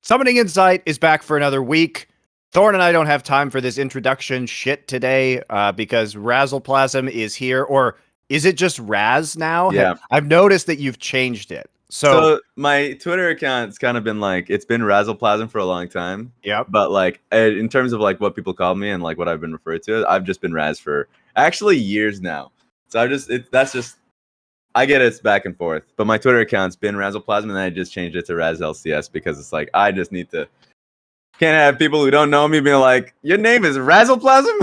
Summoning Insight is back for another week. Thorin and I don't have time for this introduction shit today because Razleplasm is here. Or is it just Raz now? Yeah. I've noticed that you've changed it. So my Twitter account's kind of been like, it's been Razleplasm for a long time. Yep. But like in terms of like what people call me and like what I've been referred to, I've just been Raz for actually years now. So I get it's back and forth. But my Twitter account's been Razleplasm, and then I just changed it to Raz LCS because it's like I just need to. Can't have people who don't know me being like, "Your name is Razleplasm."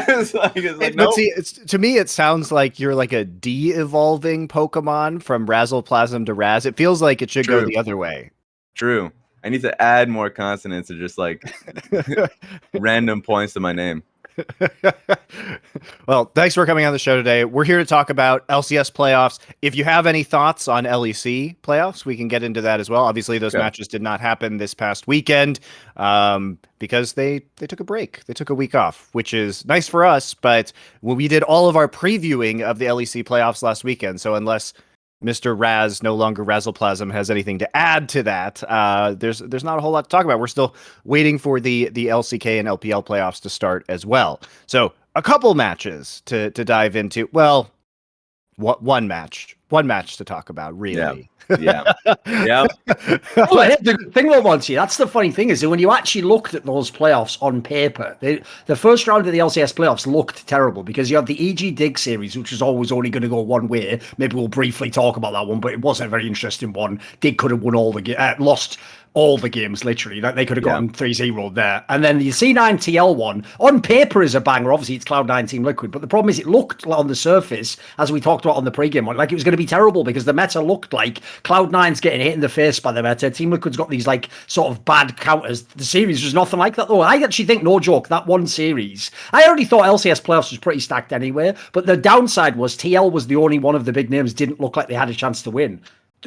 it's like no. See, to me, it sounds like you're like a de-evolving Pokemon from Razleplasm to Raz. It feels like it should go the other way. True. I need to add more consonants to just like random points to my name. Well, thanks for coming on the show today. We're here to talk about LCS playoffs. If you have any thoughts on LEC playoffs, we can get into that as well. Obviously, those matches did not happen this past weekend because they took a break. They took a week off, which is nice for us. But we did all of our previewing of the LEC playoffs last weekend. So unless Mr. Raz, no longer Razleplasm, has anything to add to that, there's not a whole lot to talk about. We're still waiting for the LCK and LPL playoffs to start as well. So a couple matches to dive into. Well, one match to talk about, really. Yeah. Well, the thing about Monty, that's the funny thing is that when you actually looked at those playoffs on paper, the first round of the LCS playoffs looked terrible because you had the EG Dig series, which was always only going to go one way. Maybe we'll briefly talk about that one, but it wasn't a very interesting one. Dig could have won lost all the games, literally. They could have gotten 3-0 there. And then the C9 TL one, on paper, is a banger. Obviously, it's Cloud9 Team Liquid. But the problem is it looked on the surface, as we talked about on the pregame one, like it was going to be terrible because the meta looked like Cloud9's getting hit in the face by the meta. Team Liquid's got these like sort of bad counters. The series was nothing like that, though. I actually think, no joke, that one series, I already thought LCS playoffs was pretty stacked anyway. But the downside was TL was the only one of the big names didn't look like they had a chance to win.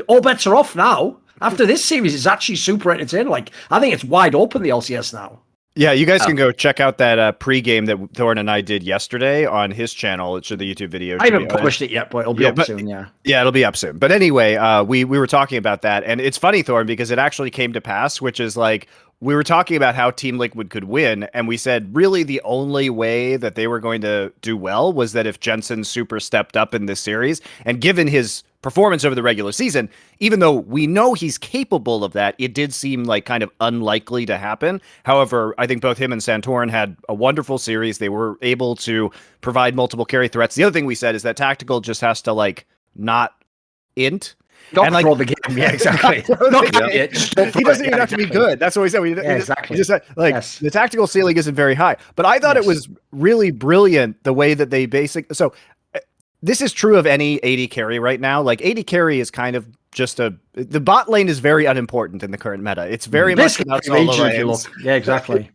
All bets are off now. After this series, it's actually super entertaining. Like, I think it's wide open, the LCS now. Yeah, you guys can go check out that pregame that Thorin and I did yesterday on his channel. It's the YouTube video. I haven't published it yet, but it'll be up soon, Yeah, it'll be up soon. But anyway, we were talking about that, and it's funny, Thorin, because it actually came to pass, which is like, we were talking about how Team Liquid could win, and we said really the only way that they were going to do well was that if Jensen super stepped up in this series, and given his performance over the regular season, even though we know he's capable of that, it did seem like kind of unlikely to happen. However, I think both him and Santorin had a wonderful series. They were able to provide multiple carry threats. The other thing we said is that Tactical just has to like not int. Don't throw the game. Yeah, exactly. He doesn't even have to be good. That's what we said. Exactly. He just said, like, the tactical ceiling isn't very high. But I thought it was really brilliant the way that they So this is true of any AD carry right now. Like, AD carry is kind of just the bot lane is very unimportant in the current meta. It's very much about solo lanes. Yeah, exactly.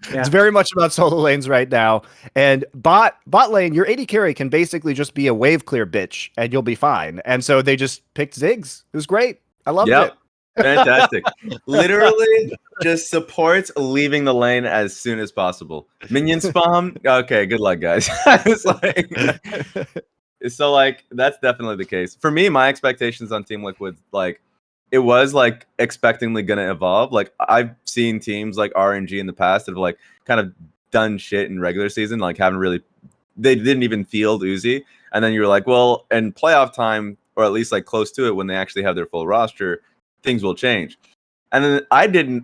It's very much about solo lanes right now. And bot lane, your AD carry can basically just be a wave clear bitch and you'll be fine. And so they just picked Ziggs. It was great. I loved it. Fantastic. Literally just supports leaving the lane as soon as possible. Minion spawn. Okay, good luck, guys. It's like so like that's definitely the case. For me, my expectations on Team Liquid, like it was like expectingly gonna evolve. Like I've seen teams like RNG in the past that have like kind of done shit in regular season, like they didn't even field Uzi. And then you're like, well, in playoff time, or at least like close to it, when they actually have their full roster, things will change. And then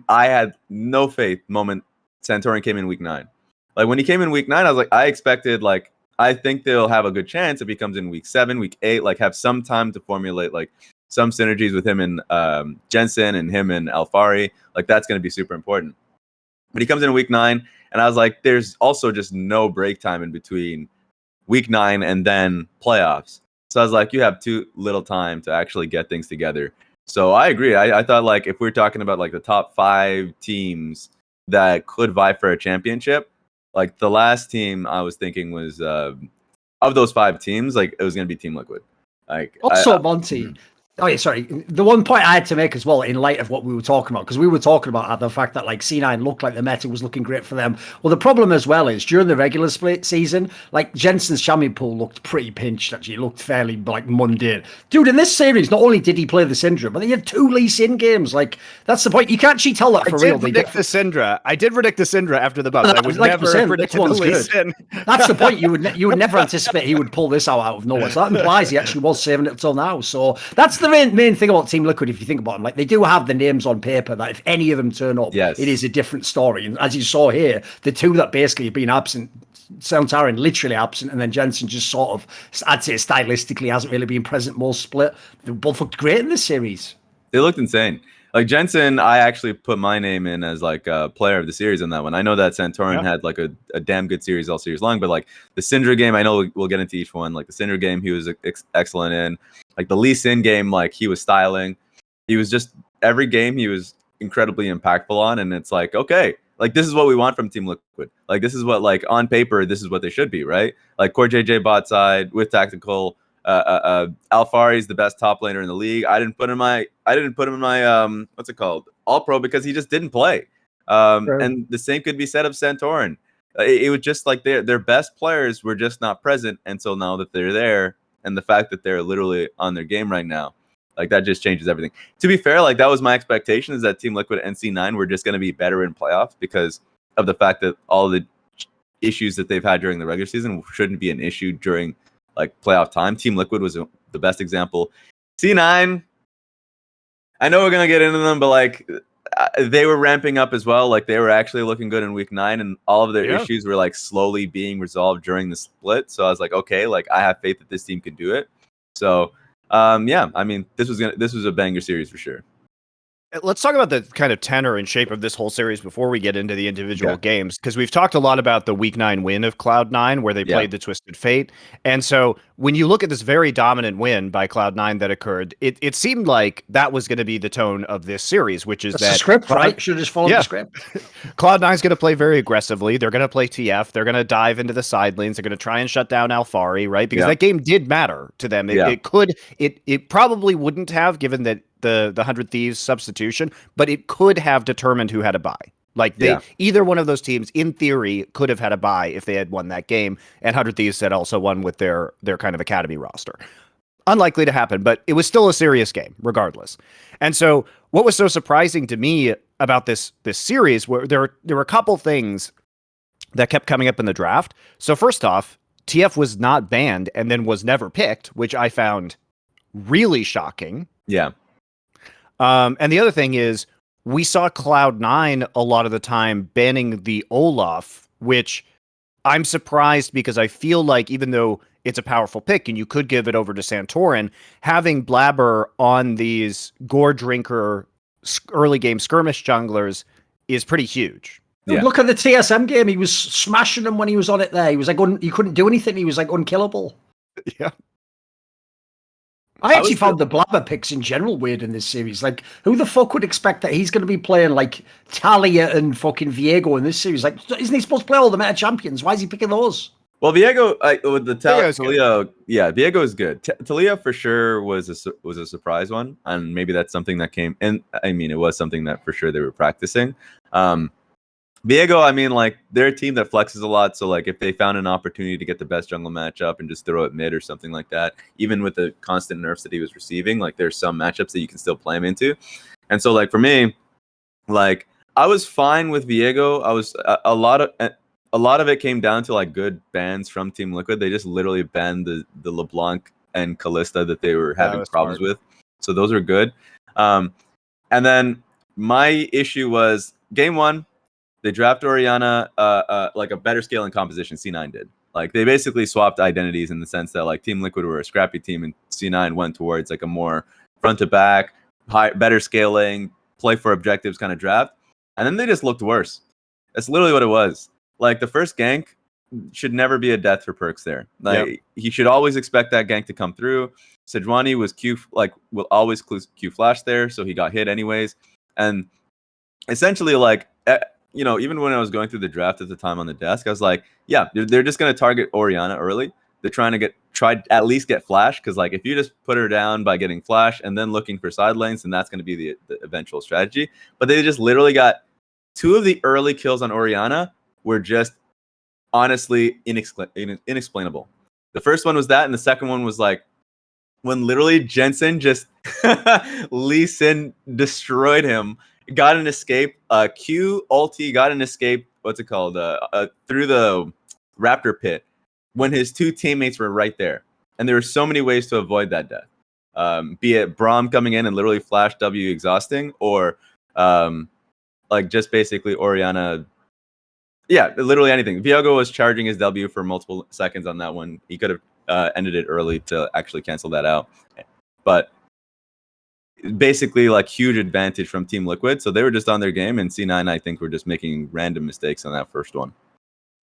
I had no faith moment Santorin came in week 9. Like when he came in week 9, I was like, I expected like, I think they'll have a good chance if he comes in week 7, week 8, like have some time to formulate like some synergies with him and Jensen and him and Alfari. Like that's going to be super important. But he comes in week 9, and I was like, there's also just no break time in between week 9 and then playoffs. So I was like, you have too little time to actually get things together. So I agree. I thought like if we're talking about like the top 5 teams that could vie for a championship, like the last team I was thinking was of those 5 teams, like it was going to be Team Liquid. Like also, Monty, Oh yeah, sorry. The one point I had to make as well, in light of what we were talking about, because we were talking about the fact that like C9 looked like the meta was looking great for them. Well, the problem as well is during the regular split season, like Jensen's champion pool looked pretty pinched. Actually, it looked fairly like mundane. Dude, in this series, not only did he play the Syndra, but he had 2 Lee Sin games. Like that's the point. You can't actually tell that for real. I did predict the Syndra after the buffs. I would like never predict the Lee Sin. That's the point. You would never anticipate he would pull this out of nowhere. So that implies he actually was saving it until now. So that's the main thing about Team Liquid, if you think about them. Like, they do have the names on paper that if any of them turn up, yes, it is a different story. And as you saw here, the 2 that basically have been absent, Thorin literally absent, and then Jensen just sort of, I'd say stylistically, hasn't really been present most split. They both looked great in this series. They looked insane. Like Jensen, I actually put my name in as like a player of the series on that one. I know that Santorin had like a damn good series all series long, but like the Syndra game, I know we'll get into each one. Like the Syndra game, he was excellent in. Like the Lee Sin game, like he was styling. He was just every game he was incredibly impactful on, and it's like, okay, like this is what we want from Team Liquid. Like this is what, like on paper, this is what they should be, right? Like Core JJ bot side with tactical. Alfari is the best top laner in the league. I didn't put him in my what's it called, All Pro, because he just didn't play. And the same could be said of Santorin. It was just like their best players were just not present, and so now that they're there, and the fact that they're literally on their game right now, like that just changes everything. To be fair, like that was my expectation, is that Team Liquid and C9 were just going to be better in playoffs because of the fact that all the issues that they've had during the regular season shouldn't be an issue during like playoff time. Team Liquid was the best example. C9, I know we're gonna get into them, but like they were ramping up as well. Like they were actually looking good in week 9, and all of their issues were like slowly being resolved during the split. So I was like, okay, like I have faith that this team can do it. So yeah, I mean, this was a banger series for sure. Let's talk about the kind of tenor and shape of this whole series before we get into the individual games, because we've talked a lot about the week 9 win of Cloud9, where they played the Twisted Fate. And so when you look at this very dominant win by Cloud9 that occurred, it seemed like that was going to be the tone of this series, which is the script, right? Should have just followed the script. Cloud9 is going to play very aggressively. They're going to play TF. They're going to dive into the side lanes. They're going to try and shut down Alfari, right? Because that game did matter to them. It probably wouldn't have, given that the 100 Thieves substitution, but it could have determined who had a bye. Like either one of those teams, in theory, could have had a bye if they had won that game. And 100 Thieves had also won with their kind of academy roster. Unlikely to happen, but it was still a serious game, regardless. And so, what was so surprising to me about this series, where there were a couple things that kept coming up in the draft. So first off, TF was not banned and then was never picked, which I found really shocking. Yeah. And the other thing is, we saw Cloud9 a lot of the time banning the Olaf, which I'm surprised, because I feel like even though it's a powerful pick and you could give it over to Santorin, having Blabber on these Gore Drinker early game skirmish junglers is pretty huge. Yeah. Look at the TSM game. He was smashing them when he was on it there. He was like, he couldn't do anything. He was like unkillable. Yeah. I actually found the Blabber picks in general weird in this series. Like, who the fuck would expect that he's going to be playing like Talia and fucking Viego in this series? Like, isn't he supposed to play all the meta champions? Why is he picking those? Well, Viego with the Talia, Viego is good. Talia for sure was a surprise one, and maybe that's something that came. And I mean, it was something that for sure they were practicing. Viego, I mean, like, they're a team that flexes a lot. So, like, if they found an opportunity to get the best jungle matchup and just throw it mid or something like that, even with the constant nerfs that he was receiving, like, there's some matchups that you can still play him into. And so, like, for me, like, I was fine with Viego. I was a lot of it came down to like good bans from Team Liquid. They just literally banned the LeBlanc and Kalista that they were having problems with. So those are good. And then my issue was game 1. They draft Orianna like a better scaling composition. C9 did. Like they basically swapped identities in the sense that like Team Liquid were a scrappy team and C9 went towards like a more front to back, better scaling, play for objectives kind of draft. And then they just looked worse. That's literally what it was. Like the first gank should never be a death for Perks there. Like he should always expect that gank to come through. Sejuani was will always Q flash there, so he got hit anyways. And essentially like you know, even when I was going through the draft at the time on the desk, I was like, yeah, they're just going to target Orianna early. They're trying tried at least get flash, because like if you just put her down by getting flash and then looking for side lanes, then that's going to be the eventual strategy. But they just literally got 2 of the early kills on Orianna were just honestly inexplainable. The first one was that, and the second one was like when literally Jensen just Lee Sin destroyed him, got an escape, Q ulti got an escape, what's it called, through the Raptor pit when his 2 teammates were right there. And there were so many ways to avoid that death. Be it Braum coming in and literally flash W exhausting, or like just basically Orianna. Yeah, literally anything. Viago was charging his W for multiple seconds on that one. He could have ended it early to actually cancel that out. But basically, like, huge advantage from Team Liquid. So they were just on their game, and C9, I think, were just making random mistakes on that first one.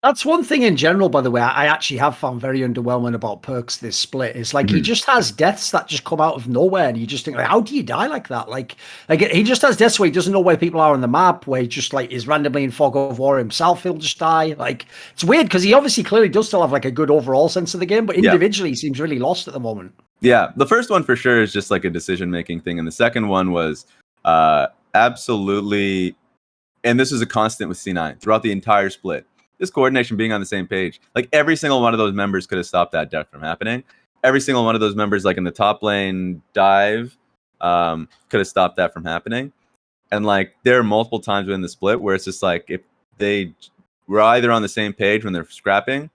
That's one thing in general, by the way, I actually have found very underwhelming about Perkz this split. It's like he just has deaths that just come out of nowhere, and you just think, like, how do you die like that? Like he just has deaths where he doesn't know where people are on the map, where he just like is randomly in fog of war himself. He'll just die. Like, it's weird because he obviously clearly does still have like a good overall sense of the game, but individually he seems really lost at the moment. Yeah, the first one for sure is just like a decision-making thing, and the second one was absolutely, and this is a constant with C9 throughout the entire split. This coordination, being on the same page. Like, every single one of those members could have stopped that death from happening. Every single one of those members, like in the top lane dive, could have stopped that from happening. And like, there are multiple times within the split where it's just like, if they were either on the same page when they're scrapping,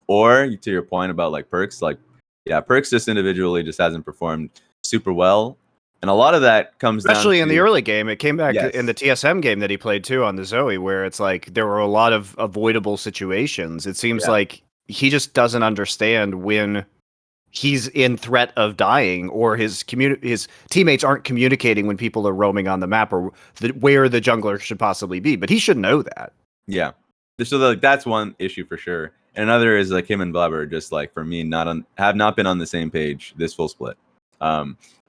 or to your point about like Perkz, like, yeah, Perkz just individually just hasn't performed super well. And a lot of that comes especially down in to, the early game. It came back in the TSM game that he played too on the Zoe, where it's like there were a lot of avoidable situations. It seems like he just doesn't understand when he's in threat of dying, or his teammates aren't communicating when people are roaming on the map, or where the jungler should possibly be. But he should know that. Yeah. So like, that's one issue for sure. And another is like him and Blabber just like, for me, have not been on the same page this full split.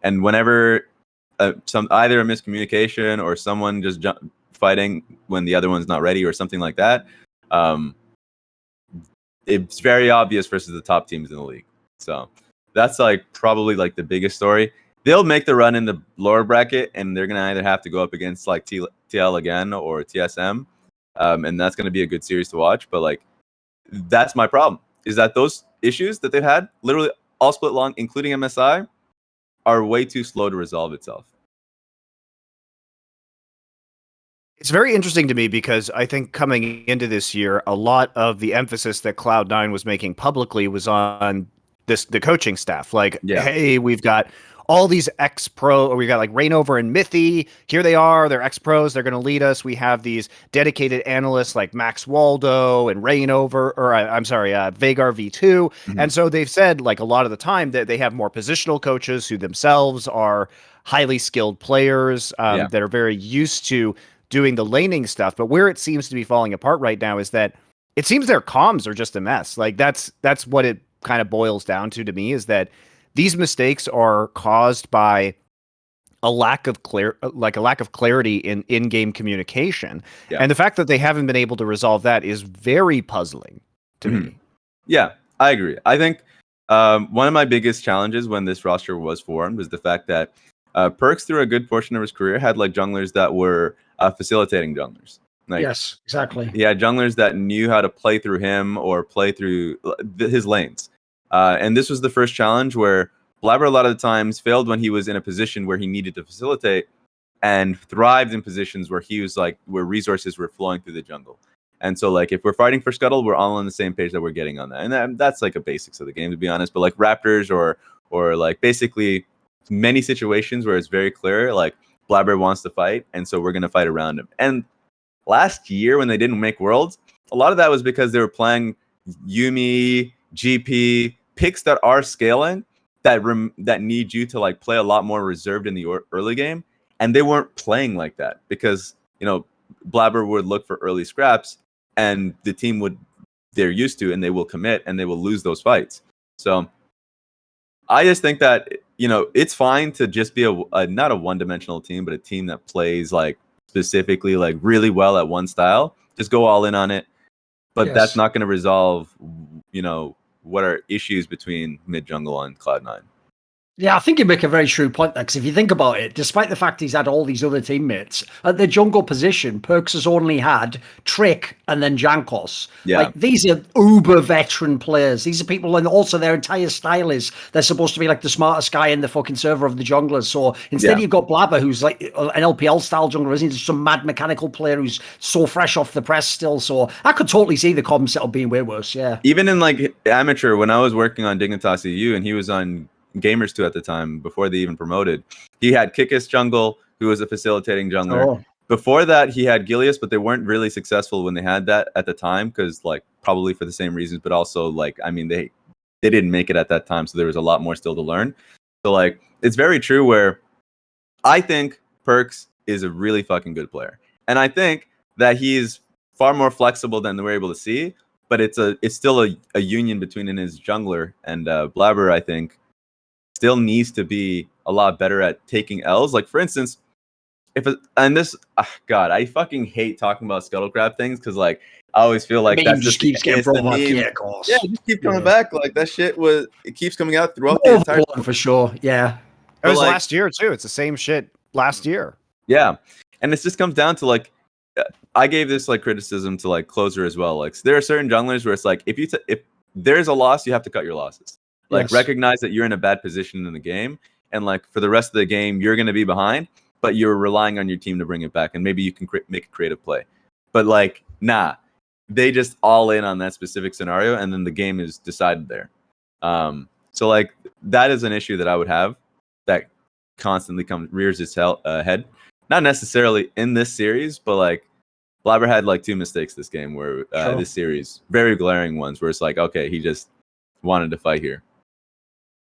And whenever either a miscommunication or someone just fighting when the other one's not ready or something like that, it's very obvious versus the top teams in the league. So that's like probably like the biggest story. They'll make the run in the lower bracket, and they're gonna either have to go up against like TL again or TSM, and that's gonna be a good series to watch. But like, that's my problem, is that those issues that they've had literally all split long, including MSI, are way too slow to resolve itself. It's very interesting to me because I think coming into this year, a lot of the emphasis that Cloud9 was making publicly was on the coaching staff. Like, hey, we've got all these ex-pro, or we've got like Rainover and Mithy. Here they are. They're ex-pros. They're going to lead us. We have these dedicated analysts like Max Waldo and Rainover, or I'm sorry, Vagar V2. And so they've said, like, a lot of the time that they have more positional coaches who themselves are highly skilled players that are very used to doing the laning stuff. But where it seems to be falling apart right now is that it seems their comms are just a mess. Like, that's what it kind of boils down to me, is that these mistakes are caused by a lack of clarity in in-game communication. And the fact that they haven't been able to resolve that is very puzzling to me. Yeah, I agree. I think one of my biggest challenges when this roster was formed was the fact that Perkz, through a good portion of his career, had like junglers that were facilitating junglers. Like, yes, exactly. He had junglers that knew how to play through him or play through his lanes. And this was the first challenge where Blabber a lot of the times failed when he was in a position where he needed to facilitate, and thrived in positions where he was like, where resources were flowing through the jungle. And so like, if we're fighting for Scuttle, we're all on the same page that we're getting on that. And that's like a basics of the game, to be honest. But like Raptors or like basically many situations where it's very clear, like Blabber wants to fight, and so we're going to fight around him. And last year when they didn't make Worlds, a lot of that was because they were playing Yuumi, GP, picks that are scaling, that need you to like play a lot more reserved in the early game, and they weren't playing like that because, you know, Blabber would look for early scraps, and the team they're used to, and they will commit, and they will lose those fights. So I just think that, you know, it's fine to just be a not a one-dimensional team, but a team that plays like specifically like really well at one style. Just go all in on it. But that's not going to resolve, you know, what are issues between mid jungle and Cloud9. Yeah, I think you make a very true point there, because if you think about it, despite the fact he's had all these other teammates, at the jungle position, Perks has only had Trick and then Jankos. Yeah. Like, these are uber veteran players. These are people, and also their entire style is they're supposed to be like the smartest guy in the fucking server of the junglers. So instead you've got Blabber, who's like an LPL style jungler, isn't he? Just some mad mechanical player who's so fresh off the press still. So I could totally see the comm setup being way worse, yeah. Even in like amateur, when I was working on Dignitas EU and he was on Gamers 2 at the time, before they even promoted, he had Kikis jungle, who was a facilitating jungler. Oh. Before that, he had Gilius, but they weren't really successful when they had that at the time, because like probably for the same reasons, but also like, I mean, they didn't make it at that time, so there was a lot more still to learn. So like, it's very true where I think Perks is a really fucking good player, and I think that he's far more flexible than we're able to see. But it's still a union between his jungler and Blabber. I think still needs to be a lot better at taking L's. Like, for instance, God, I fucking hate talking about Scuttlecraft things, because like I always feel like that just keeps getting brought up. Yeah, of course. Yeah, just keep coming back. Like that shit it keeps coming out throughout the entire time. For sure. Yeah. It was last year too. It's the same shit last year. Yeah. And it just comes down to like, I gave this like criticism to like Closer as well. Like, so there are certain junglers where it's like, if there's a loss, you have to cut your losses. Like, recognize that you're in a bad position in the game, and like for the rest of the game, you're going to be behind, but you're relying on your team to bring it back, and maybe you can make a creative play. But like, nah, they just all in on that specific scenario, and then the game is decided there. So like, that is an issue that I would have that constantly rears its head. Not necessarily in this series, but like, Blabber had like 2 mistakes this game where this series, very glaring ones, where it's like, okay, he just wanted to fight here.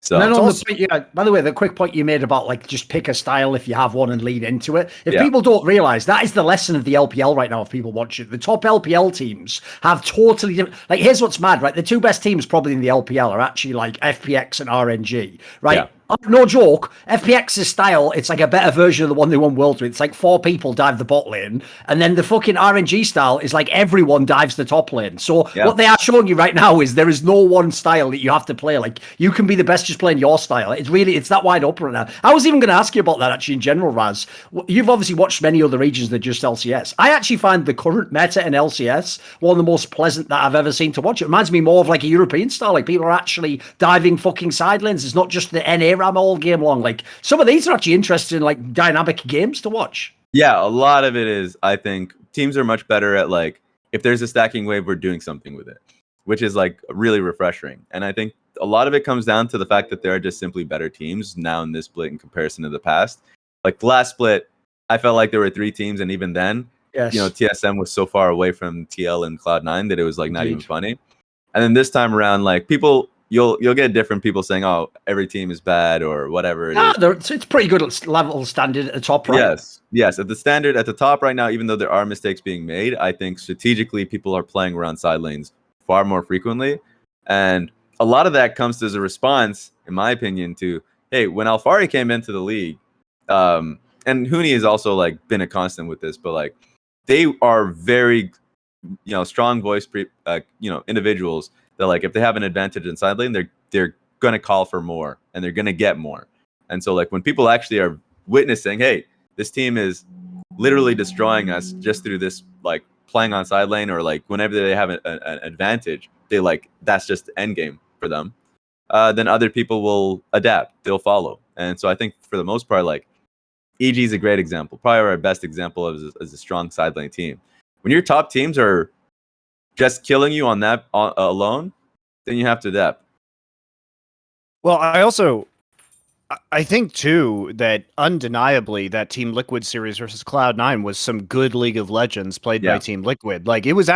So, by the way, the quick point you made about like just pick a style if you have one and lead into it. If people don't realize, that is the lesson of the LPL right now. If people watch it, the top LPL teams have totally different. Like, here's what's mad, right? The 2 best teams probably in the LPL are actually like FPX and RNG, right? Yeah. No joke, FPX's style, it's like a better version of the one they won Worlds with. It's like 4 people dive the bot lane, and then the fucking RNG style is like everyone dives the top lane. So what they are showing you right now is there is no one style that you have to play. Like, you can be the best just playing your style. It's that wide open right now. I was even going to ask you about that actually in general, Raz. You've obviously watched many other regions than just LCS. I actually find the current meta in LCS one of the most pleasant that I've ever seen to watch. It reminds me more of like a European style. Like, people are actually diving fucking side lanes. It's not just the NA ram all game long. Like, some of these are actually interesting, like dynamic games to watch. Yeah, a lot of it is, I think teams are much better at like, if there's a stacking wave, we're doing something with it, which is like really refreshing. And I think a lot of it comes down to the fact that there are just simply better teams now in this split in comparison to the past. Like, the last split, I felt like there were 3 teams, and even then, TSM was so far away from TL and Cloud9 that it was like not even funny. And then this time around, like, people, you'll get different people saying, "Oh, every team is bad" or whatever. It's pretty good level standard at the top, right? Yes. At the top right now, even though there are mistakes being made, I think strategically people are playing around side lanes far more frequently, and a lot of that comes as a response, in my opinion, to when Alfari came into the league, and Huni has also like been a constant with this, but like, they are very strong voice individuals that, like, if they have an advantage in side lane, they're gonna call for more, and they're gonna get more. And so like, when people actually are witnessing, hey, this team is literally destroying us just through this, like, playing on side lane, or like whenever they have an advantage, they like, that's just the end game for them, then other people will adapt, they'll follow. And so I think for the most part, like, EG is a great example, probably our best example as a strong side lane team. When your top teams are just killing you on that alone, then you have to adapt. Well, I think too that undeniably that Team Liquid series versus Cloud9 was some good League of Legends played by Team Liquid. Like, it was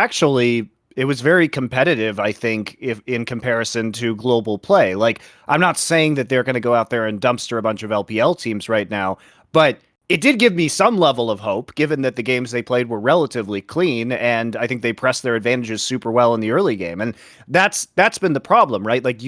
very competitive, I think, if in comparison to global play. Like, I'm not saying that they're going to go out there and dumpster a bunch of LPL teams right now, but it did give me some level of hope, given that the games they played were relatively clean, and I think they pressed their advantages super well in the early game. And that's been the problem, right? Like,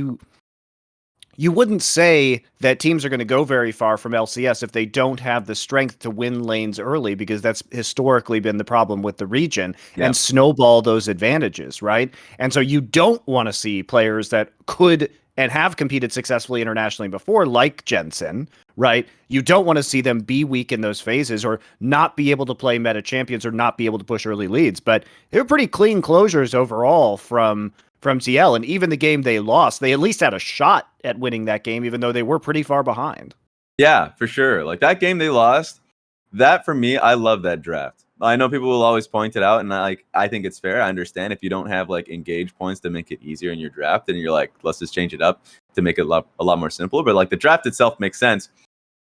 you wouldn't say that teams are going to go very far from LCS if they don't have the strength to win lanes early, because that's historically been the problem with the region, and snowball those advantages, right? And so you don't want to see players that could and have competed successfully internationally before, like Jensen, right? You don't want to see them be weak in those phases or not be able to play meta champions or not be able to push early leads. But they were pretty clean closures overall from TL, and even the game they lost, they at least had a shot at winning that game, even though they were pretty far behind. Yeah, for sure. Like that game they lost, that for me, I love that draft. I know people will always point it out, and I think it's fair. I understand if you don't have like engage points to make it easier in your draft, and you're like, let's just change it up to make it a lot more simple. But like the draft itself makes sense.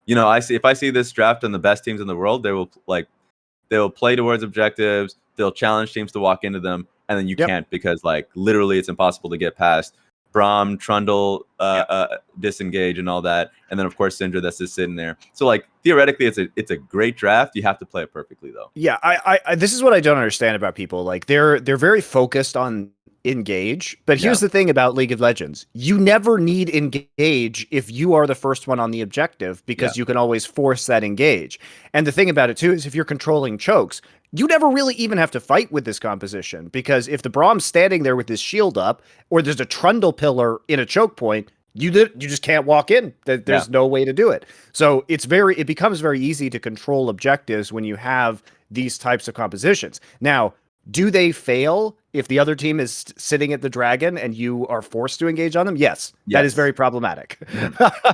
You know, if I see this draft on the best teams in the world, they will play towards objectives. They'll challenge teams to walk into them, and then you can't, because like literally it's impossible to get past Braum, Trundle, disengage and all that, and then of course Syndra that's just sitting there. So like theoretically it's a great draft. You have to play it perfectly though. Yeah, I this is what I don't understand about people. Like they're very focused on engage, but here's the thing about League of Legends: you never need engage if you are the first one on the objective, because you can always force that engage. And the thing about it too is if you're controlling chokes, you never really even have to fight with this composition, because if the Brahm's standing there with his shield up, or there's a Trundle pillar in a choke point, you just can't walk in. There's no way to do it. So it becomes very easy to control objectives when you have these types of compositions. Now, do they fail if the other team is sitting at the dragon and you are forced to engage on them? Yes. That is very problematic.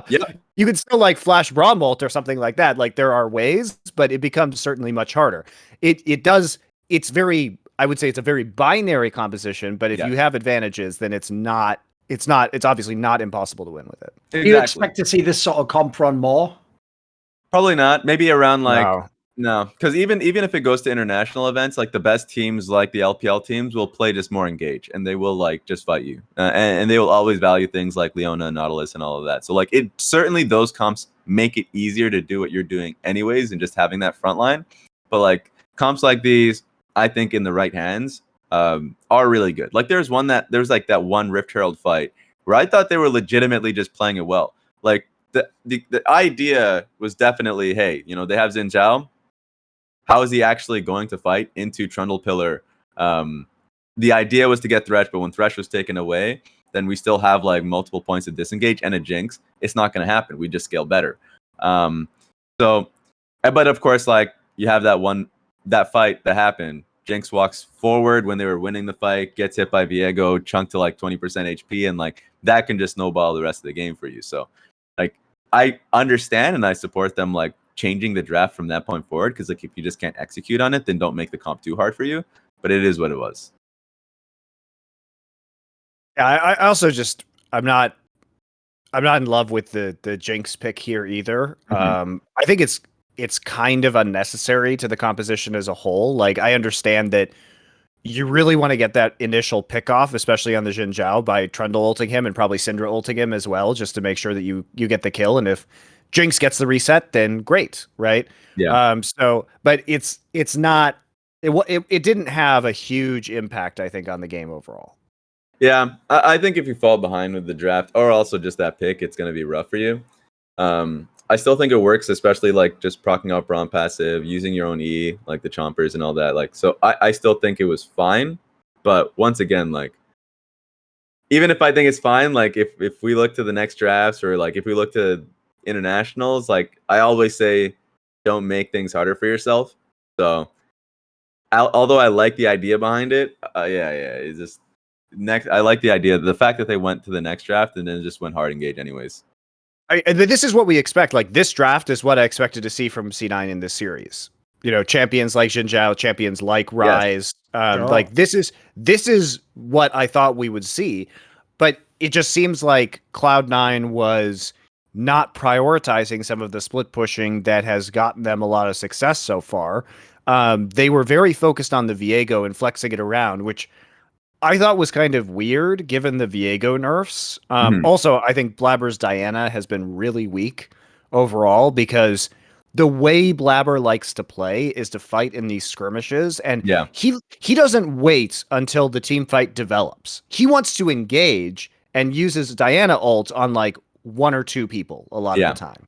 You can still like flash Braum ult or something like that. Like there are ways, but it becomes certainly much harder. It's I would say it's a very binary composition, but if you have advantages, then it's obviously not impossible to win with it. Exactly. Do you expect to see this sort of comp run more? Probably not. Maybe around like no, because even if it goes to international events, like the best teams, like the LPL teams, will play just more engage, and they will like just fight you, and they will always value things like Leona, Nautilus, and all of that. So like it certainly those comps make it easier to do what you're doing anyways, and just having that front line. But like comps like these, I think in the right hands, are really good. Like there's like that one Rift Herald fight where I thought they were legitimately just playing it well. Like the idea was definitely, hey, you know, they have Xin Zhao. How is he actually going to fight into Trundle Pillar? The idea was to get Thresh, but when Thresh was taken away, then we still have like multiple points of disengage and a Jinx. It's not going to happen. We just scale better. But of course, like you have that fight that happened. Jinx walks forward when they were winning the fight, gets hit by Viego, chunked to like 20% HP, and like that can just snowball the rest of the game for you. So like I understand and I support them like changing the draft from that point forward, because like if you just can't execute on it, then don't make the comp too hard for you. But it is what it was. Yeah, I also just I'm not in love with the Jinx pick here either. I think it's kind of unnecessary to the composition as a whole. Like I understand that you really want to get that initial pick off, especially on the Xin Zhao, by Trundle ulting him and probably Syndra ulting him as well, just to make sure that you get the kill. And if Jinx gets the reset, then great, right? Yeah. But it didn't have a huge impact, I think, on the game overall. Yeah, I think if you fall behind with the draft or also just that pick, it's going to be rough for you. I still think it works, especially like just proccing out Braum passive, using your own E, like the chompers and all that. Like, so I still think it was fine. But once again, like, even if I think it's fine, like if we look to the next drafts or like if we look to internationals, like I always say, don't make things harder for yourself. So although I like the idea behind it, it's just I like the idea, the fact that they went to the next draft and then just went hard engage anyways. This is what we expect. Like this draft is what I expected to see from C9 in this series. You know, champions like Xin Zhao, champions like Rise. Like this is what I thought we would see, but it just seems like Cloud9 was not prioritizing some of the split pushing that has gotten them a lot of success so far. They were very focused on the Viego and flexing it around, which I thought was kind of weird given the Viego nerfs. Also, I think Blabber's Diana has been really weak overall, because the way Blabber likes to play is to fight in these skirmishes, and he doesn't wait until the team fight develops. He wants to engage and uses Diana ult on like one or two people a lot of the time.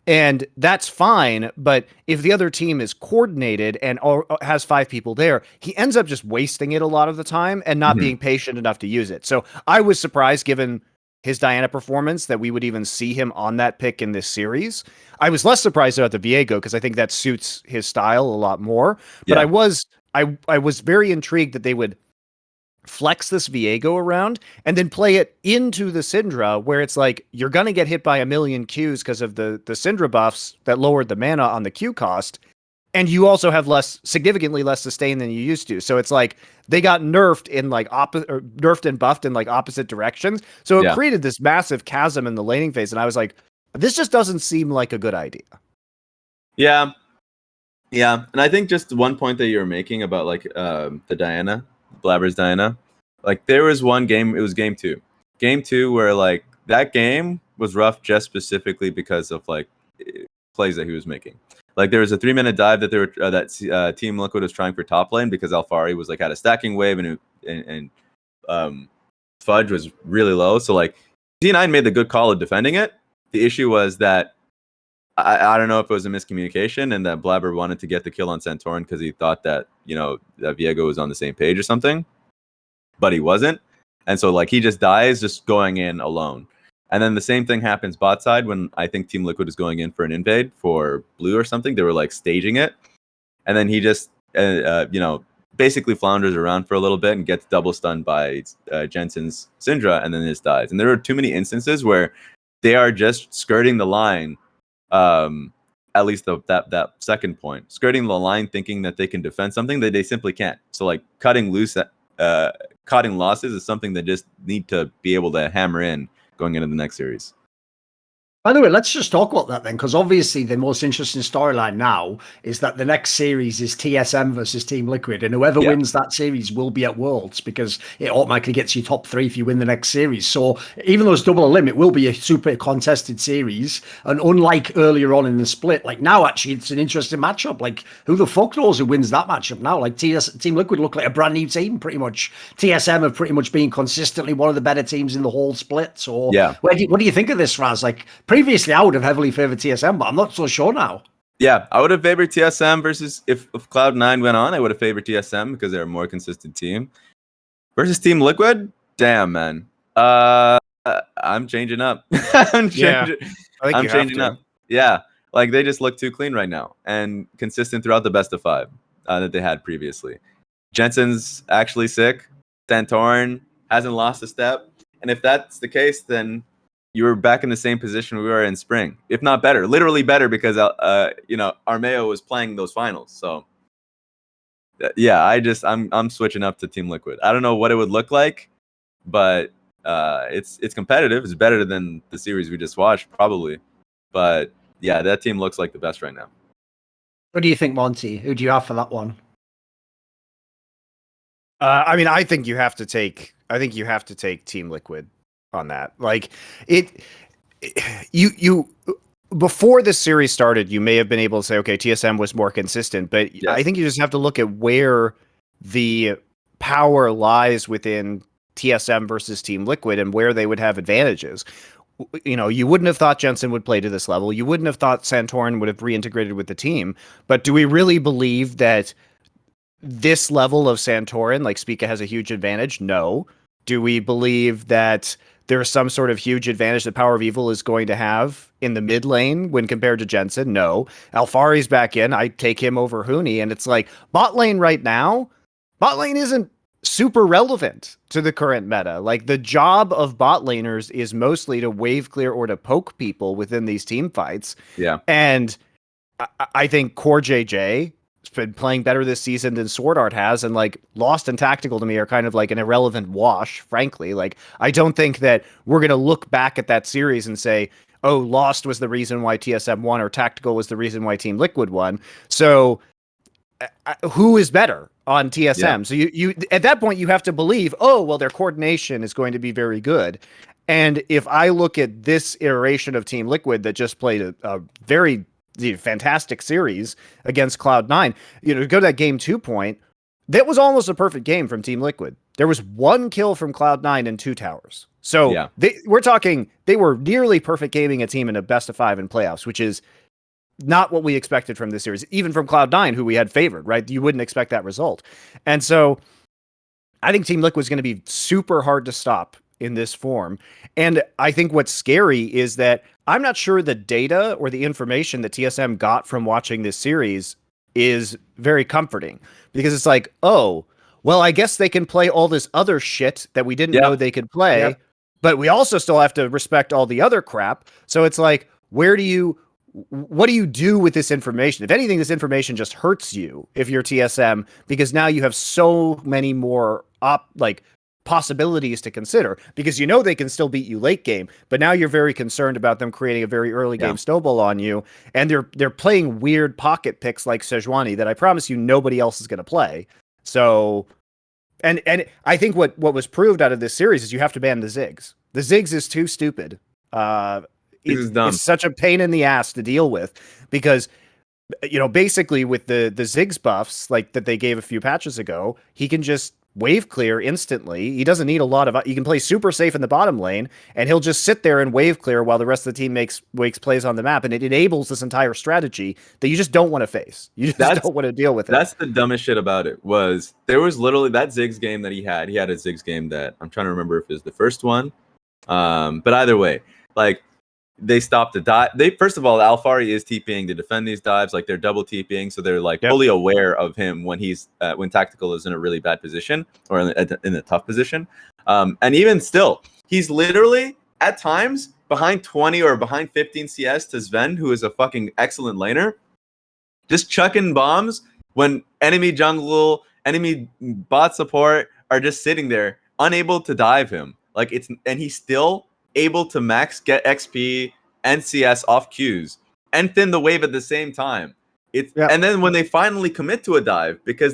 And that's fine, but if the other team is coordinated and has 5 people there, he ends up just wasting it a lot of the time and not being patient enough to use it. So I was surprised, given his Diana performance, that we would even see him on that pick in this series. I was less surprised about the Viego because I think that suits his style a lot more. But I was very intrigued that they would flex this Viego around and then play it into the Syndra, where it's like you're going to get hit by a million Qs because of the Syndra buffs that lowered the mana on the Q cost, and you also have significantly less sustain than you used to. So it's like they got nerfed in like nerfed and buffed in like opposite directions. So it created this massive chasm in the laning phase, and I was like, this just doesn't seem like a good idea. Yeah, and I think just one point that you were making about like the Diana. Blabber's Diana, like there was one game, it was game two where like that game was rough just specifically because of like plays that he was making. Like there was a 3-minute dive that they were that Team Liquid was trying for top lane because Alphari was like had a stacking wave and Fudge was really low, so like D9 made the good call of defending it. The issue was that I don't know if it was a miscommunication and that Blabber wanted to get the kill on Santorin because he thought that, you know, that Viego was on the same page or something, but he wasn't. And so like he just dies just going in alone. And then the same thing happens bot side when I think Team Liquid is going in for an invade for blue or something. They were like staging it. And then he just, you know, basically flounders around for a little bit and gets double stunned by Jensen's Syndra and then just dies. And there are too many instances where they are just skirting the line. At least that second point, skirting the line, thinking that they can defend something that they simply can't. So like cutting losses is something that just need to be able to hammer in going into the next series. By the way, let's just talk about that then, because obviously the most interesting storyline now is that the next series is TSM versus Team Liquid, and whoever wins that series will be at Worlds because it automatically gets you top 3 if you win the next series. So even though it's double a limit, it will be a super contested series, and unlike earlier on in the split, like now actually it's an interesting matchup. Like who the fuck knows who wins that matchup now? Like Team Liquid look like a brand new team pretty much. TSM have pretty much been consistently one of the better teams in the whole split. So what do you think of this, Raz? Like previously, I would have heavily favored TSM, but I'm not so sure now. Yeah, I would have favored TSM versus if Cloud9 went on, I would have favored TSM because they're a more consistent team. Versus Team Liquid, damn man, I'm changing up. I'm changing up. Yeah, like they just look too clean right now and consistent throughout the best of 5 that they had previously. Jensen's actually sick. Santorin hasn't lost a step, and if that's the case, then you were back in the same position we were in spring, if not better, literally better, because you know, Armeo was playing those finals. So yeah, I'm switching up to Team Liquid. I don't know what it would look like, but it's competitive. It's better than the series we just watched, probably. But yeah, that team looks like the best right now. What do you think, Monty? Who do you have for that one? I mean, I think you have to take Team Liquid on that. Like you before this series started, you may have been able to say, okay, TSM was more consistent, but I think you just have to look at where the power lies within TSM versus Team Liquid and where they would have advantages. You know, you wouldn't have thought Jensen would play to this level. You wouldn't have thought Santorin would have reintegrated with the team. But do we really believe that this level of Santorin, like Spica, has a huge advantage? No. Do we believe that there's some sort of huge advantage that Power of Evil is going to have in the mid lane when compared to Jensen? No. Alphari's back in. I take him over Huni. And it's like, bot lane right now, bot lane isn't super relevant to the current meta. Like, the job of bot laners is mostly to wave clear or to poke people within these team fights. Yeah. And I think Core JJ been playing better this season than Sword Art has, and like Lost and Tactical to me are kind of like an irrelevant wash, frankly. Like, I don't think that we're going to look back at that series and say, oh, Lost was the reason why TSM won or Tactical was the reason why Team Liquid won. So who is better on TSM? Yeah. So you at that point you have to believe, oh, well, their coordination is going to be very good. And if I look at this iteration of Team Liquid that just played a very fantastic series against Cloud9, you know, to go to that game 2 point, that was almost a perfect game from Team Liquid. There was 1 kill from Cloud9 and 2 towers. So we're talking, they were nearly perfect gaming a team in a best of 5 in playoffs, which is not what we expected from this series, even from Cloud9, who we had favored, right? You wouldn't expect that result. And so I think Team Liquid is going to be super hard to stop in this form. And I think what's scary is that I'm not sure the data or the information that TSM got from watching this series is very comforting, because it's like, oh, well, I guess they can play all this other shit that we didn't know they could play, but we also still have to respect all the other crap. So it's like, what do you do with this information? If anything, this information just hurts you if you're TSM, because now you have so many more possibilities to consider, because you know they can still beat you late game, but now you're very concerned about them creating a very early game snowball on you, and they're playing weird pocket picks like Sejuani that I promise you nobody else is going to play. So, and I think what was proved out of this series is you have to ban the Ziggs. The Ziggs is too stupid. It's such a pain in the ass to deal with, because basically with the Ziggs buffs like that they gave a few patches ago, he can just wave clear instantly. He doesn't need a lot of, he can play super safe in the bottom lane, and he'll just sit there and wave clear while the rest of the team makes plays on the map, and it enables this entire strategy that you just don't want to face. You just don't want to deal with it. That's the dumbest shit about it. There was literally that Ziggs game that he had a Ziggs game that I'm trying to remember if it was the first one, but either way, like, they stopped the dive. First of all, Alfari is TPing to defend these dives. Like, they're double TPing, so they're like fully aware of him when he's when Tactical is in a really bad position or in a tough position. And even still, he's literally at times behind 20 or behind 15 CS to Sven, who is a fucking excellent laner, just chucking bombs when enemy jungle, enemy bot support are just sitting there unable to dive him. And he's still able to get XP and CS off Qs and thin the wave at the same time. And then when they finally commit to a dive, because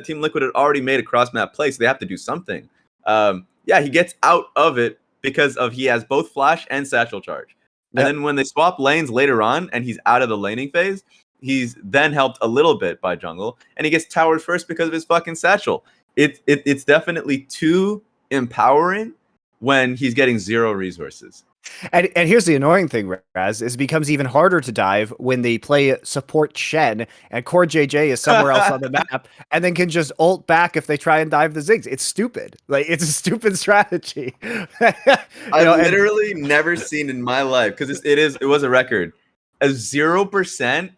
Team Liquid had already made a cross map play, so they have to do something. He gets out of it because he has both flash and satchel charge. And then when they swap lanes later on and he's out of the laning phase, he's then helped a little bit by jungle, and he gets towered first because of his fucking satchel. It's definitely too empowering when he's getting 0 resources. And here's the annoying thing, Raz, is it becomes even harder to dive when they play support Shen and Core JJ is somewhere else on the map, and then can just ult back if they try and dive the Ziggs. It's stupid. Like, it's a stupid strategy. I've literally never seen in my life, because it was a record, a 0%,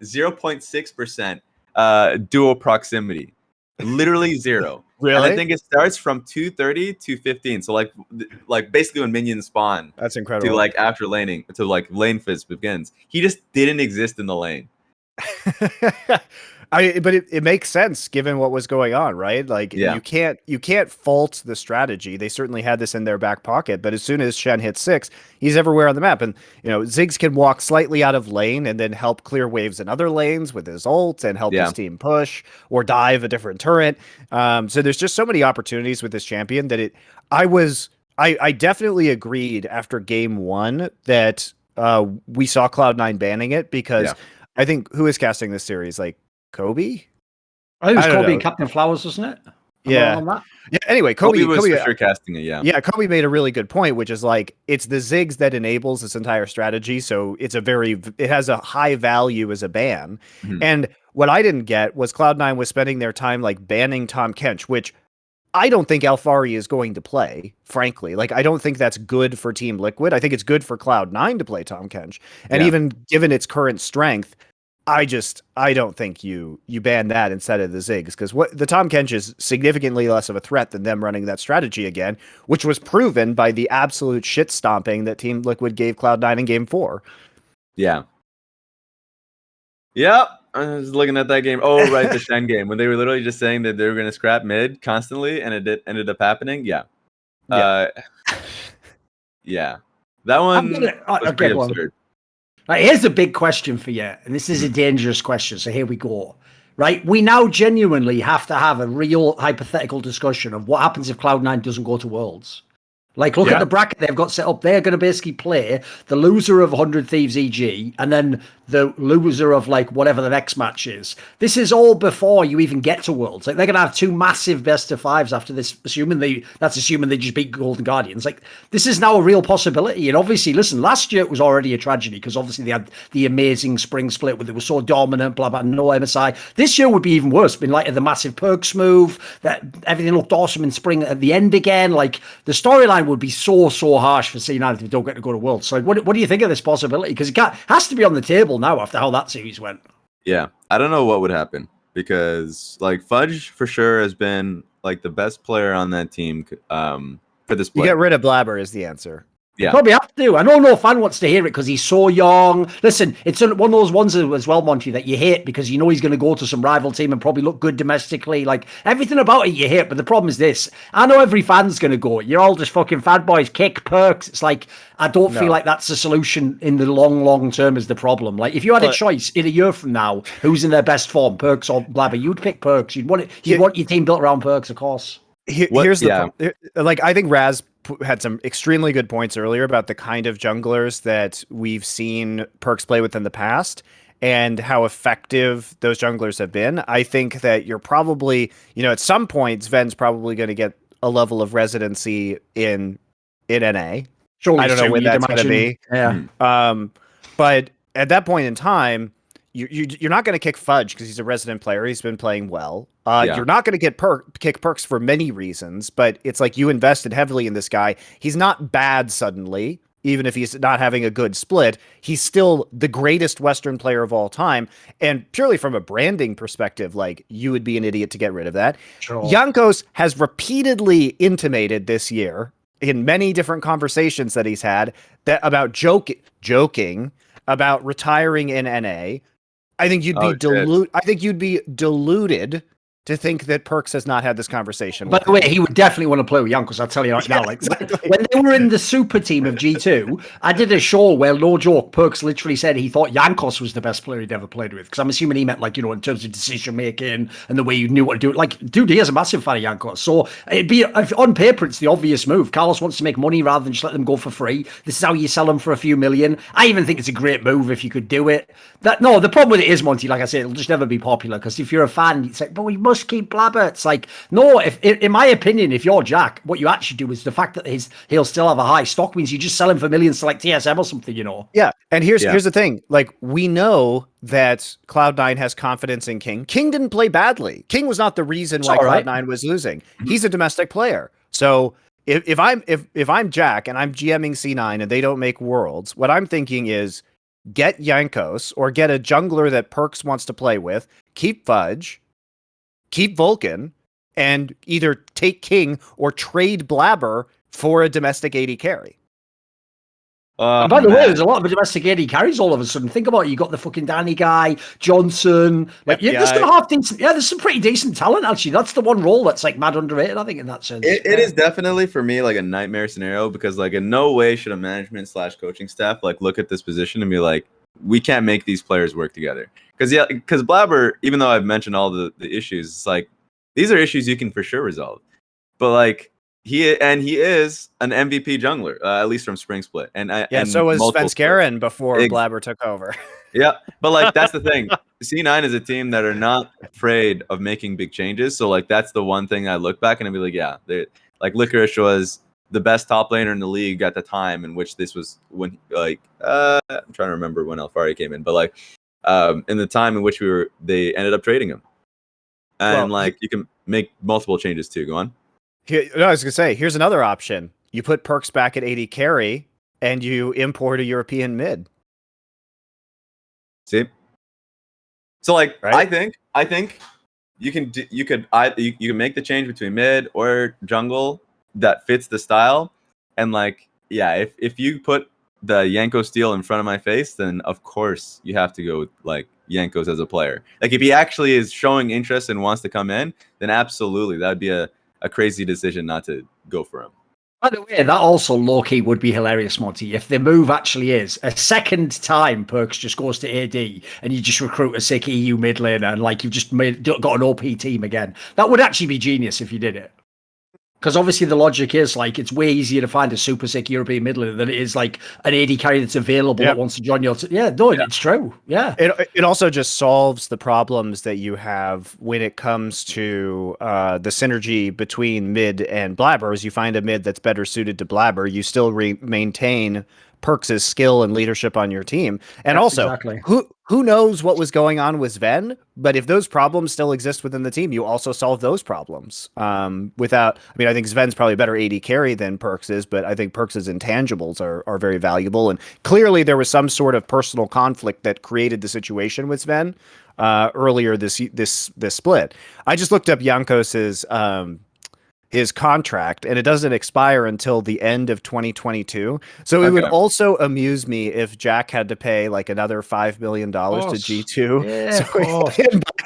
0.6% dual proximity. Literally 0. Really? And I think it starts from 230 to 15. So like basically when minions spawn. That's incredible. To like after laning, to like lane phase begins. He just didn't exist in the lane. But it makes sense given what was going on, right? Like, you can't fault the strategy. They certainly had this in their back pocket, but as soon as Shen hits 6, he's everywhere on the map. And Ziggs can walk slightly out of lane and then help clear waves in other lanes with his ult and help his team push or dive a different turret. So there's just so many opportunities with this champion that I definitely agreed after game 1 that we saw Cloud9 banning it, because I think who is casting this series? Like, Kobe? I think it was Kobe and Captain Flowers, wasn't it? Yeah. Anyway, Kobe was for sure casting it. Yeah, Kobe made a really good point, which is like, it's the Ziggs that enables this entire strategy. So it has a high value as a ban. Mm-hmm. And what I didn't get was Cloud9 was spending their time like banning Tahm Kench, which I don't think Alfari is going to play, frankly. Like, I don't think that's good for Team Liquid. I think it's good for Cloud9 to play Tahm Kench. And even given its current strength, I don't think you ban that instead of the Ziggs, because the Tahm Kench is significantly less of a threat than them running that strategy again, which was proven by the absolute shit stomping that Team Liquid gave Cloud9 in game 4. Yeah. Yep. I was looking at that game. Oh, right, the Shen game, when they were literally just saying that they were going to scrap mid constantly, and it ended up happening. Yeah. Yeah. That one was pretty absurd. Right, here's a big question for you, and this is a dangerous question, so here we go. Right, we now genuinely have to have a real hypothetical discussion of what happens if Cloud9 doesn't go to Worlds. Like, look at the bracket they've got set up. They're going to basically play the loser of 100 Thieves EG and then the loser of, like, whatever the next match is. This is all before you even get to Worlds. Like, they're going to have 2 massive best-of-5s after this, assuming they just beat Golden Guardians. Like, this is now a real possibility. And obviously, listen, last year it was already a tragedy because obviously they had the amazing spring split where they were so dominant, blah, blah, no MSI. This year would be even worse, in light of the massive perks move, that everything looked awesome in spring at the end again. Like, the storyline would be so harsh for C9 if they don't get to go to Worlds. So what do you think of this possibility? Because it has to be on the table now after how that series went. Yeah, I don't know what would happen because like Fudge for sure has been like the best player on that team for this play. You get rid of Blabber is the answer. Yeah, probably have to. I know no fan wants to hear it because he's so young. Listen, it's one of those ones as well, Monty, that you hate because you know he's going to go to some rival team and probably look good domestically. Like, everything about it you hate, but the problem is this. I know every fan's going to go, you're all just fucking fanboys, kick perks. It's like, I don't feel like that's the solution in the long term is the problem. Like, if you had a choice in a year from now, who's in their best form, perks or Blabber, you'd pick perks. You'd want your team built around perks, of course. Here's the like, I think Raz had some extremely good points earlier about the kind of junglers that we've seen perks play with in the past and how effective those junglers have been. I think that you're probably, at some point, Sven's probably going to get a level of residency in NA. Surely I don't know when that's going to be. Yeah. But at that point in time, you're not going to kick Fudge because he's a resident player. He's been playing well. You're not going to kick perks for many reasons, but it's like you invested heavily in this guy. He's not bad suddenly, even if he's not having a good split. He's still the greatest Western player of all time. And purely from a branding perspective, like, you would be an idiot to get rid of that. Sure. Jankos has repeatedly intimated this year in many different conversations that he's had that about joking about retiring in NA. I think you'd be deluded to think that Perks has not had this conversation. By the way, he would definitely want to play with Jankos, I'll tell you right now. Like, when they were in the super team of G2, I did a show where, no joke, Perks literally said he thought Jankos was the best player he'd ever played with. Because I'm assuming he meant, like, in terms of decision making and the way you knew what to do. Like, dude, he is a massive fan of Jankos. So it'd be, on paper, it's the obvious move. Carlos wants to make money rather than just let them go for free. This is how you sell them for a few million. I even think it's a great move if you could do it. The problem with it is, Monty, like I said, it'll just never be popular. Because if you're a fan, it's like, but we must keep Blabber. It's like, no, in my opinion, if you're Jack, what you actually do is the fact that he'll still have a high stock means you just sell him for millions to like TSM or something, Yeah. And here's the thing. Like, we know that Cloud9 has confidence in King. King didn't play badly. King was not the reason why Cloud9 was losing. He's a domestic player. So if I'm Jack and I'm GMing C9 and they don't make Worlds, what I'm thinking is get Jankos or get a jungler that Perks wants to play with, keep Fudge, keep Vulcan, and either take King or trade Blabber for a domestic AD carry. By the way, there's a lot of domestic AD carries all of a sudden. Think about it. You got the fucking Danny guy, Johnson. Like, there's some half decent. Yeah, there's some pretty decent talent, actually. That's the one role that's like mad underrated, I think, in that sense. It is definitely, for me, like a nightmare scenario because, like, in no way should a management / coaching staff like look at this position and be like, we can't make these players work together. Because Blabber, even though I've mentioned all the issues, it's like, these are issues you can for sure resolve. But like, he is an MVP jungler, at least from Spring Split. And so was Svenskeren before Blabber took over. Yeah, but like, that's the thing. C9 is a team that are not afraid of making big changes. So like, that's the one thing I look back and I'd be like, yeah, like Licorice was the best top laner in the league at the time in which this was when, like, I'm trying to remember when Alfari came in, but like, in the time in which they ended up trading him. And you can make multiple changes too. Go on. I was gonna say, here's another option. You put Perks back at 80 carry, and you import a European mid. See, so like, right? I think you can make the change between mid or jungle that fits the style, and like, yeah, if you put the Yanko steal in front of my face, then of course you have to go with like Yankos as a player. Like, if he actually is showing interest and wants to come in, then absolutely that'd be a crazy decision not to go for him. By the way, that also low-key would be hilarious, Monty, if the move actually is a second time Perks just goes to AD and you just recruit a sick EU mid laner and like you've just got an OP team again. That would actually be genius if you did it. Because obviously the logic is like it's way easier to find a super sick European mid laner than it is like an AD carry that's available that wants to join your it's true. Yeah. It also just solves the problems that you have when it comes to the synergy between mid and Blabber. As you find a mid that's better suited to Blabber, you still maintain Perks' skill and leadership on your team. And who knows what was going on with Sven, but if those problems still exist within the team, you also solve those problems. I think Sven's probably a better AD carry than Perks is, but I think Perks' intangibles are very valuable. And clearly there was some sort of personal conflict that created the situation with Sven earlier this split. I just looked up Jankos's his contract, and it doesn't expire until the end of 2022. So it would also amuse me if Jack had to pay like another $5 million to G2.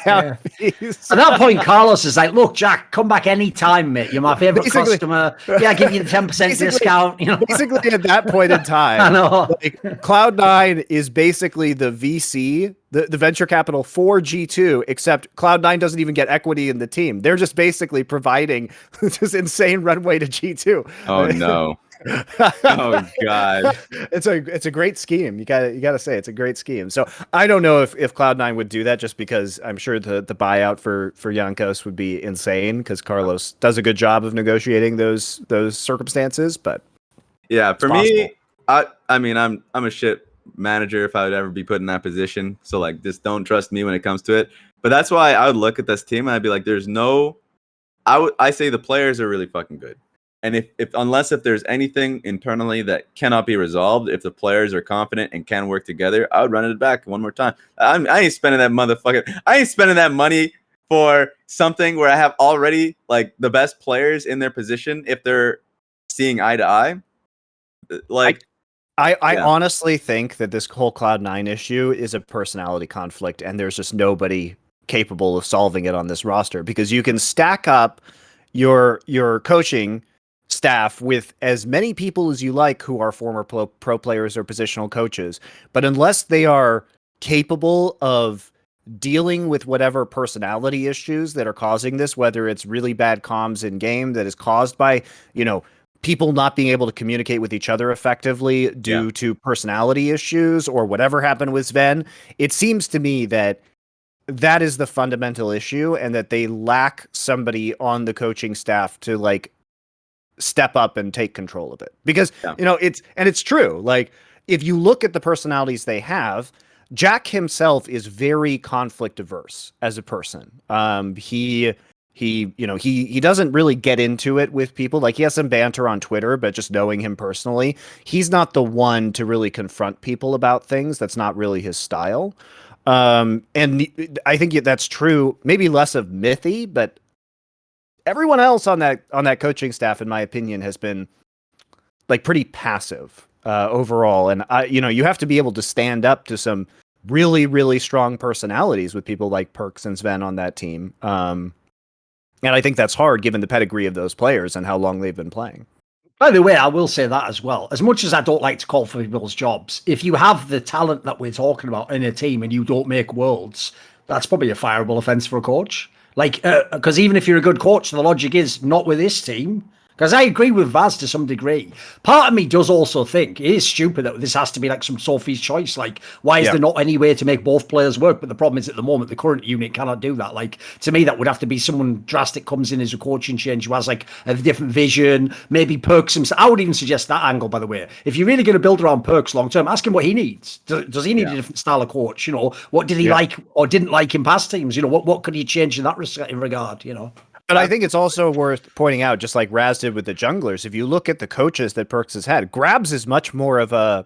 At that point, Carlos is like, "Look, Jack, come back anytime, mate. You're my favorite customer. Yeah, give you the 10% discount." You know, basically at that point in time, I know. Like, Cloud9 is basically the VC. The venture capital for G2, except Cloud9 doesn't even get equity in the team. They're just basically providing this insane runway to G2. Oh no. Oh god. It's a great scheme. You gotta say it's a great scheme. So I don't know if Cloud9 would do that, just because I'm sure the buyout for Jankos would be insane, because Carlos does a good job of negotiating those circumstances. But yeah, for me, I mean I'm a shit manager if I would ever be put in that position. So like, just don't trust me when it comes to it. But that's why I would look at this team and I'd be like, I say the players are really fucking good. And if unless there's anything internally that cannot be resolved, if the players are confident and can work together, I would run it back one more time. I ain't spending that money for something where I have already like the best players in their position if they're seeing eye to eye. Like, I honestly think that this whole Cloud9 issue is a personality conflict, and there's just nobody capable of solving it on this roster, because you can stack up your coaching staff with as many people as you like who are former pro players or positional coaches, but unless they are capable of dealing with whatever personality issues that are causing this, whether it's really bad comms in game that is caused by, people not being able to communicate with each other effectively due to personality issues or whatever happened with Sven, it seems to me that is the fundamental issue, and that they lack somebody on the coaching staff to like step up and take control of it. Because, it's true. Like, if you look at the personalities they have, Jack himself is very conflict averse as a person. He doesn't really get into it with people. Like, he has some banter on Twitter, but just knowing him personally, he's not the one to really confront people about things. That's not really his style. And I think that's true, maybe less of Mithy, but everyone else on that coaching staff, in my opinion, has been like pretty passive overall. And you have to be able to stand up to some really, really strong personalities with people like Perks and Sven on that team. And I think that's hard given the pedigree of those players and how long they've been playing. By the way, I will say that as well. As much as I don't like to call for people's jobs, if you have the talent that we're talking about in a team and you don't make worlds, that's probably a fireable offense for a coach. Like, because even if you're a good coach, the logic is not with this team. Because I agree with Vaz to some degree. Part of me does also think it is stupid that this has to be like some Sophie's choice. Like, why is there not any way to make both players work? But the problem is, at the moment, the current unit cannot do that. Like, to me, that would have to be someone drastic comes in as a coaching change who has like a different vision, maybe Perks himself. I would even suggest that angle, by the way. If you're really going to build around Perks long term, ask him what he needs. Does he need a different style of coach? What did he like or didn't like in past teams? What could he change in that regard? But I think it's also worth pointing out, just like Raz did with the junglers, if you look at the coaches that Perks has had, Grabs is much more of a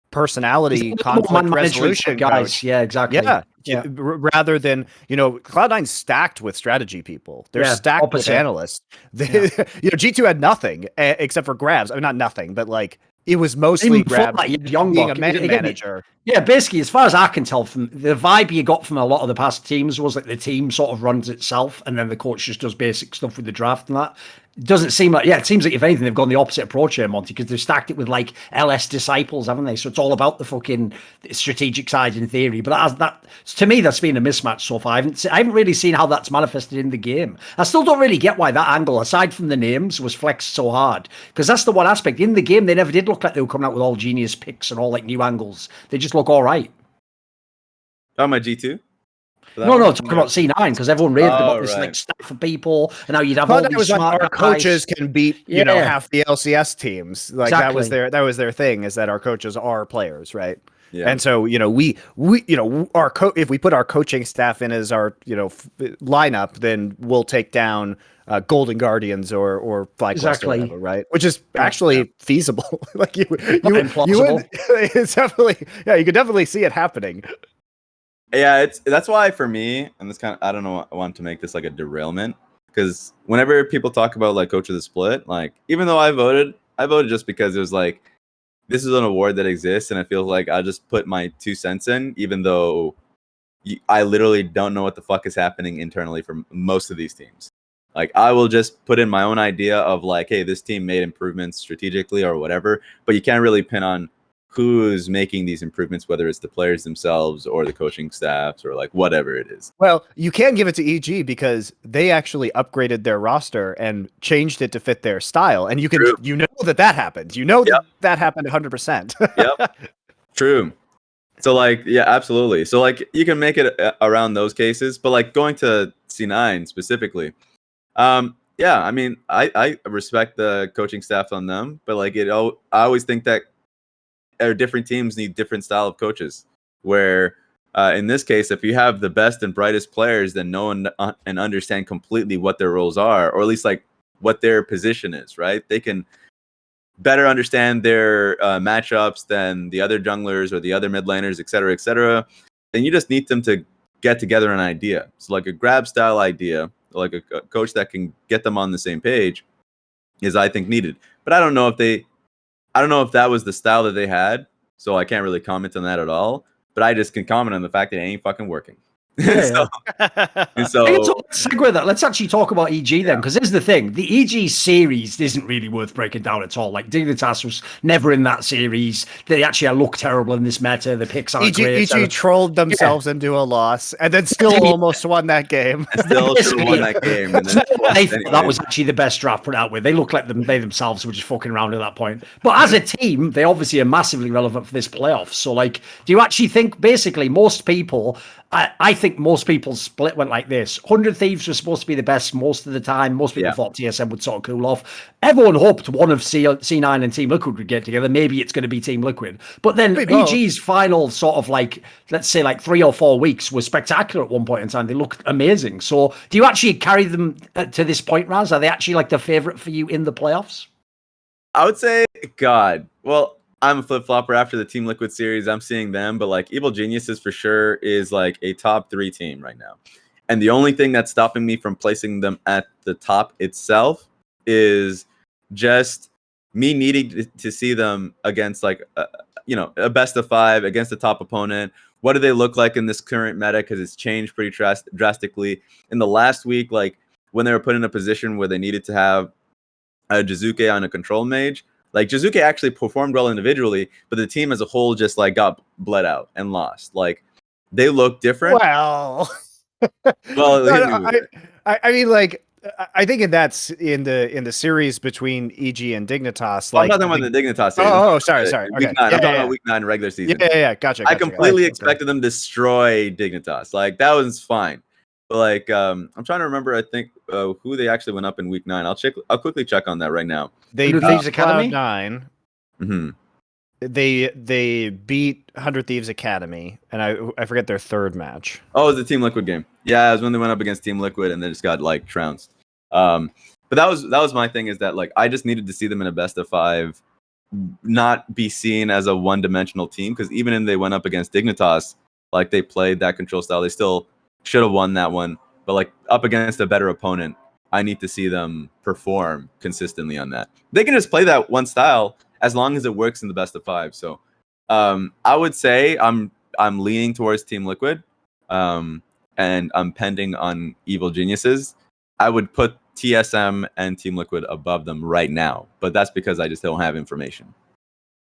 personality conflict resolution guys. Coach. Yeah, exactly. Yeah. Rather than, Cloud9's stacked with strategy people. They're stacked with analysts. G2 had nothing except for Grabs. I mean, not nothing, but like, it was mostly Grabs being a manager. Yeah, basically, as far as I can tell, from the vibe you got from a lot of the past teams was like the team sort of runs itself, and then the coach just does basic stuff with the draft and that. It doesn't seem like, it seems like if anything, they've gone the opposite approach here, Monty, because they've stacked it with like LS disciples, haven't they? So it's all about the fucking strategic side in theory. But that to me, that's been a mismatch so far. I haven't really seen how that's manifested in the game. I still don't really get why that angle, aside from the names, was flexed so hard. Because that's the one aspect. In the game, they never did look like they were coming out with all genius picks and all like new angles. They just look all right. Oh, my G2? No, talking about C9, because everyone raved about this like staff of people, and now you'd have all these smart our coaches can beat half the LCS teams. Like exactly. that was their thing, is that our coaches are players, right? Yeah. And so we if we put our coaching staff in as our lineup, then we'll take down Golden Guardians or FlyQuest or whatever, right? Which is actually feasible. Like you would, it's definitely, you could definitely see it happening. Yeah, that's why for me, and this kind of, I don't know, I want to make this like a derailment, because whenever people talk about like coach of the split, like even though I voted just because it was like, this is an award that exists, and I feel like I just put my 2 cents in, even though I literally don't know what the fuck is happening internally for most of these teams. Like I will just put in my own idea of like, hey, this team made improvements strategically or whatever, but you can't really pin on who's making these improvements, whether it's the players themselves or the coaching staffs or like whatever it is. Well, you can give it to EG because they actually upgraded their roster and changed it to fit their style. And you can, that happened. That happened 100%. Yep. True. So like, yeah, absolutely. So like you can make it around those cases, but like going to C9 specifically, yeah, I mean, I respect the coaching staff on them, but like I always think that different teams need different style of coaches, where in this case, if you have the best and brightest players, then know and understand completely what their roles are, or at least like what their position is, right? They can better understand their matchups than the other junglers or the other mid laners, et cetera, then you just need them to get together an idea. So like a grab style idea, like a coach that can get them on the same page is, I think, needed. But I don't know if that was the style that they had, so I can't really comment on that at all. But I just can comment on the fact that it ain't fucking working. So let's segue that. Let's actually talk about EG then, because here's the thing: the EG series isn't really worth breaking down at all. Like Dignitas was never in that series. They actually look terrible in this meta. The picks aren't great. EG trolled themselves into a loss, and then still almost won that game. Still should have won that game. And then that was actually the best draft put out with. They looked like they themselves were just fucking around at that point. But as a team, they obviously are massively relevant for this playoff. So, like, do you actually think basically most people? I think most people's split went like this. 100 Thieves was supposed to be the best most of the time. Most people thought TSM would sort of cool off. Everyone hoped one of C9 and Team Liquid would get together. Maybe it's going to be Team Liquid. But then EG's final sort of like, let's say like 3 or 4 weeks was spectacular at one point in time. They looked amazing. So do you actually carry them to this point, Raz? Are they actually like the favorite for you in the playoffs? I would say, God, well, I'm a flip-flopper after the Team Liquid series. I'm seeing them, but like Evil Geniuses for sure is like a top 3 team right now. And the only thing that's stopping me from placing them at the top itself is just me needing to see them against like, a best of 5 against a top opponent. What do they look like in this current meta? Because it's changed pretty drastically. In the last week, like when they were put in a position where they needed to have a Jizuke on a control mage, like Jizuke actually performed well individually, but the team as a whole just like got bled out and lost. Like they look different. Well, well, I mean, like I think that's in the series between EG and Dignitas. Like, I'm not talking about the Dignitas series. Oh, sorry. Week 9. I'm talking about week 9 regular season. Yeah. Gotcha. I completely expected them to destroy Dignitas. Like that was fine. But like I'm trying to remember. I think who they actually went up in week 9. I'll quickly check on that right now. They beat Cloud9. Mm-hmm. They beat 100 Thieves Academy, and I forget their third match. Oh, it was the Team Liquid game. Yeah, it was when they went up against Team Liquid and they just got like trounced. But that was my thing, is that like I just needed to see them in a best of 5, not be seen as a one-dimensional team, because even when they went up against Dignitas, like they played that control style, they still should have won that one. But like up against a better opponent, I need to see them perform consistently on that. They can just play that one style as long as it works in the best of 5. So I would say I'm leaning towards Team Liquid, and I'm pending on Evil Geniuses. I would put TSM and Team Liquid above them right now, but that's because I just don't have information.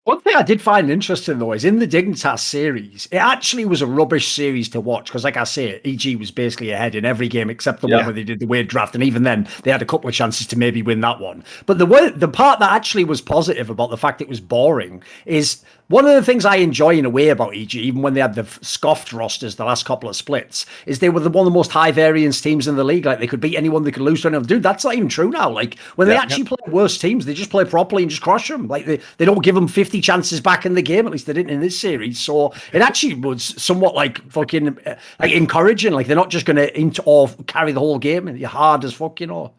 One thing I did find interesting, though, is in the Dignitas series, it actually was a rubbish series to watch because, like I say, EG was basically ahead in every game except the one where they did the weird draft, and even then, they had a couple of chances to maybe win that one. But the part that actually was positive about the fact it was boring is one of the things I enjoy in a way about EG, even when they had the scoffed rosters the last couple of splits, is they were one of the most high variance teams in the league. Like, they could beat anyone, they could lose to anyone. Dude, that's not even true now. Like, when they actually play worse teams, they just play properly and just crush them. Like, they don't give them 50 chances back in the game. At least they didn't in this series. So it actually was somewhat like fucking like encouraging. Like, they're not just going to carry the whole game and you're hard as fuck, you know.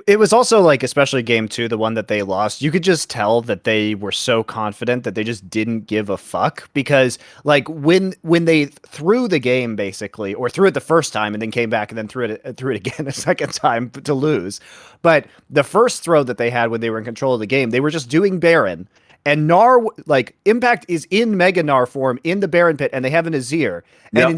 It was also like, especially game 2, the one that they lost, you could just tell that they were so confident that they just didn't give a fuck, because like when they threw the game basically, or threw it the first time and then came back and then threw it again a second time to lose. But the first throw that they had when they were in control of the game, they were just doing Baron. And Gnar, like, Impact is in Mega Gnar form in the Baron pit, and they have an Azir. And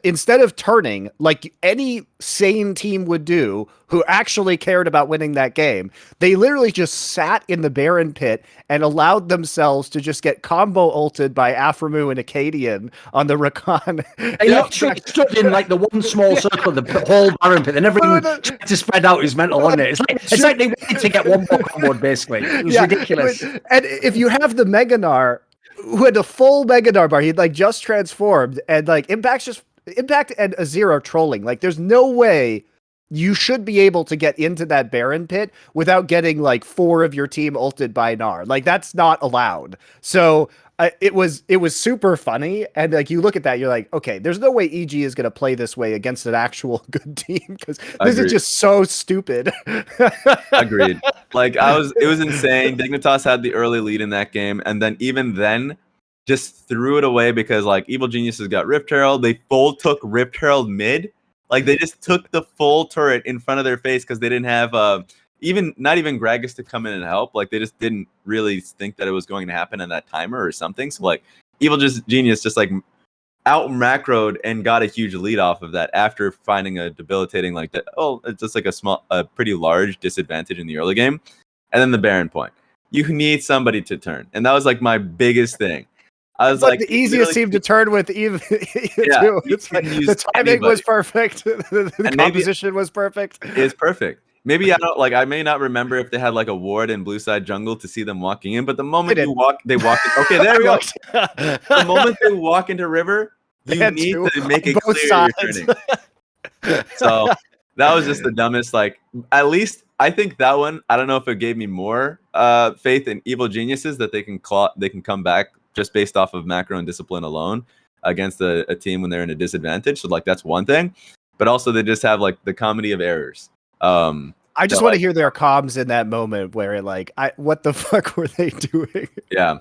instead of turning, like any sane team would do, who actually cared about winning that game, they literally just sat in the Baron pit and allowed themselves to just get combo ulted by Aphromoo and Acadian on the Rakan. They literally stood in like the one small circle of the whole Baron pit, and everyone tried to spread out his mental on it. It's like they wanted to get one more combo, basically. It was ridiculous. And if you have the Mega Gnar, who had a full Mega Gnar bar, he'd like just transformed, and like Impact and Azir are trolling. Like, there's no way you should be able to get into that Baron pit without getting like 4 of your team ulted by Gnar. Like, that's not allowed. So it was super funny, and like you look at that, you're like, okay, there's no way EG is going to play this way against an actual good team, because this is just so stupid. Agreed. Like, it was insane. Dignitas had the early lead in that game, and then even then just threw it away because like Evil Geniuses got Rift Herald. They full took Rift Herald mid. Like, they just took the full turret in front of their face because they didn't have not even Gragas to come in and help. Like, they just didn't really think that it was going to happen in that timer or something. So like Evil Genius just like out macroed and got a huge lead off of that after finding a debilitating like that. Oh, it's just like a pretty large disadvantage in the early game. And then the Baron point. You need somebody to turn. And that was like my biggest thing. I was like the easiest team to turn with even too. It's like, the timing was perfect. The composition was perfect. It's perfect. Maybe I may not remember if they had like a ward in blue side jungle to see them walking in, but the moment they walk in, okay, there we go. The moment they walk into river, you need to make it clear you're turning. So that was just the dumbest. Like, at least I think that one, I don't know if it gave me more faith in Evil Geniuses that they can come back just based off of macro and discipline alone against a team when they're in a disadvantage. So like, that's one thing, but also they just have like the comedy of errors. I just want to hear their comms in that moment where like, what the fuck were they doing? Yeah.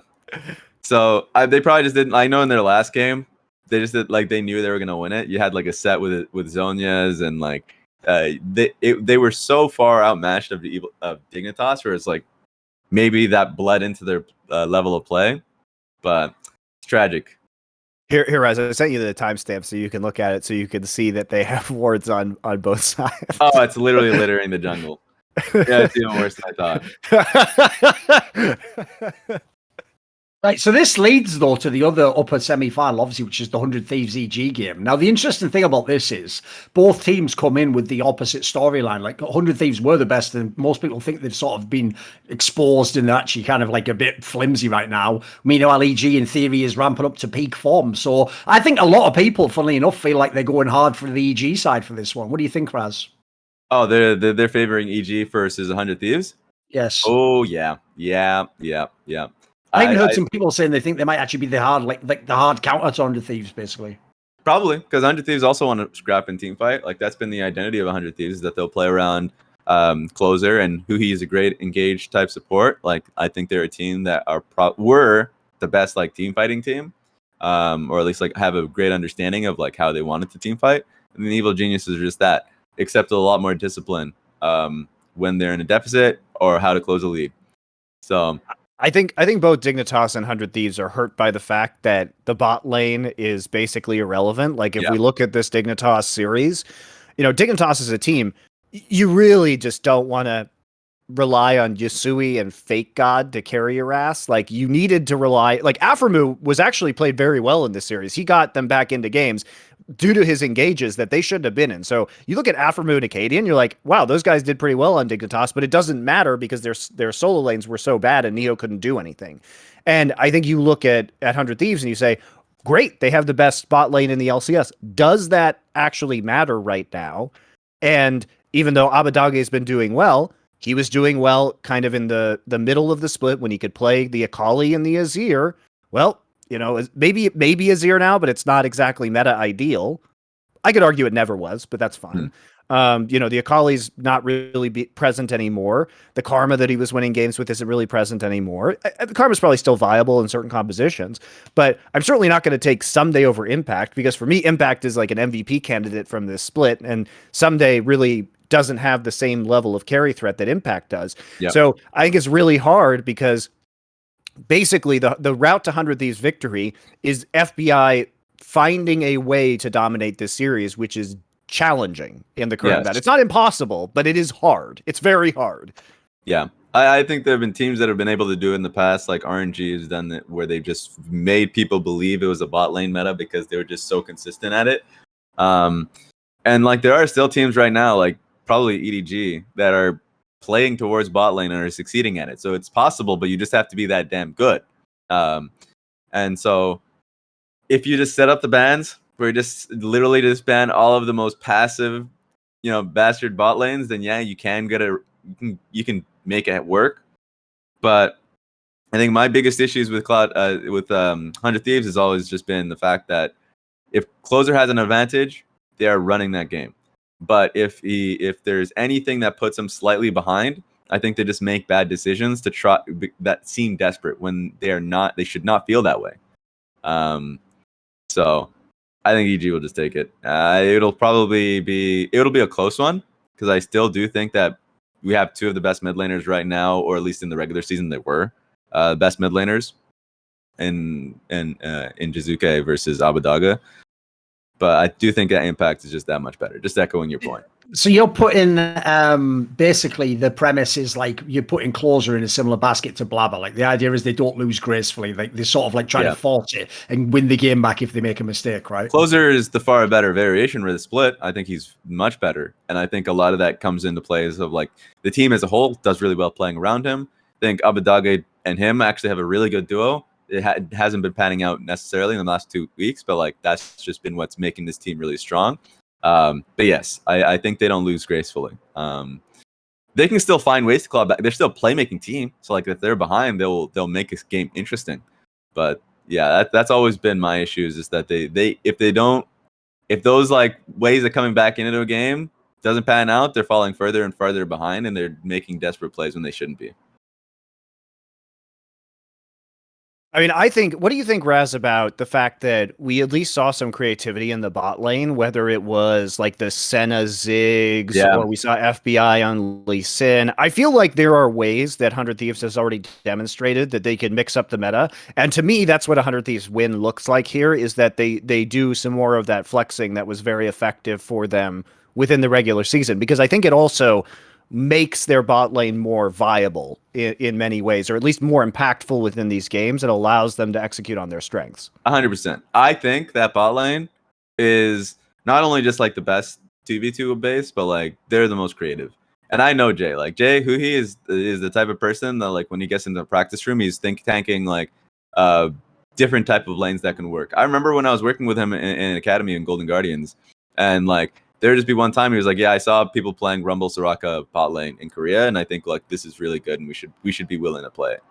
So they probably just didn't. I know in their last game, they just did, like, they knew they were gonna win it. You had like a set with Zhonya's, and like they were so far outmatched of Dignitas, where it's like maybe that bled into their level of play, but it's tragic. Here, Raz, I sent you the timestamp so you can look at it, so you can see that they have wards on both sides. Oh, it's literally littering the jungle. Yeah, it's even worse than I thought. Right, so this leads, though, to the other upper semi-final, obviously, which is the 100 Thieves EG game. Now, the interesting thing about this is both teams come in with the opposite storyline. Like, 100 Thieves were the best, and most people think they've sort of been exposed and they're actually kind of like a bit flimsy right now. Meanwhile, EG, in theory, is ramping up to peak form. So I think a lot of people, funnily enough, feel like they're going hard for the EG side for this one. What do you think, Raz? Oh, they're favoring EG versus 100 Thieves? Yes. Oh, yeah. I even heard some people saying they think they might actually be the hard, like the hard counter to 100 Thieves, basically. Probably, because 100 Thieves also want to scrap and team fight. Like, that's been the identity of 100 Thieves, is that they'll play around Closer, and Huhi is a great engaged type support. Like, I think they're a team that were the best like team fighting team, or at least like have a great understanding of like how they wanted to team fight. And the Evil Geniuses are just that, except a lot more discipline when they're in a deficit or how to close a lead. So I think both Dignitas and 100 Thieves are hurt by the fact that the bot lane is basically irrelevant. Like, if we look at this Dignitas series, you know, Dignitas as a team You really just don't want to rely on Yasui and Fake God to carry your ass. Like, you needed to rely, like, Aphromoo was actually played very well in this series. He got them back into games due to his engages that they shouldn't have been in. So you look at Aphromoo and Acadian, you're like, wow, those guys did pretty well on Dignitas, but it doesn't matter because their solo lanes were so bad and Neo couldn't do anything. And I think you look at 100 Thieves and you say, great, they have the best bot lane in the LCS. Does that actually matter right now? And even though Abadage has been doing well, he was doing well kind of in the middle of the split when he could play the Akali and the Azir. Well, you know, maybe Azir now, but it's not exactly meta ideal. I could argue it never was, but that's fine. You know, the Akali's not really present anymore. The Karma that he was winning games with isn't really present anymore. The Karma's probably still viable in certain compositions, but I'm certainly not going to take Someday over Impact, because for me, Impact is like an MVP candidate from this split, and Someday really doesn't have the same level of carry threat that Impact does. Yep. So I think it's really hard because basically the route to 100 Thieves victory is FBI finding a way to dominate this series, which is challenging in the current meta. It's not impossible, but it is hard. It's very hard. Yeah. I think there have been teams that have been able to do it in the past, like RNG has done it, where they've just made people believe it was a bot lane meta because they were just so consistent at it. And like there are still teams right now, like probably EDG, that are playing towards bot lane and are succeeding at it. So it's possible, but you just have to be that damn good. And so if you just set up the bans where you just literally just ban all of the most passive, you know, bastard bot lanes, then yeah, you can get you can make it work. But I think my biggest issues with 100 Thieves has always just been the fact that if Closer has an advantage, they are running that game. But if there's anything that puts them slightly behind, I think they just make bad decisions to try that seem desperate when they are not. They should not feel that way. So I think EG will just take it. It'll be a close one, because I still do think that we have two of the best mid laners right now, or at least in the regular season they were best mid laners in Jizuke versus Abadaga. But I do think that Impact is just that much better. Just echoing your point. So you're putting basically the premise is like you're putting Closer in a similar basket to Blabber. Like the idea is they don't lose gracefully. Like they're sort of like trying to force it and win the game back if they make a mistake, right? Closer is the far better variation for the split. I think he's much better. And I think a lot of that comes into plays of like the team as a whole does really well playing around him. I think Abadage and him actually have a really good duo. It hasn't been panning out necessarily in the last 2 weeks, but like that's just been what's making this team really strong. But yes, I think they don't lose gracefully. They can still find ways to claw back. They're still a playmaking team, so like if they're behind, they'll make this game interesting. But yeah, that's always been my issues, is that if those like ways of coming back into a game doesn't pan out, they're falling further and further behind, and they're making desperate plays when they shouldn't be. I mean, what do you think, Raz, about the fact that we at least saw some creativity in the bot lane, whether it was like the Senna Ziggs or we saw FBI on Lee Sin? I feel like there are ways that 100 Thieves has already demonstrated that they can mix up the meta. And to me, that's what 100 Thieves win looks like here, is that they do some more of that flexing that was very effective for them within the regular season. Because I think it also makes their bot lane more viable in many ways, or at least more impactful within these games, and allows them to execute on their strengths. 100%. I think that bot lane is not only just like the best 2v2 base, but like they're the most creative. And I know Jay, like Jay, who he is the type of person that like when he gets into the practice room, he's tanking like different type of lanes that can work. I remember when I was working with him in Academy in Golden Guardians, and like there'd just be one time he was like, yeah, I saw people playing Rumble Soraka bot lane in Korea, and I think like this is really good, and we should be willing to play it.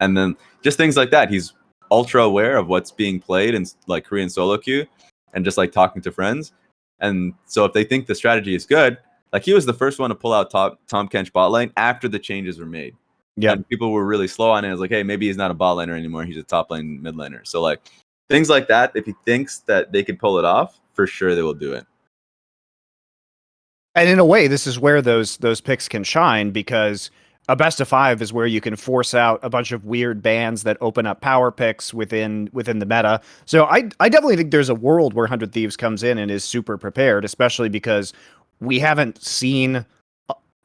And then just things like that. He's ultra aware of what's being played in like Korean solo queue, and just like talking to friends. And so if they think the strategy is good, like he was the first one to pull out Tom Kench bot lane after the changes were made. Yeah, and people were really slow on it. It was like, hey, maybe he's not a bot laner anymore. He's a top lane mid laner. So like things like that, if he thinks that they can pull it off, for sure they will do it. And in a way, this is where those picks can shine, because a best of 5 is where you can force out a bunch of weird bans that open up power picks within the meta. So I definitely think there's a world where 100 Thieves comes in and is super prepared, especially because we haven't seen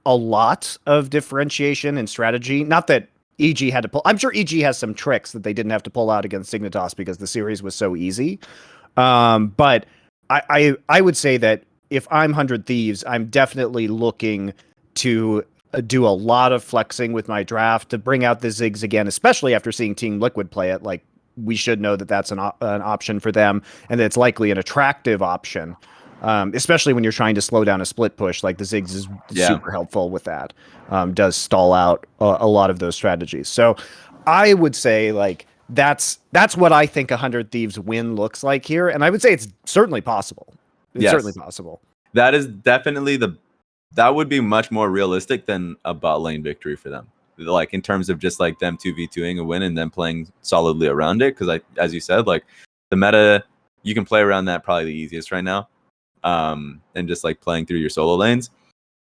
a lot of differentiation and strategy. Not that EG had to pull. I'm sure EG has some tricks that they didn't have to pull out against Signitas because the series was so easy. But I would say that if I'm 100 Thieves, I'm definitely looking to do a lot of flexing with my draft to bring out the Ziggs again, especially after seeing Team Liquid play it. Like, we should know that that's an option for them, and that it's likely an attractive option, especially when you're trying to slow down a split push. Like, the Ziggs is super helpful with that. Does stall out a lot of those strategies. So I would say, like, that's what I think 100 Thieves win looks like here, and I would say it's certainly possible. It's certainly possible. That is definitely that would be much more realistic than a bot lane victory for them. Like, in terms of just like them 2v2ing a win and then playing solidly around it. Because as you said, like, the meta, you can play around that probably the easiest right now. And just like playing through your solo lanes.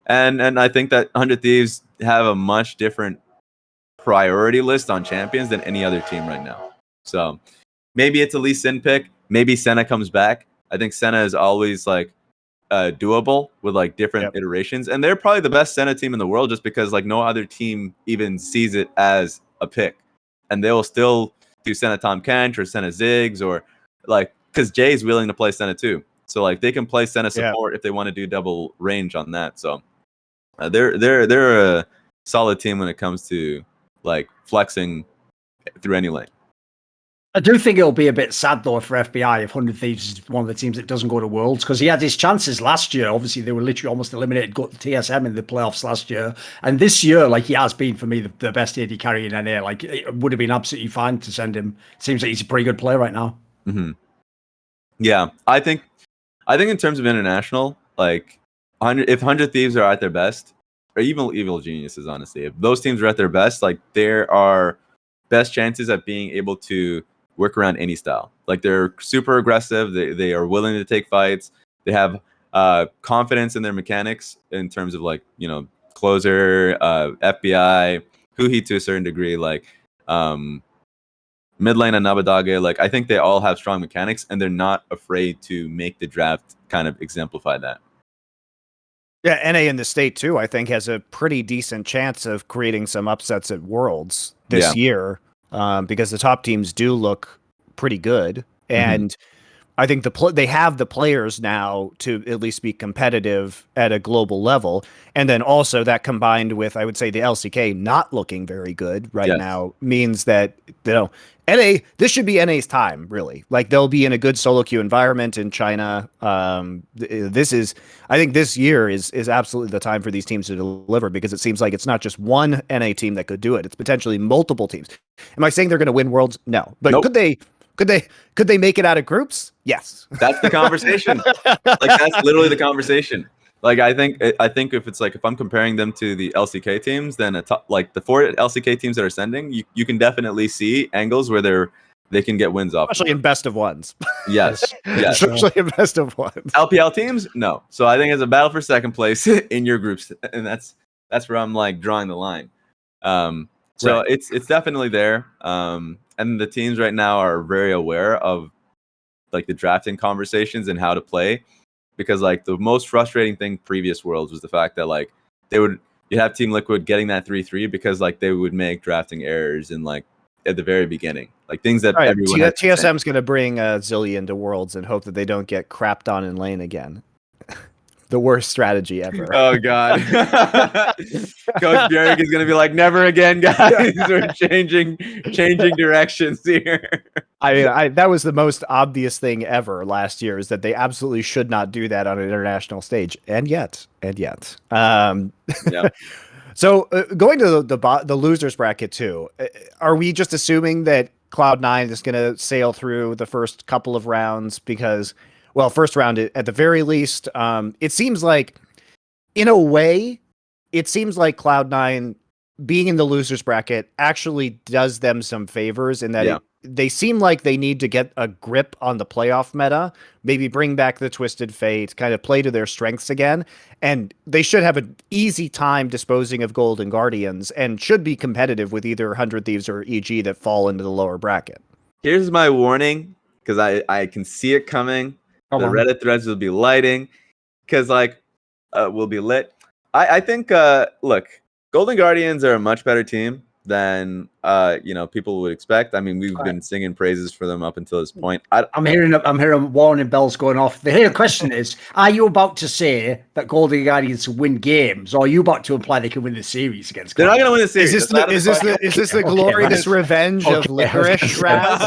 And I think that 100 Thieves have a much different priority list on champions than any other team right now. So maybe it's a Lee Sin pick. Maybe Senna comes back. I think Senna is always like doable with like different iterations, and they're probably the best Senna team in the world just because like no other team even sees it as a pick, and they will still do Senna Tom Kench or Senna Ziggs, or like, because Jay's willing to play Senna too, so like they can play Senna support if they want to do double range on that. So they're a solid team when it comes to like flexing through any lane. I do think it'll be a bit sad, though, for FBI if 100 Thieves is one of the teams that doesn't go to Worlds, because he had his chances last year. Obviously, they were literally almost eliminated, got the TSM in the playoffs last year. And this year, like, he has been, for me, the best AD carry in NA. Like, it would have been absolutely fine to send him. Seems like he's a pretty good player right now. Mm-hmm. Yeah, I think in terms of international, like, if 100 Thieves are at their best, or even Evil Geniuses, honestly, if those teams are at their best, like, there are best chances at being able to work around any style. Like, they're super aggressive. They are willing to take fights. They have confidence in their mechanics in terms of, like, you know, closer, FBI, Huhi to a certain degree, like mid lane and Nabadage. Like, I think they all have strong mechanics, and they're not afraid to make the draft kind of exemplify that. Yeah, NA in the state too, I think, has a pretty decent chance of creating some upsets at Worlds this year. Because the top teams do look pretty good, and I think they have the players now to at least be competitive at a global level, and then also that combined with, I would say, the LCK not looking very good right now means that, you know, NA, this should be NA's time, really. Like, they'll be in a good solo queue environment in China. I think this year is absolutely the time for these teams to deliver, because it seems like it's not just one NA team that could do it. It's potentially multiple teams. Am I saying they're going to win Worlds? No. But could they make it out of groups? Yes. That's the conversation. Like, that's literally the conversation. Like, I think if it's like, if I'm comparing them to the LCK teams, then like the 4 LCK teams that are sending, you can definitely see angles where they can get wins off. Especially in best of ones. Yes. Especially in best of ones. LPL teams, no. So I think it's a battle for second place in your groups, and that's where I'm like drawing the line. So it's definitely there. And the teams right now are very aware of like the drafting conversations and how to play, because like the most frustrating thing previous Worlds was the fact that like you'd have Team Liquid getting that 3-3 because like they would make drafting errors in like at the very beginning, like things that everyone TSM's going to bring Zillion to Worlds and hope that they don't get crapped on in lane again. The worst strategy ever. Oh God. Coach Bjerg is gonna be like, never again, guys. We're changing directions here. I mean, that was the most obvious thing ever last year, is that they absolutely should not do that on an international stage. And yet. So going to the losers bracket too, are we just assuming that Cloud9 is going to sail through the first couple of rounds? Because, well, first round at the very least, it seems like, in a way, it seems like Cloud9 being in the losers bracket actually does them some favors, in that they seem like they need to get a grip on the playoff meta, maybe bring back the Twisted Fate, kind of play to their strengths again, and they should have an easy time disposing of Golden Guardians, and should be competitive with either 100 Thieves or EG that fall into the lower bracket. Here's my warning, because I can see it coming. The Reddit threads will be lighting, because like we'll be lit. I think look, Golden Guardians are a much better team than people would expect. I mean, we've been singing praises for them up until this point. I'm hearing warning bells going off. The real question is: are you about to say that Golden Guardians win games, or are you about to imply they can win the series against? They're not going to win the series. Is this the glorious revenge of licorice, Raz?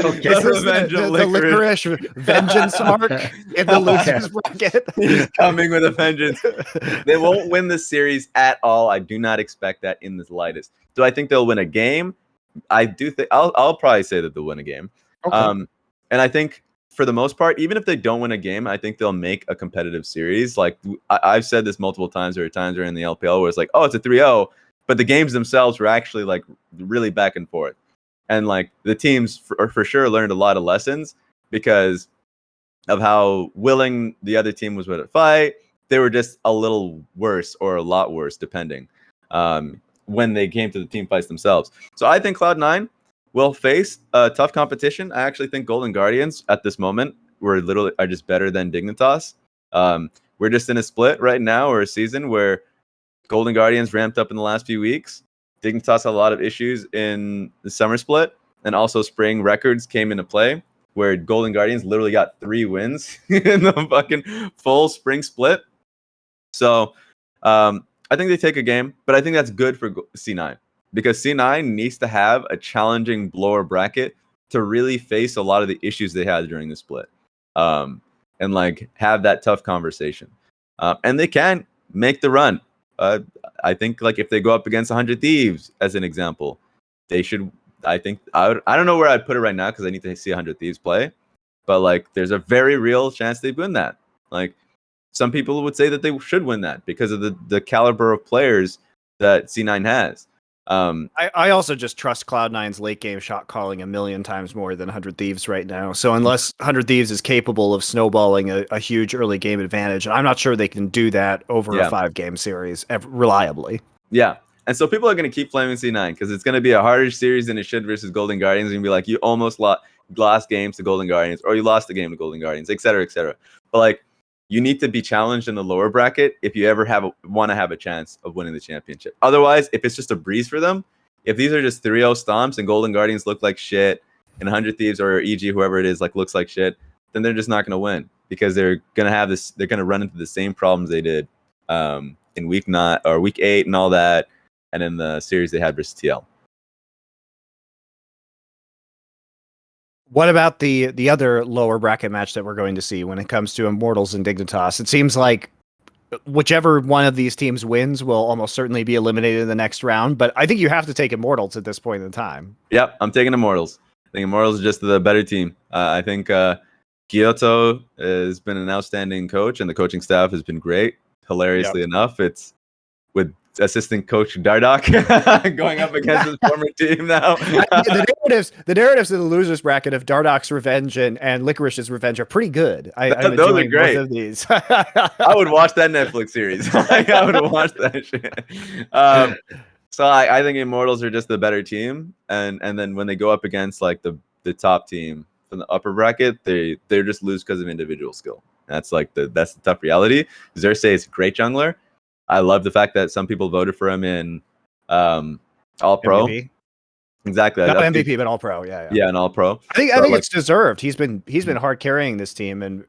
The licorice vengeance arc in the losers bracket? He's coming with a vengeance. They won't win the series at all. I do not expect that in the slightest. Do I think they'll win a game? I do think I'll probably say that they'll win a game. Okay. And I think for the most part, even if they don't win a game, I think they'll make a competitive series. Like I've said this multiple times. There are times during the LPL where it's like, oh, it's a 3-0, but the games themselves were actually like really back and forth. And like the teams for sure learned a lot of lessons because of how willing the other team was with a fight. They were just a little worse or a lot worse, depending. When they came to the team fights themselves. So I think Cloud9 will face tough competition. I actually think Golden Guardians at this moment are just better than Dignitas. We're just in a split right now, or a season where Golden Guardians ramped up in the last few weeks. Dignitas had a lot of issues in the summer split, and also spring records came into play where Golden Guardians literally got 3 wins in the fucking full spring split. So I think they take a game, but I think that's good for C9 because C9 needs to have a challenging lower bracket to really face a lot of the issues they had during the split, and like have that tough conversation. And they can make the run. I think like if they go up against 100 Thieves as an example, they should. I think I don't know where I'd put it right now because I need to see 100 Thieves play, but like there's a very real chance they win that. Like. Some people would say that they should win that because of the caliber of players that C9 has. I also just trust Cloud9's late game shot calling a million times more than 100 Thieves right now. So unless 100 Thieves is capable of snowballing a huge early game advantage, I'm not sure they can do that over a 5-game series reliably. Yeah. And so people are going to keep flaming C9 because it's going to be a harder series than it should versus Golden Guardians. And be like, you almost lost games to Golden Guardians, or you lost a game to Golden Guardians, et cetera, et cetera. But like, you need to be challenged in the lower bracket if you ever want to have a chance of winning the championship. Otherwise, if it's just a breeze for them, if these are just 3-0 stomps and Golden Guardians look like shit, and 100 Thieves or EG, whoever it is, like looks like shit, then they're just not going to win because they're going to have this. They're going to run into the same problems they did in week 8 and all that, and in the series they had versus TL. What about the other lower bracket match that we're going to see when it comes to Immortals and Dignitas? It seems like whichever one of these teams wins will almost certainly be eliminated in the next round, but I think you have to take Immortals at this point in time. Yep, I'm taking Immortals. I think Immortals is just the better team. I think Kyoto has been an outstanding coach, and the coaching staff has been great. Hilariously enough, it's with assistant coach Dardoch going up against his former team now. The narratives of the losers bracket of Dardoch's revenge and Licorice's revenge are pretty good. I'm those are great. Both of these. I would watch that Netflix series. I would watch that shit. So I think Immortals are just the better team, and then when they go up against like the top team from the upper bracket, they just lose because of individual skill. That's like that's the tough reality. Xerxes is a great jungler. I love the fact that some people voted for him in All Pro. MVP? Exactly. Not MVP, but All Pro. Yeah, an All Pro. I think it's deserved. He's been hard carrying this team, and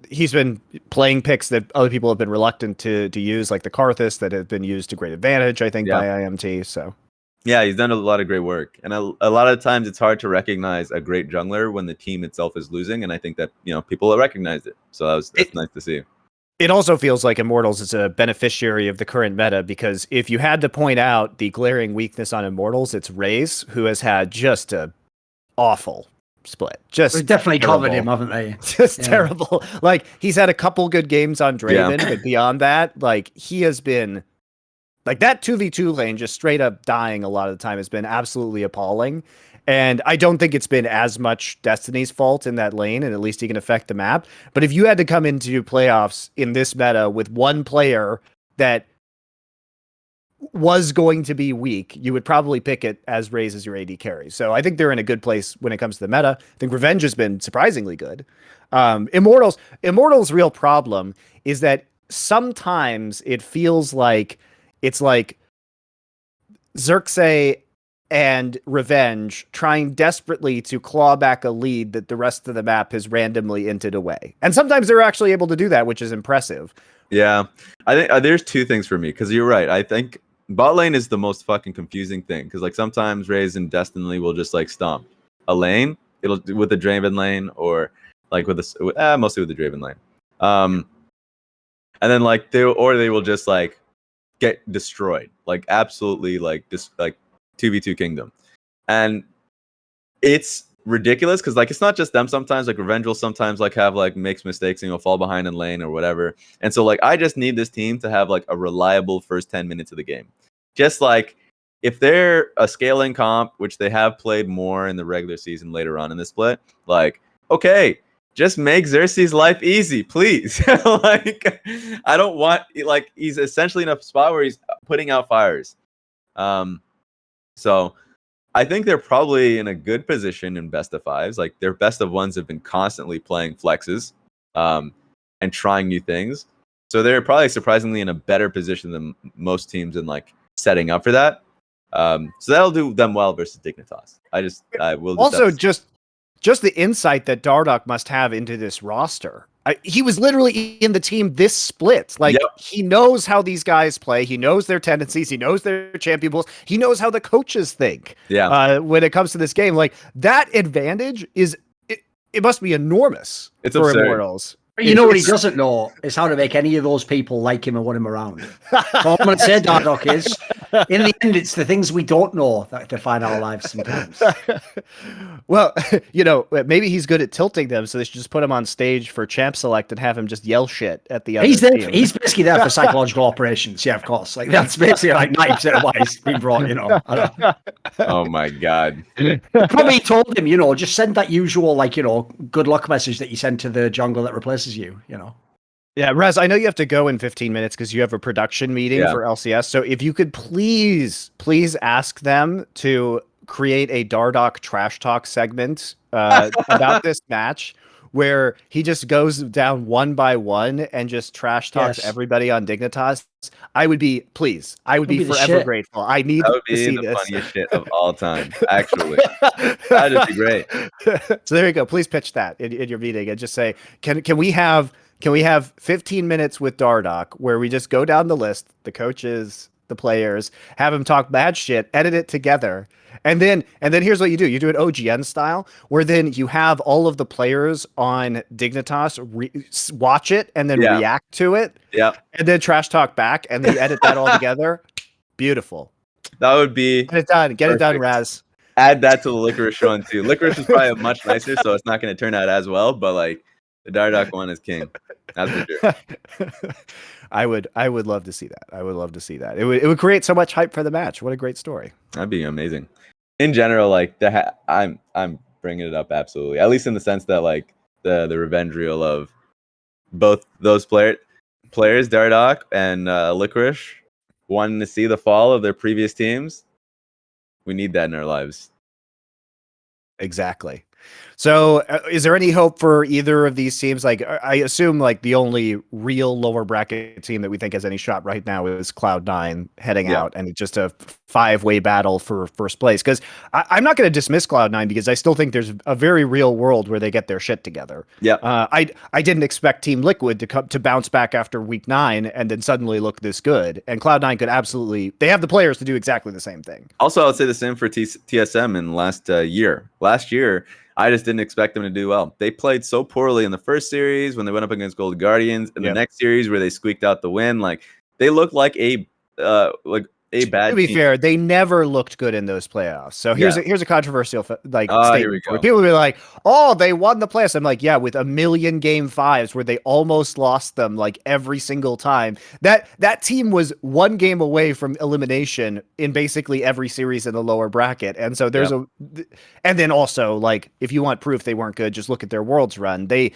he's been playing picks that other people have been reluctant to use, like the Karthus that have been used to great advantage, I think, by IMT. So yeah, he's done a lot of great work, and a lot of times it's hard to recognize a great jungler when the team itself is losing, and I think that people have recognized it. So that's nice to see. It also feels like Immortals is a beneficiary of the current meta, because if you had to point out the glaring weakness on Immortals, it's Raze, who has had just a awful split. Just definitely covered him, haven't they? Just terrible. Like, he's had a couple good games on Draven, but beyond that, like, he has been like that 2v2 lane just straight up dying a lot of the time has been absolutely appalling. And I don't think it's been as much Destiny's fault in that lane, and at least he can affect the map. But if you had to come into playoffs in this meta with one player that was going to be weak, you would probably pick it as Raze as your AD carry. So I think they're in a good place when it comes to the meta. I think Revenge has been surprisingly good. Immortals' real problem is that sometimes it feels like it's like Xerxes and Revenge trying desperately to claw back a lead that the rest of the map has randomly inted away. And sometimes they're actually able to do that, which is impressive. Yeah, I think there's two things for me, because you're right. I think bot lane is the most fucking confusing thing, because like sometimes Raze and Destiny will just like stomp a lane. It'll with the Draven lane, or like with the mostly with the Draven lane. And then like they will just like get destroyed, like absolutely like just like 2v2 kingdom. And it's ridiculous because like it's not just them. Sometimes like Revenge will sometimes like have like makes mistakes and you'll fall behind in lane or whatever. And so like I just need this team to have like a reliable first 10 minutes of the game. Just like if they're a scaling comp, which they have played more in the regular season later on in the split, like okay, just make Xerxes' life easy, please. Like I don't want, like he's essentially in a spot where he's putting out fires. So I think they're probably in a good position in best of fives. Like their best of ones have been constantly playing flexes and trying new things. So they're probably surprisingly in a better position than most teams in like setting up for that. So that'll do them well versus Dignitas. I will also just the insight that Dardoch must have into this roster. He was literally in the team this split. Like he knows how these guys play. He knows their tendencies. He knows their champion pools. He knows how the coaches think. Yeah. When it comes to this game, like that advantage is it must be enormous it's for absurd. Immortals. You know what he doesn't know is how to make any of those people like him and want him around. All I'm going to say, Dardoch, is in the end, it's the things we don't know that define our lives sometimes. Well, you know, maybe he's good at tilting them, so they should just put him on stage for champ select and have him just yell shit at the other team. He's basically there for psychological operations. Yeah, of course. Like that's basically like 90% of why he's been brought, you know. Oh my God. Probably told him, you know, just send that usual, like, you know, good luck message that you send to the jungle that replaces you, you know. Yeah, Raz, I know you have to go in 15 minutes because you have a production meeting for LCS. So if you could please ask them to create a Dardoch trash talk segment about this match where he just goes down one by one and just trash talks everybody on Dignitas. I would be forever grateful. I need that would to be see the this. funniest shit of all time, actually. That'd be great. So there you go. Please pitch that in your meeting and just say, can we have 15 minutes with Dardoch where we just go down the list, the coaches, the players, have him talk bad shit, edit it together. And then here's what you do. You do it OGN style, where then you have all of the players on Dignitas watch it and then react to it. Yeah. And then trash talk back and then edit that all together. Beautiful. That would be Get it done. Get it done, Raz. Add that to the Licorice one too. Licorice is probably much nicer, so it's not going to turn out as well, but like the Dardoch one is king. That's for sure. I would love to see that. I would love to see that. It would create so much hype for the match. What a great story. That'd be amazing. In general, like I'm bringing it up absolutely. At least in the sense that like the revenge reel of both those players, Dardoch and Licorice, wanting to see the fall of their previous teams. We need that in our lives. Exactly. So is there any hope for either of these teams? Like, I assume like the only real lower bracket team that we think has any shot right now is Cloud9 heading out, and it's just a 5-way battle for first place. Because I'm not going to dismiss Cloud9 because I still think there's a very real world where they get their shit together. Yeah. I didn't expect Team Liquid to bounce back after week 9 and then suddenly look this good. And Cloud9 could absolutely, they have the players to do exactly the same thing. Also, I would say the same for TSM in last year. Last year, I just didn't expect them to do well. They played so poorly in the first series when they went up against Gold Guardians. In the next series where they squeaked out the win, like they looked like a bad. To be team. fair, they never looked good in those playoffs. So here's a controversial statement. Here we go. People will be like, "Oh, they won the playoffs." I'm like, "Yeah, with 1,000,000 game 5s where they almost lost them like every single time." That team was one game away from elimination in basically every series in the lower bracket. And so there's and then also like if you want proof they weren't good, just look at their Worlds run. They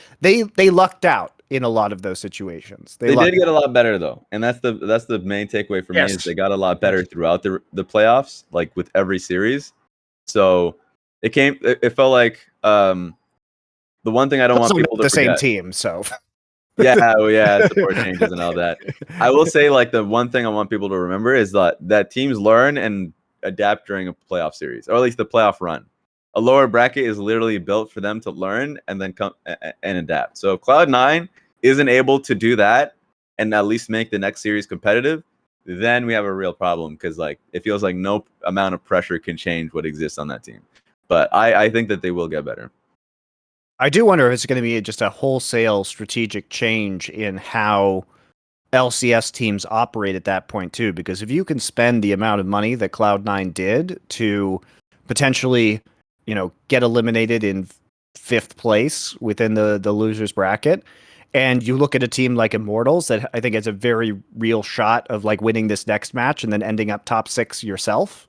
lucked out in a lot of those situations. They did get a lot better though, and that's the main takeaway for me is they got a lot better throughout the playoffs, like with every series. So it felt like the one thing I don't want people to the forget. same team. So Yeah, support changes and all that. I will say, like, the one thing I want people to remember is that teams learn and adapt during a playoff series, or at least the playoff run. A lower bracket is literally built for them to learn and then come and adapt. So if Cloud9 isn't able to do that and at least make the next series competitive, then we have a real problem, because like it feels like no amount of pressure can change what exists on that team. But I think that they will get better. I do wonder if it's going to be just a wholesale strategic change in how LCS teams operate at that point too, because if you can spend the amount of money that Cloud9 did to potentially, get eliminated in 5th place within the losers bracket, and you look at a team like Immortals that I think has a very real shot of like winning this next match and then ending up top 6 yourself.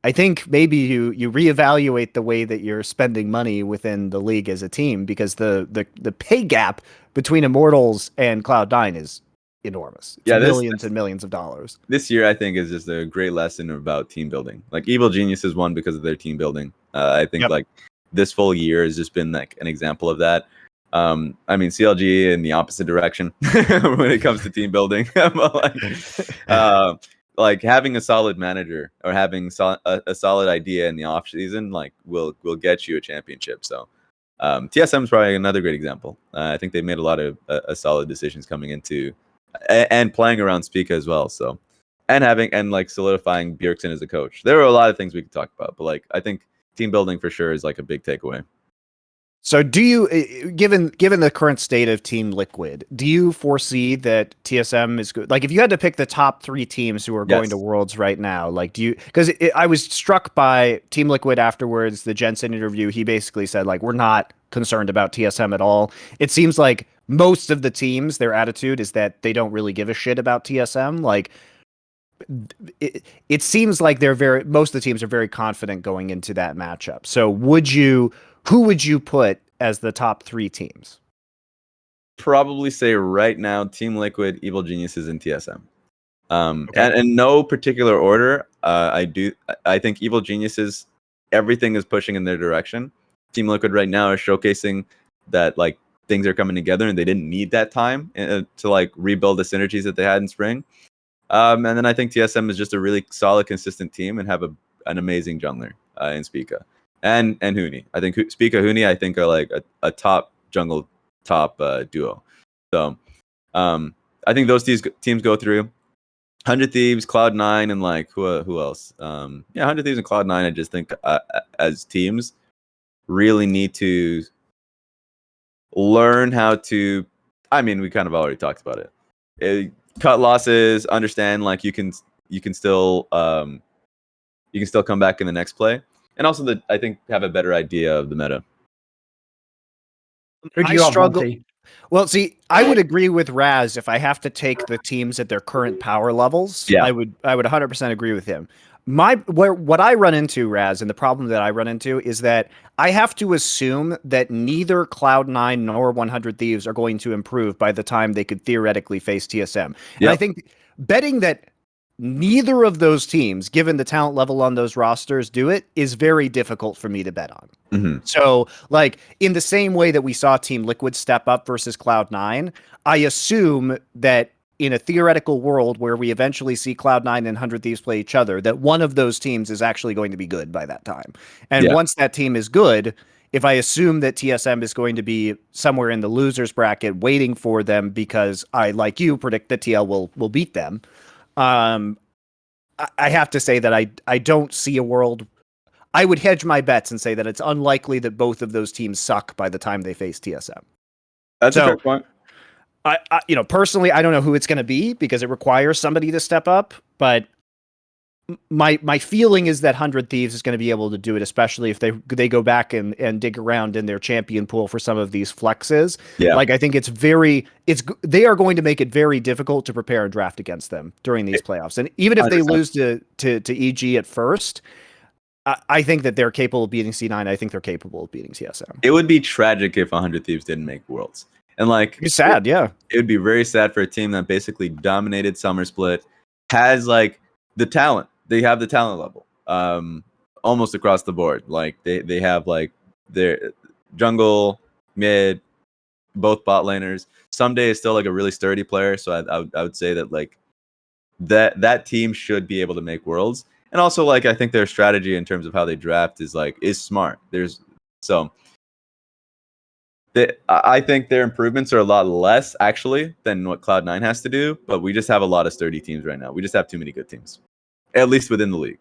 I think maybe you reevaluate the way that you're spending money within the league as a team, because the pay gap between Immortals and Cloud9 is enormous. It's millions and millions of dollars. This year, I think, is just a great lesson about team building. Like, Evil Geniuses won because of their team building. I think like this full year has just been like an example of that. I mean, CLG in the opposite direction when it comes to team building. But like having a solid manager or having a solid idea in the off season, like will get you a championship. So TSM is probably another great example. I think they've made a lot of solid decisions coming into and playing around Spica as well. So and like solidifying Bjergsen as a coach. There are a lot of things we could talk about, but like I think team building for sure is like a big takeaway. So do you, given the current state of Team Liquid, do you foresee that TSM is good? Like if you had to pick the top 3 teams who are going to Worlds right now, like do you, because I was struck by Team Liquid afterwards, the Jensen interview, he basically said like, we're not concerned about TSM at all. It seems like most of the teams, their attitude is that they don't really give a shit about TSM. Like it seems like most of the teams are very confident going into that matchup. So who would you put as the top 3 teams? Probably say right now, Team Liquid, Evil Geniuses, and TSM. And in no particular order. I think Evil Geniuses, everything is pushing in their direction. Team Liquid right now is showcasing that like things are coming together, and they didn't need that time to like rebuild the synergies that they had in spring. And then I think TSM is just a really solid, consistent team and have an amazing jungler in Spica. And Huni. I think Spica Huni, I think, are like a top jungle duo. So I think those teams go through 100 Thieves, Cloud9, and like who else? 100 Thieves and Cloud9. I just think as teams really need to learn how to. I mean, we kind of already talked about it. Cut losses, understand like you can still come back in the next play. And also, I think have a better idea of the meta. I struggle. Well, see, I would agree with Raz if I have to take the teams at their current power levels. Yeah. I would 100% agree with him. What I run into, Raz, and the problem that I run into is that I have to assume that neither Cloud9 nor 100 Thieves are going to improve by the time they could theoretically face TSM. And I think betting that neither of those teams, given the talent level on those rosters, do it is very difficult for me to bet on. So, like, in the same way that we saw Team Liquid step up versus Cloud9, I assume that in a theoretical world where we eventually see Cloud9 and 100 Thieves play each other, that one of those teams is actually going to be good by that time. And once that team is good, if I assume that TSM is going to be somewhere in the losers bracket waiting for them because I, like you, predict that TL will beat them, I have to say that I don't see a world. I would hedge my bets and say that it's unlikely that both of those teams suck by the time they face TSM. That's a fair point. I personally, I don't know who it's going to be because it requires somebody to step up. But my feeling is that 100 Thieves is going to be able to do it, especially if they go back and dig around in their champion pool for some of these flexes. Yeah. Like I think they are going to make it very difficult to prepare and draft against them during these playoffs. And even if 100%. They lose to EG at first, I think that they're capable of beating C9. I think they're capable of beating TSM. It would be tragic if 100 Thieves didn't make Worlds. And like, it's sad, yeah. It would be very sad for a team that basically dominated Summer Split, has like the talent. They have the talent level, almost across the board. Like they have like their jungle, mid, both bot laners. Someday is still like a really sturdy player, so I would say that like that team should be able to make worlds. And also, like, I think their strategy in terms of how they draft is smart. I think their improvements are a lot less actually than what Cloud9 has to do, but we just have a lot of sturdy teams right now. We just have too many good teams, at least within the league.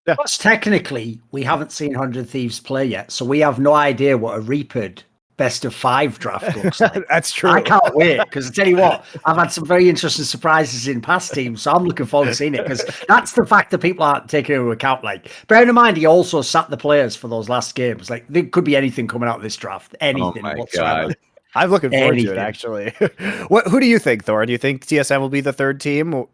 Yeah. Plus, technically, we haven't seen 100 Thieves play yet, so we have no idea what a Reapered best of 5 draft looks like. That's true. I can't wait, because I tell you what, I've had some very interesting surprises in past teams, so I'm looking forward to seeing it, because that's the fact that people aren't taking into account. Like, bearing in mind, he also sat the players for those last games. Like, there could be anything coming out of this draft, anything whatsoever. God. I'm looking forward to it, actually. Who do you think, Thor? Do you think TSM will be the third team?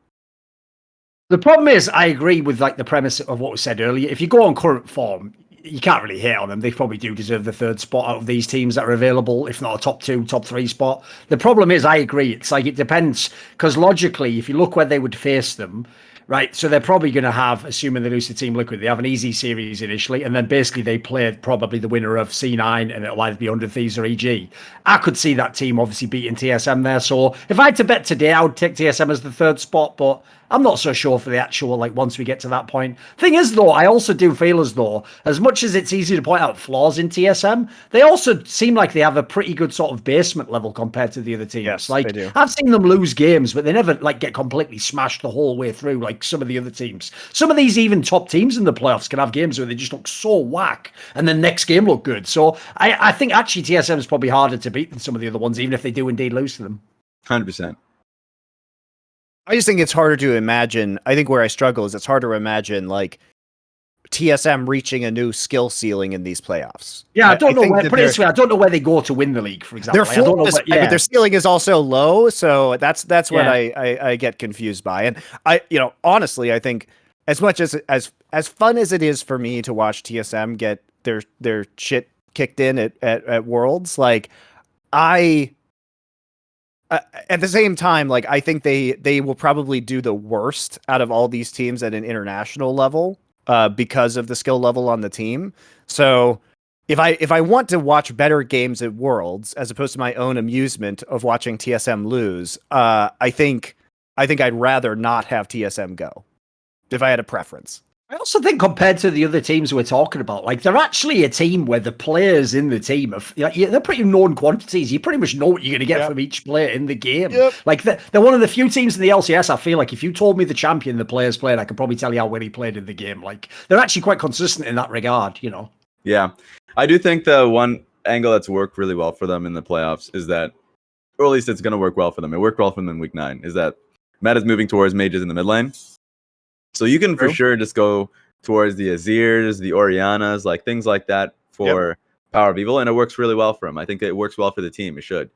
The problem is, I agree with like the premise of what was said earlier. If you go on current form, you can't really hate on them. They probably do deserve the third spot out of these teams that are available, if not a top 2, top 3 spot. The problem is, I agree. It's like, it depends, because logically, if you look where they would face them, right? So they're probably going to have, assuming they lose to Team Liquid, they have an easy series initially, and then basically they play probably the winner of C9, and it'll either be 100 Thieves or EG. I could see that team obviously beating TSM there. So if I had to bet today, I would take TSM as the third spot, but I'm not so sure for the actual, like, once we get to that point. Thing is, though, I also do feel as though, as much as it's easy to point out flaws in TSM, they also seem like they have a pretty good sort of basement level compared to the other teams. Yes, like, they do. I've seen them lose games, but they never, like, get completely smashed the whole way through, like some of the other teams. Some of these even top teams in the playoffs can have games where they just look so whack, and then next game look good. So I think actually TSM is probably harder to beat than some of the other ones, even if they do indeed lose to them. 100%. I just think it's harder to imagine. I think where I struggle is it's harder to imagine like TSM reaching a new skill ceiling in these playoffs. Yeah, I don't know where. Put it this way, I don't know where they go to win the league, for example. Their floor is, but their ceiling is also low, so that's what I get confused by. And honestly, I think as much as fun as it is for me to watch TSM get their shit kicked in at Worlds, like at the same time, like I think they will probably do the worst out of all these teams at an international level because of the skill level on the team. So if I want to watch better games at Worlds as opposed to my own amusement of watching TSM lose, I think I'd rather not have TSM go if I had a preference. I also think compared to the other teams we're talking about, like they're actually a team where the players in the team they're pretty known quantities. You pretty much know what you're going to get from each player in the game. Yep. Like they're one of the few teams in the LCS. I feel like if you told me the champion the players played, I could probably tell you how well he played in the game. Like they're actually quite consistent in that regard, Yeah, I do think the one angle that's worked really well for them in the playoffs is that, or at least it's going to work well for them. It worked well for them in week 9. Is that meta's moving towards mages in the mid lane. So you can for sure just go towards the Azirs, the Orianas, like things like that for Power of Evil, and it works really well for them. I think it works well for the team. It should.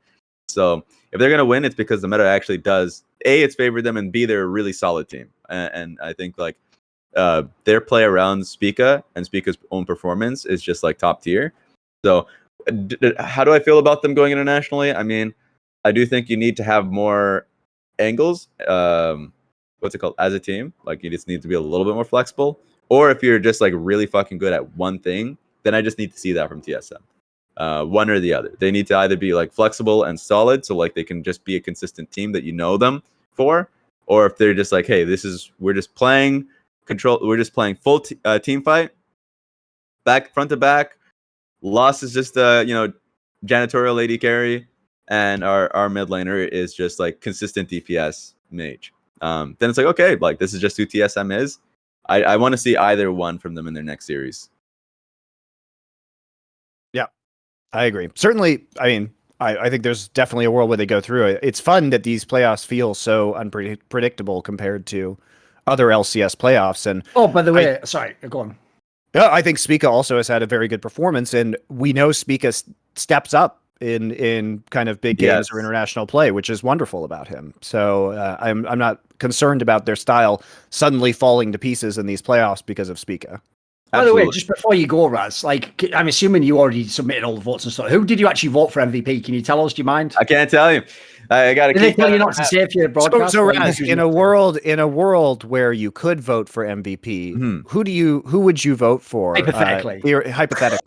So if they're going to win, it's because the meta actually does, A, it's favored them, and B, they're a really solid team. And I think like their play around Spica and Spica's own performance is just like top tier. So how do I feel about them going internationally? I mean, I do think you need to have more angles. What's it called, as a team? Like you just need to be a little bit more flexible. Or if you're just like really fucking good at one thing, then I just need to see that from TSM. One or the other. They need to either be like flexible and solid, so like they can just be a consistent team that you know them for, or if they're just like, hey, we're just playing full team fight, front to back. Loss is just janitorial lady carry, and our mid laner is just like consistent DPS mage. Then it's like, okay, like this is just who TSM is. I want to see either one from them in their next series. Yeah, I agree. Certainly, I mean, I think there's definitely a world where they go through it. It's fun that these playoffs feel so unpredictable compared to other LCS playoffs. And by the way, sorry, go on. Yeah, I think Spica also has had a very good performance, and we know Spica steps up in kind of big games or international play, which is wonderful about him. So I'm not concerned about their style suddenly falling to pieces in these playoffs because of Spica. By the way, just before you go, Raz, like I'm assuming you already submitted all the votes and stuff. Who did you actually vote for MVP? Can you tell us? Do you mind? I can't tell you. I gotta Did they keep. tell you not to say it for your broadcast? So Raz, in a world where you could vote for MVP, who would you vote for? Hypothetically. Hypothetically.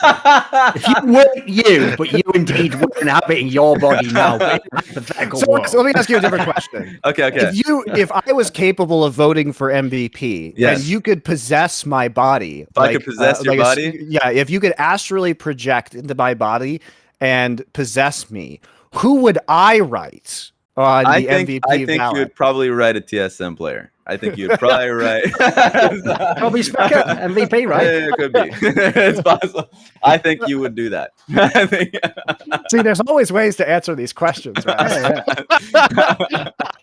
If you weren't you, but you indeed were inhabiting your body now, but in a hypothetical world. So let me ask you a different question. Okay. If I was capable of voting for MVP, Yes. and you could possess my body, If I could possess your body? if you could astrally project into my body and possess me, who would I write on the MVP I think ballot? you would probably write a TSM player. I think you'd probably write. Probably Specker, MVP, right? Yeah, it could be. It's possible. I think you would do that. I think. See, there's always ways to answer these questions, right?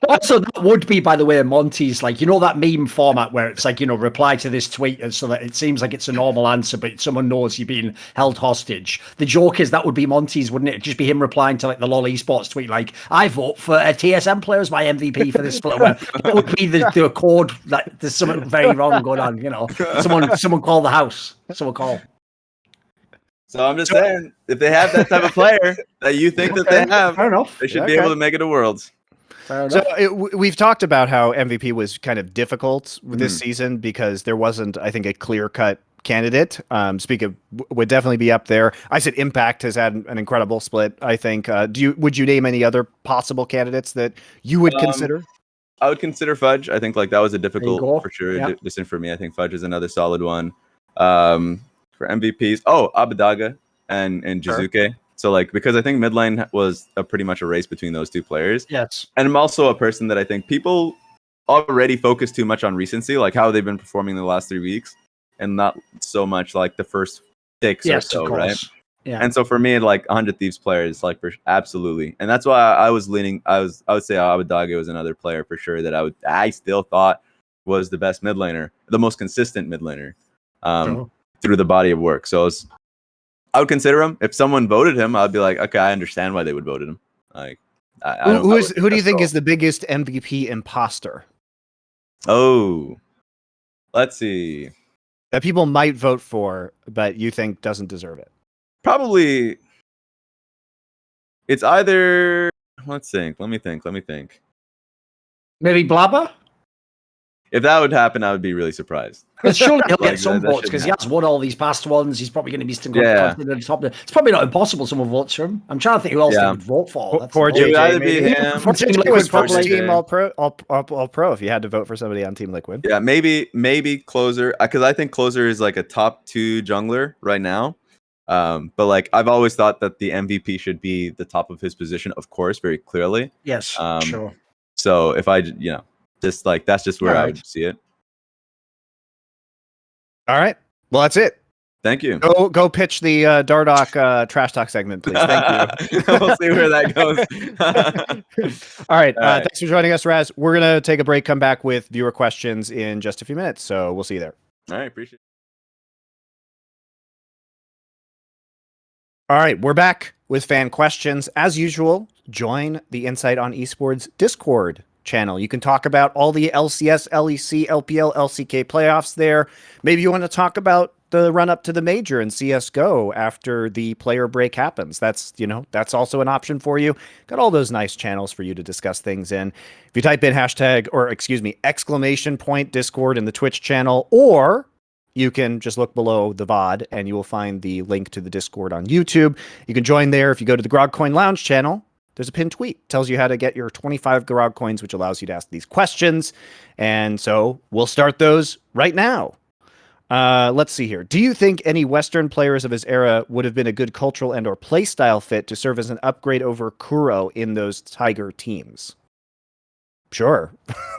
Also, that would be, by the way, Monty's, like, you know, that meme format where it's like, you know, reply to this tweet so that it seems like it's a normal answer, but someone knows you're being held hostage. The joke is that would be Monty's, wouldn't it? It'd just be him replying to like the LoL Esports tweet, like, I vote for a TSM player as my MVP for this split. That would be the code that there's something very wrong going on, you know. Someone call the house. Someone call. So I'm just saying, if they have that type of player that you think that they have, Fair enough. they should be able to make it to Worlds. So we've talked about how MVP was kind of difficult this season because there wasn't, I think, a clear-cut candidate. Would definitely be up there. I said Impact has had an incredible split, I think. Would you name any other possible candidates that you would consider? I would consider Fudge. I think like that was a difficult for sure Yeah. decision for me. I think Fudge is another solid one. For MVPs, Abadaga and Jizuke. So like, because I think mid lane was pretty much a race between those two players. Yes. And I'm also a person that I think people already focus too much on recency, like how they've been performing the last 3 weeks, and not so much like the first 6 or so, right? Yeah. And so for me, like 100 Thieves players, like absolutely, and that's why I was leaning. I would say Abadaga was another player for sure that I still thought was the best mid laner, the most consistent mid laner, through the body of work. So I would consider him. If someone voted him, I'd be like, okay, I understand why they would vote him. Like, who do you think is the biggest MVP imposter? Oh, let's see. That people might vote for, but you think doesn't deserve it. Probably, it's either. Let's think. Let me think. Maybe Blabber? If that would happen, I would be really surprised. Because surely he'll Like, get some that votes because he has won all these past ones. He's probably going to be still Yeah. at the top. It's probably not impossible someone votes for him. I'm trying to think who else they would vote for. That's Poor the It would JJ, either be maybe. him. For Team It Liquid, was probably. first team all pro if you had to vote for somebody on Team Liquid. Yeah, maybe Closer, because I think Closer is like a top 2 jungler right now. But like I've always thought that the MVP should be the top of his position, of course, very clearly. Yes, sure. So if I, just like that's just where I would see it. All right. Well, that's it. Thank you. Go pitch the Dardock trash talk segment, please. Thank you. We'll see where that goes. All right. All right. Thanks for joining us, Raz. We're going to take a break, come back with viewer questions in just a few minutes. So we'll see you there. All right. Appreciate it. All right. We're back with fan questions. As usual, join the Insight on Esports Discord channel. You can talk about all the LCS, LEC, LPL, LCK playoffs there. Maybe you want to talk about the run up to the major in CSGO after the player break happens. That's also an option for you. Got all those nice channels for you to discuss things in. If you type in exclamation point Discord in the Twitch channel, or you can just look below the VOD and you will find the link to the Discord on YouTube. You can join there. If you go to the Grogcoin Lounge channel, there's a pinned tweet. Tells you how to get your 25 Grog coins, which allows you to ask these questions. And so we'll start those right now. Let's see here. Do you think any Western players of his era would have been a good cultural and or play style fit to serve as an upgrade over Kuro in those Tiger teams? Sure.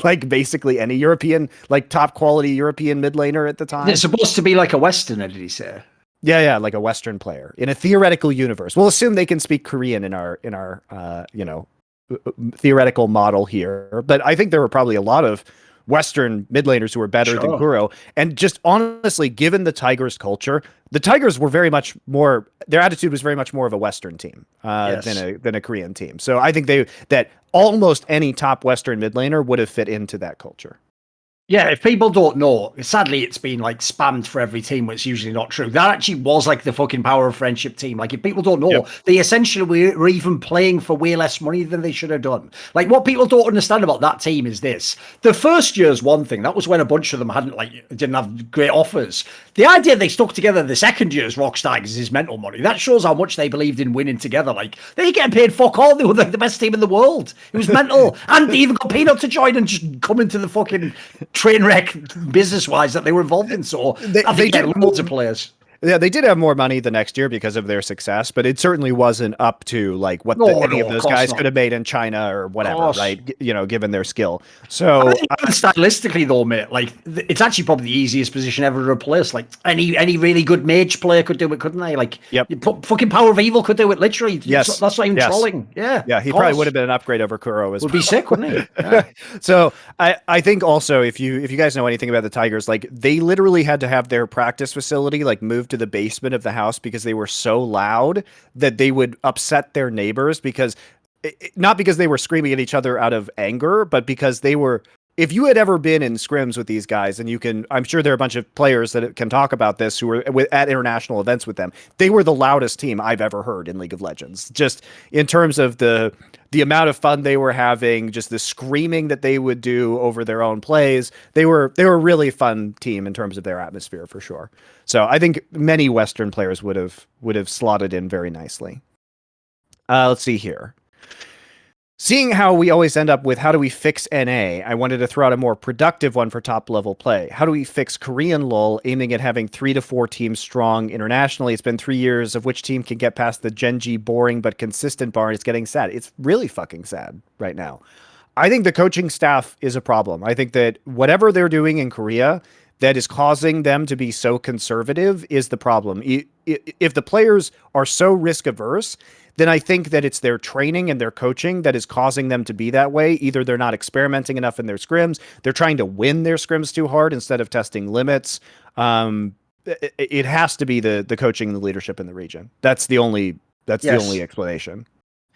Like basically any European, like top quality European mid laner at the time. It's supposed to be like a Westerner, did he say? Yeah, like a Western player in a theoretical universe. We'll assume they can speak Korean in our theoretical model here. But I think there were probably a lot of Western mid laners who were better than Kuro. And just honestly, given the Tigers culture, the Tigers were very much more, their attitude was very much more of a Western team than a Korean team. So I think that almost any top Western mid laner would have fit into that culture. Yeah, if people don't know, sadly, it's been like spammed for every team, which is usually not true. That actually was like the fucking power of friendship team. Like, if people don't know, they essentially were even playing for way less money than they should have done. Like, what people don't understand about that team is this: the first year's one thing. That was when a bunch of them didn't have great offers. The idea they stuck together the second year's Rockstar is mental money. That shows how much they believed in winning together. Like, they getting paid fuck all. They were like the best team in the world. It was mental, and they even got Peanut to join and just come into the fucking train wreck business-wise that they were involved in. So they did loads of players. Yeah, they did have more money the next year because of their success, but it certainly wasn't up to like what any of those guys could have made in China or whatever, right? You know, given their skill. So stylistically, though, mate, like it's actually probably the easiest position ever to replace. Like any really good mage player could do it, couldn't they? Like, fucking Power of Evil could do it literally. Yes, that's not even trolling. Yeah, he probably would have been an upgrade over Kuro as well. Would be sick, wouldn't he? Yeah. So I think also if you guys know anything about the Tigers, like they literally had to have their practice facility like moved to the basement of the house because they were so loud that they would upset their neighbors, because not because they were screaming at each other out of anger, but because they were, if you had ever been in scrims with these guys, and you can, I'm sure there are a bunch of players that can talk about this who were at international events with them, they were the loudest team I've ever heard in League of Legends, just in terms of the amount of fun they were having, just the screaming that they would do over their own plays. They were a really fun team in terms of their atmosphere, for sure. So I think many Western players would have slotted in very nicely. Let's see here. Seeing how we always end up with how do we fix NA, I wanted to throw out a more productive one for top level play. How do we fix Korean LoL, aiming at having 3 to 4 teams strong internationally? It's been 3 years of which team can get past the Genji boring but consistent bar, and it's getting sad. It's really fucking sad right now. I think the coaching staff is a problem. I think that whatever they're doing in Korea that is causing them to be so conservative is the problem. If the players are so risk averse, then I think that it's their training and their coaching that is causing them to be that way. Either they're not experimenting enough in their scrims, they're trying to win their scrims too hard instead of testing limits. It has to be the coaching and the leadership in the region. That's the only explanation.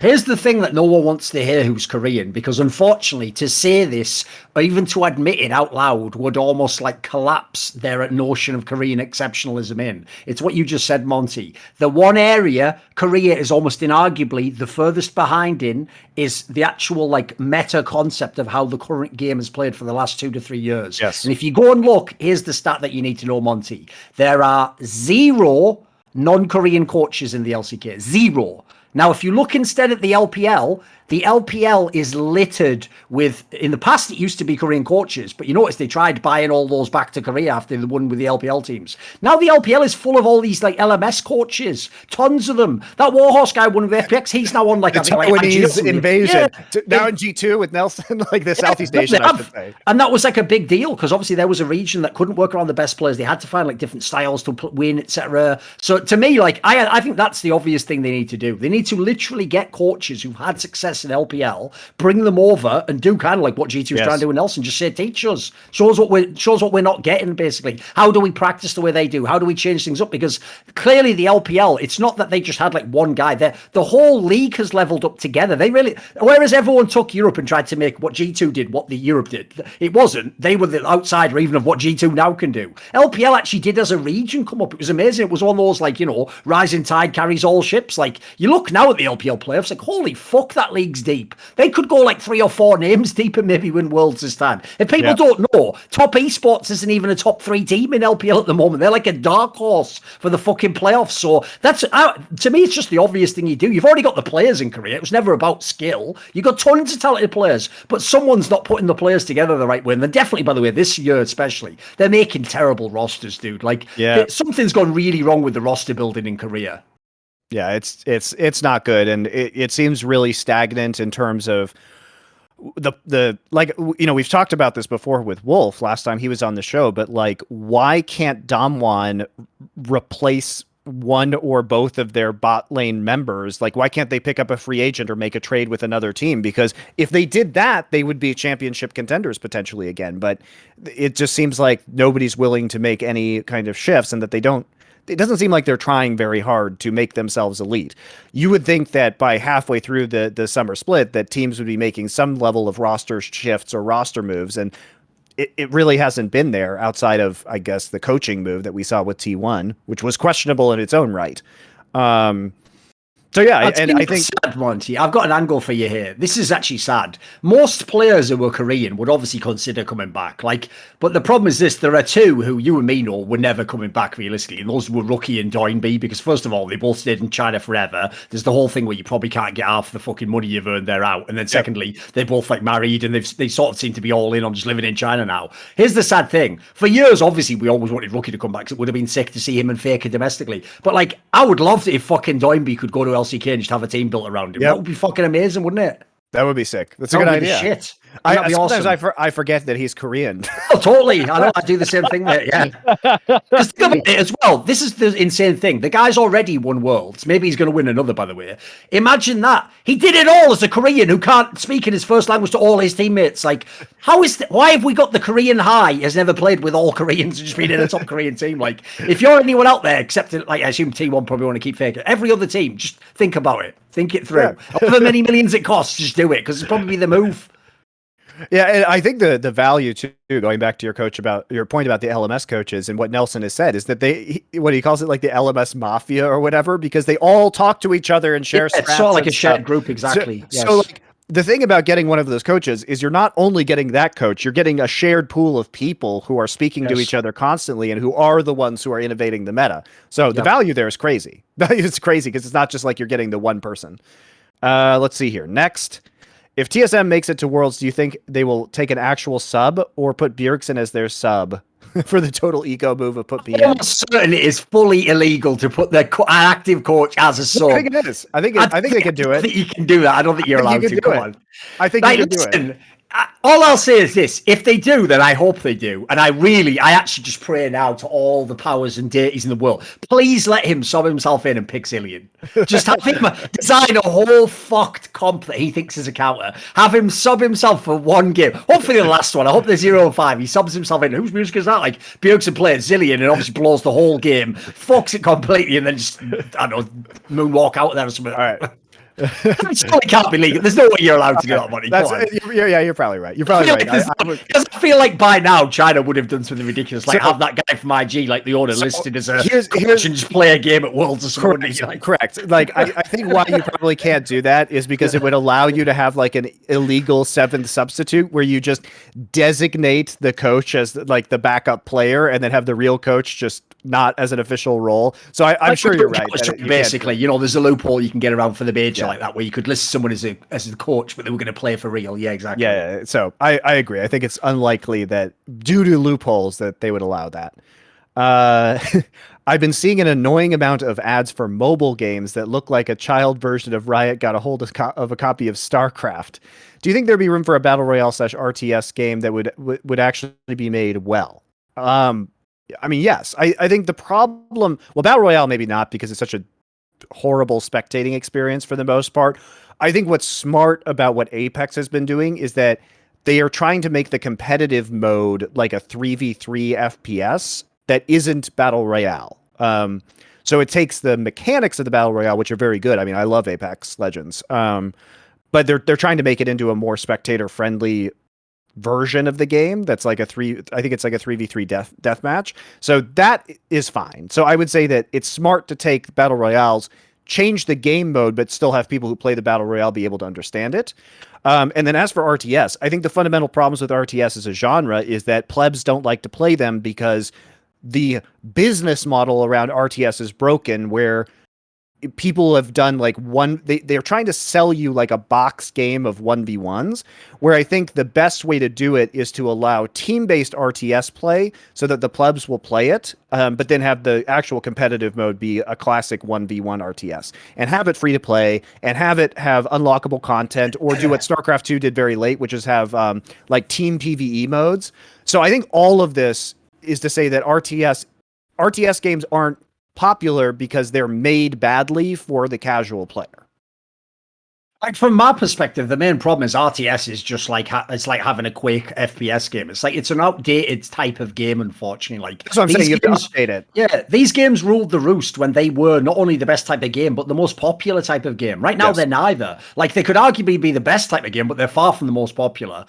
Here's the thing that no one wants to hear who's Korean, because unfortunately to say this or even to admit it out loud would almost like collapse their notion of Korean exceptionalism in. It's what you just said, Monty. The one area Korea is almost inarguably the furthest behind in is the actual like meta concept of how the current game is played for the last 2 to 3 years. Yes. And if you go and look, here's the stat that you need to know, Monty. There are 0 non-Korean coaches in the LCK. 0. Now, if you look instead at the LPL is littered with, in the past, it used to be Korean coaches, but you notice they tried buying all those back to Korea after they won with the LPL teams. Now the LPL is full of all these like LMS coaches, tons of them. That Warhorse guy won with FPX, he's now on like, Taiwanese invasion. Yeah. Now in G2 with Nelson, like the Southeast Asian, I should say. And that was like a big deal because obviously there was a region that couldn't work around the best players. They had to find like different styles to win, etc. So to me, like I think that's the obvious thing they need to do. They need to literally get coaches who've had success in LPL, bring them over and do kind of like what G2 is trying to do in Nelson. Just say, teach us, shows what we're not getting, basically. How do we practice the way they do? How do we change things up? Because clearly the LPL, it's not that they just had like one guy there. The whole league has leveled up together. They really, whereas everyone took Europe and tried to make what G2 did, what the Europe did, it wasn't. They were the outsider even of what G2 now can do. LPL actually did as a region come up. It was amazing. It was one of those like, you know, rising tide carries all ships. Like you look now at the LPL playoffs, like holy fuck, that league's deep. They could go like 3 or 4 names deep and maybe win Worlds this time. If people don't know, top esports isn't even a top 3 team in LPL at the moment. They're like a dark horse for the fucking playoffs. So that's, to me, it's just the obvious thing you do. You've already got the players in Korea. It was never about skill. You got tons of talented players, but someone's not putting the players together the right way. And they're definitely, by the way, this year especially, they're making terrible rosters, dude. Like something's gone really wrong with the roster building in Korea. Yeah, it's not good, and it seems really stagnant in terms of the like, you know, we've talked about this before with Wolf last time he was on the show, but like, why can't Damwon replace one or both of their bot lane members? Like, why can't they pick up a free agent or make a trade with another team? Because if they did that, they would be championship contenders potentially again. But it just seems like nobody's willing to make any kind of shifts, and that they don't. It doesn't seem like they're trying very hard to make themselves elite. You would think that by halfway through the summer split, that teams would be making some level of roster shifts or roster moves. And it really hasn't been there outside of, I guess, the coaching move that we saw with T1, which was questionable in its own right. So yeah, I think sad, Monty. I've got an angle for you here. This is actually sad. Most players who were Korean would obviously consider coming back. But the problem is this: there are two who you and me know were never coming back realistically, and those were Rookie and Doinby. Because first of all, they both stayed in China forever. There's the whole thing where you probably can't get half the fucking money you've earned there out. And then secondly, they're both married, and they sort of seem to be all in on just living in China now. Here's the sad thing: for years, obviously, we always wanted Rookie to come back because it would have been sick to see him and Faker domestically. But I would love it if fucking Doinby could go to LCK and just have a team built around him. That would be fucking amazing, wouldn't it? That would be sick. That's a good idea. Shit. Sometimes I forget that he's Korean. Oh, totally. I know. I do the same thing there. Yeah. Because think about it as well. This is the insane thing. The guy's already won Worlds. Maybe he's going to win another, by the way. Imagine that. He did it all as a Korean who can't speak in his first language to all his teammates. Why have we got the Korean high has never played with all Koreans and just been in a top Korean team? If you're anyone out there, except I assume T1 probably want to keep Faker. Every other team, just think about it. Think it through. Yeah. However many millions it costs, just do it because it's probably the move. Yeah, and I think the value too, going back to your point about the LMS coaches and what Nelson has said, is that what he calls it, the LMS mafia or whatever, because they all talk to each other and share. It's sort of like a shared group, exactly. So the thing about getting one of those coaches is you're not only getting that coach, you're getting a shared pool of people who are speaking to each other constantly and who are the ones who are innovating the meta. So the value there is crazy. Value is crazy because it's not just like you're getting the one person. Let's see here. Next. If TSM makes it to Worlds, do you think they will take an actual sub or put Bjergsen as their sub for the total eco move of put BN? I'm certain it is fully illegal to put their active coach as a sub. I think it is. I think they can do it. I think you can do that. I don't think you're allowed to. Come on. I think you can do it. All I'll say is this: if they do, then I hope they do, and I actually just pray now to all the powers and deities in the world. Please let him sub himself in and pick Zillion. Just have him design a whole fucked comp that he thinks is a counter. Have him sub himself for one game. Hopefully the last one. I hope they're 0-5. He subs himself in. Whose music is that? Bjergsen plays Zillion and obviously blows the whole game, fucks it completely, and then just moonwalk out there or something. All right. It surely can't be legal. There's no way you're allowed to do that, buddy. You're probably right. You're probably right. Because I feel like by now China would have done something ridiculous, have that guy from IG, the owner, listed as a coach and just play a game at Worlds or something. Correct. I think why you probably can't do that is because it would allow you to have an illegal seventh substitute where you just designate the coach as the backup player and then have the real coach just not as an official role. So I'm sure you're right. Basically, there's a loophole you can get around for the major like that, where you could list someone as the coach, but they were going to play for real. Yeah, exactly. Yeah. So I agree. I think it's unlikely that due to loopholes that they would allow that. I've been seeing an annoying amount of ads for mobile games that look like a child version of Riot got a hold of a copy of StarCraft. Do you think there'd be room for a Battle Royale / RTS game that would actually be made well? Yes. I think the problem, Battle Royale maybe not, because it's such a horrible spectating experience for the most part. I think what's smart about what Apex has been doing is that they are trying to make the competitive mode like a 3v3 FPS that isn't Battle Royale. So it takes the mechanics of the Battle Royale, which are very good. I mean, I love Apex Legends. But they're trying to make it into a more spectator-friendly version of the game that's I think it's like a 3v3 death match. So that is fine. So I would say that it's smart to take Battle Royales, change the game mode, but still have people who play the Battle Royale be able to understand it. And then as for RTS, I think the fundamental problems with RTS as a genre is that plebs don't like to play them because the business model around RTS is broken, where people have done they're trying to sell you a box game of 1v1s, where I think the best way to do it is to allow team-based RTS play so that the plebs will play it, but then have the actual competitive mode be a classic 1v1 RTS and have it free to play and have it have unlockable content, or do what StarCraft 2 did very late, which is have team PvE modes. So I think all of this is to say that RTS games aren't popular because they're made badly for the casual player. From my perspective, the main problem is RTS is just it's like having a Quake FPS game. It's an outdated type of game, unfortunately. That's what I'm saying. You have to update it. Yeah, these games ruled the roost when they were not only the best type of game, but the most popular type of game. Right now, they're neither. They could arguably be the best type of game, but they're far from the most popular.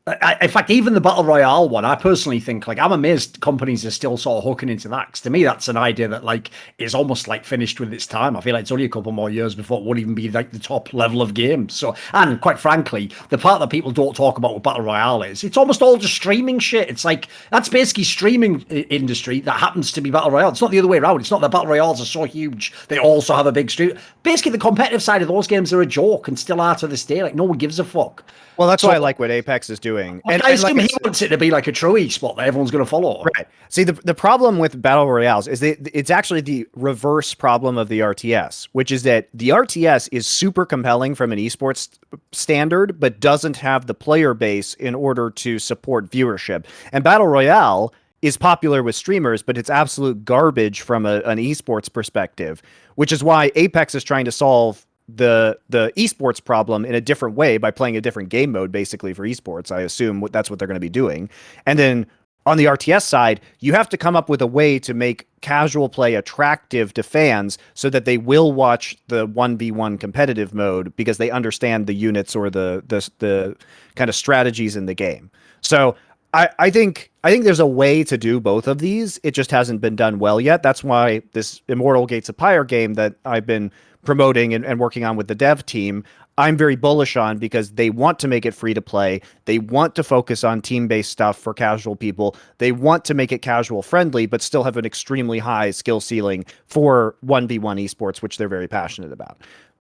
In fact, even the Battle Royale one, I personally think, like, I'm amazed companies are still sort of hooking into that. 'Cause to me, that's an idea that, like, is almost, like, finished with its time. I feel like it's only a couple more years before it won't even be, like, the top level of games. So, and quite frankly, the part that people don't talk about with Battle Royale is it's almost all just streaming shit. It's like, that's basically streaming industry that happens to be Battle Royale. It's not the other way around. It's not that Battle Royales are so huge, they also have a big stream. Basically, the competitive side of those games are a joke and still are to this day. Like, no one gives a fuck. Well, that's why I like what Apex is doing. And I assume he wants it to be like a true esport that everyone's going to follow. Right. See, the problem with Battle Royales is that it's actually the reverse problem of the RTS, which is that the RTS is super compelling from an esports standard, but doesn't have the player base in order to support viewership. And Battle Royale is popular with streamers, but it's absolute garbage from an esports perspective, which is why Apex is trying to solve the esports problem in a different way by playing a different game mode, basically, for esports. I assume that's what they're going to be doing. And then on the RTS side, you have to come up with a way to make casual play attractive to fans so that they will watch the 1v1 competitive mode because they understand the units or the kind of strategies in the game. So I think there's a way to do both of these. It just hasn't been done well yet. That's why this Immortal Gates of Pyre game that I've been promoting and working on with the dev team, I'm very bullish on, because they want to make it free to play. They want to focus on team-based stuff for casual people. They want to make it casual friendly, but still have an extremely high skill ceiling for 1v1 esports, which they're very passionate about.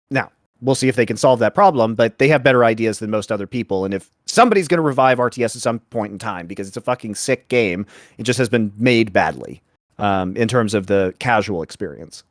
Now, we'll see if they can solve that problem, but they have better ideas than most other people. And if somebody's going to revive RTS at some point in time, because it's a fucking sick game, it just has been made badly in terms of the casual experience.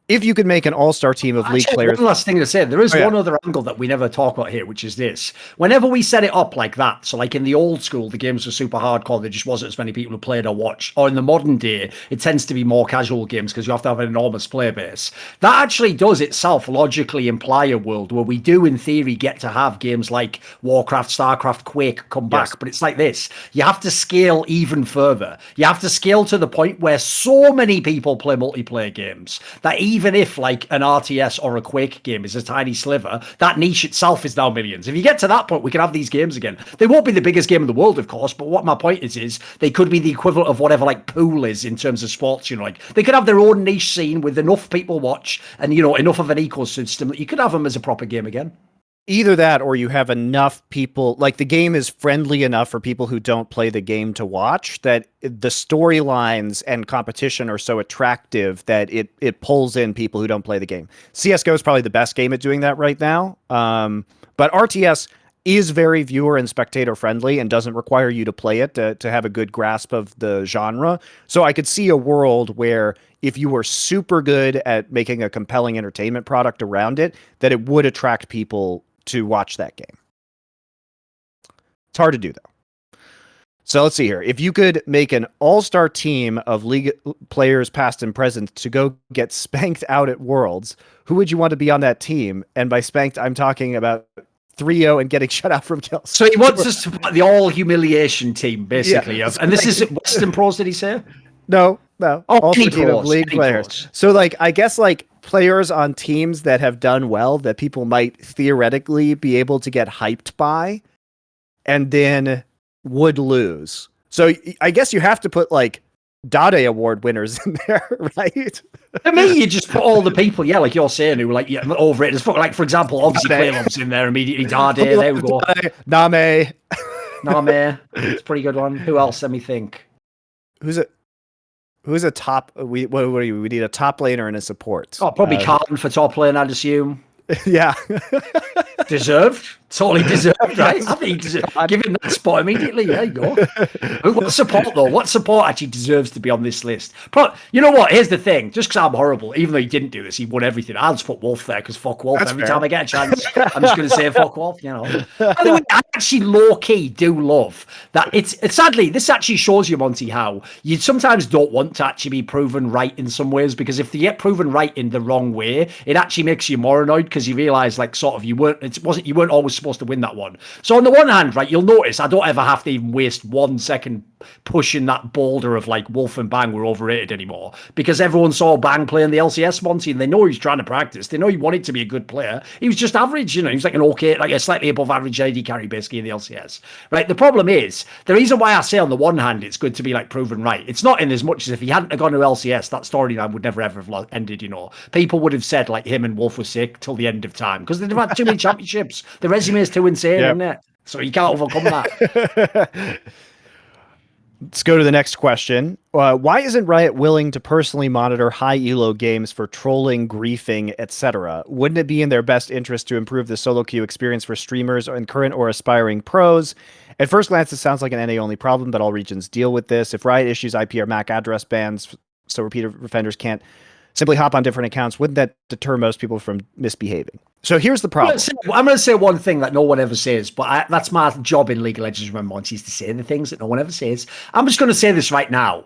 If you could make an all-star team of League players... One last thing to say. There is one other angle that we never talk about here, which is this. Whenever we set it up like that, so like in the old school, the games were super hardcore, there just wasn't as many people who played or watched. Or in the modern day, it tends to be more casual games because you have to have an enormous player base. That actually does itself logically imply a world where we do, in theory, get to have games like Warcraft, StarCraft, Quake come back. Yes. But it's like this. You have to scale even further. You have to scale to the point where so many people play multiplayer games that even if like an RTS or a Quake game is a tiny sliver, that niche itself is now millions. If you get to that point, we can have these games again. They won't be the biggest game in the world, of course, but what my point is they could be the equivalent of whatever like pool is in terms of sports, you know, like they could have their own niche scene with enough people watch and, you know, enough of an ecosystem that you could have them as a proper game again. Either that, or you have enough people, like the game is friendly enough for people who don't play the game to watch, that the storylines and competition are so attractive that it pulls in people who don't play the game. CSGO is probably the best game at doing that right now. But RTS is very viewer and spectator friendly and doesn't require you to play it to have a good grasp of the genre. So I could see a world where if you were super good at making a compelling entertainment product around it, that it would attract people to watch that game. It's hard to do, though. So let's see here. If you could make an all-star team of League players past and present to go get spanked out at Worlds, who would you want to be on that team? And by spanked, I'm talking about 3-0 and getting shut out from kills. So he wants us to put the all-humiliation team, basically. Yeah. And this is Western Pros, did he say? No. Oh, also team of League players. So, like, I guess, like, players on teams that have done well that people might theoretically be able to get hyped by and then would lose. So I guess you have to put, like, Dade Award winners in there, right? To me, you just put all the people, yeah, like you're saying, who like overrated as fuck. Like, for example, obviously Claylove's in there immediately. Dade, there we go. Name. It's a pretty good one. Who else? Let me think. Who's a top? We need a top laner and a support. Oh, probably Carlton for top lane, I'd assume. Yeah. Deserved. Totally deserved, right? I think give him that spot immediately. There you go. What support, though? What support actually deserves to be on this list? But you know what? Here's the thing. Just because I'm horrible, even though he didn't do this, he won everything. I'll just put Wolf there because fuck Wolf. Every time I get a chance, I'm just going to say fuck Wolf, you know. By the way, I actually low-key do love that. It's sadly, this actually shows you, Monty, how you sometimes don't want to actually be proven right in some ways, because if you get proven right in the wrong way, it actually makes you more annoyed because you realise like sort of you weren't always supposed to win that one. So on the one hand, right, you'll notice I don't ever have to even waste 1 second pushing that boulder of like Wolf and Bang were overrated anymore, because everyone saw Bang playing the LCS Monty and they know he's trying to practice. They know he wanted to be a good player. He was just average, you know, he was like an okay, like a slightly above average AD carry basically in the LCS. Right. The problem is the reason why I say on the one hand it's good to be like proven right. It's not in as much as if he hadn't have gone to LCS, that storyline would never ever have ended, you know. People would have said like him and Wolf were sick till the end of time because they've had too many championships. The resume is too insane, isn't it? So you can't overcome that. Let's go to the next question. Why isn't Riot willing to personally monitor high elo games for trolling, griefing, etc.? Wouldn't it be in their best interest to improve the solo queue experience for streamers and current or aspiring pros? At first glance, it sounds like an NA-only problem, but all regions deal with this. If Riot issues IP or MAC address bans so repeat offenders can't simply hop on different accounts, wouldn't that deter most people from misbehaving? So here's the problem. I'm going to say one thing that no one ever says, but that's my job in League of Legends, remember, is to say the things that no one ever says. I'm just going to say this right now.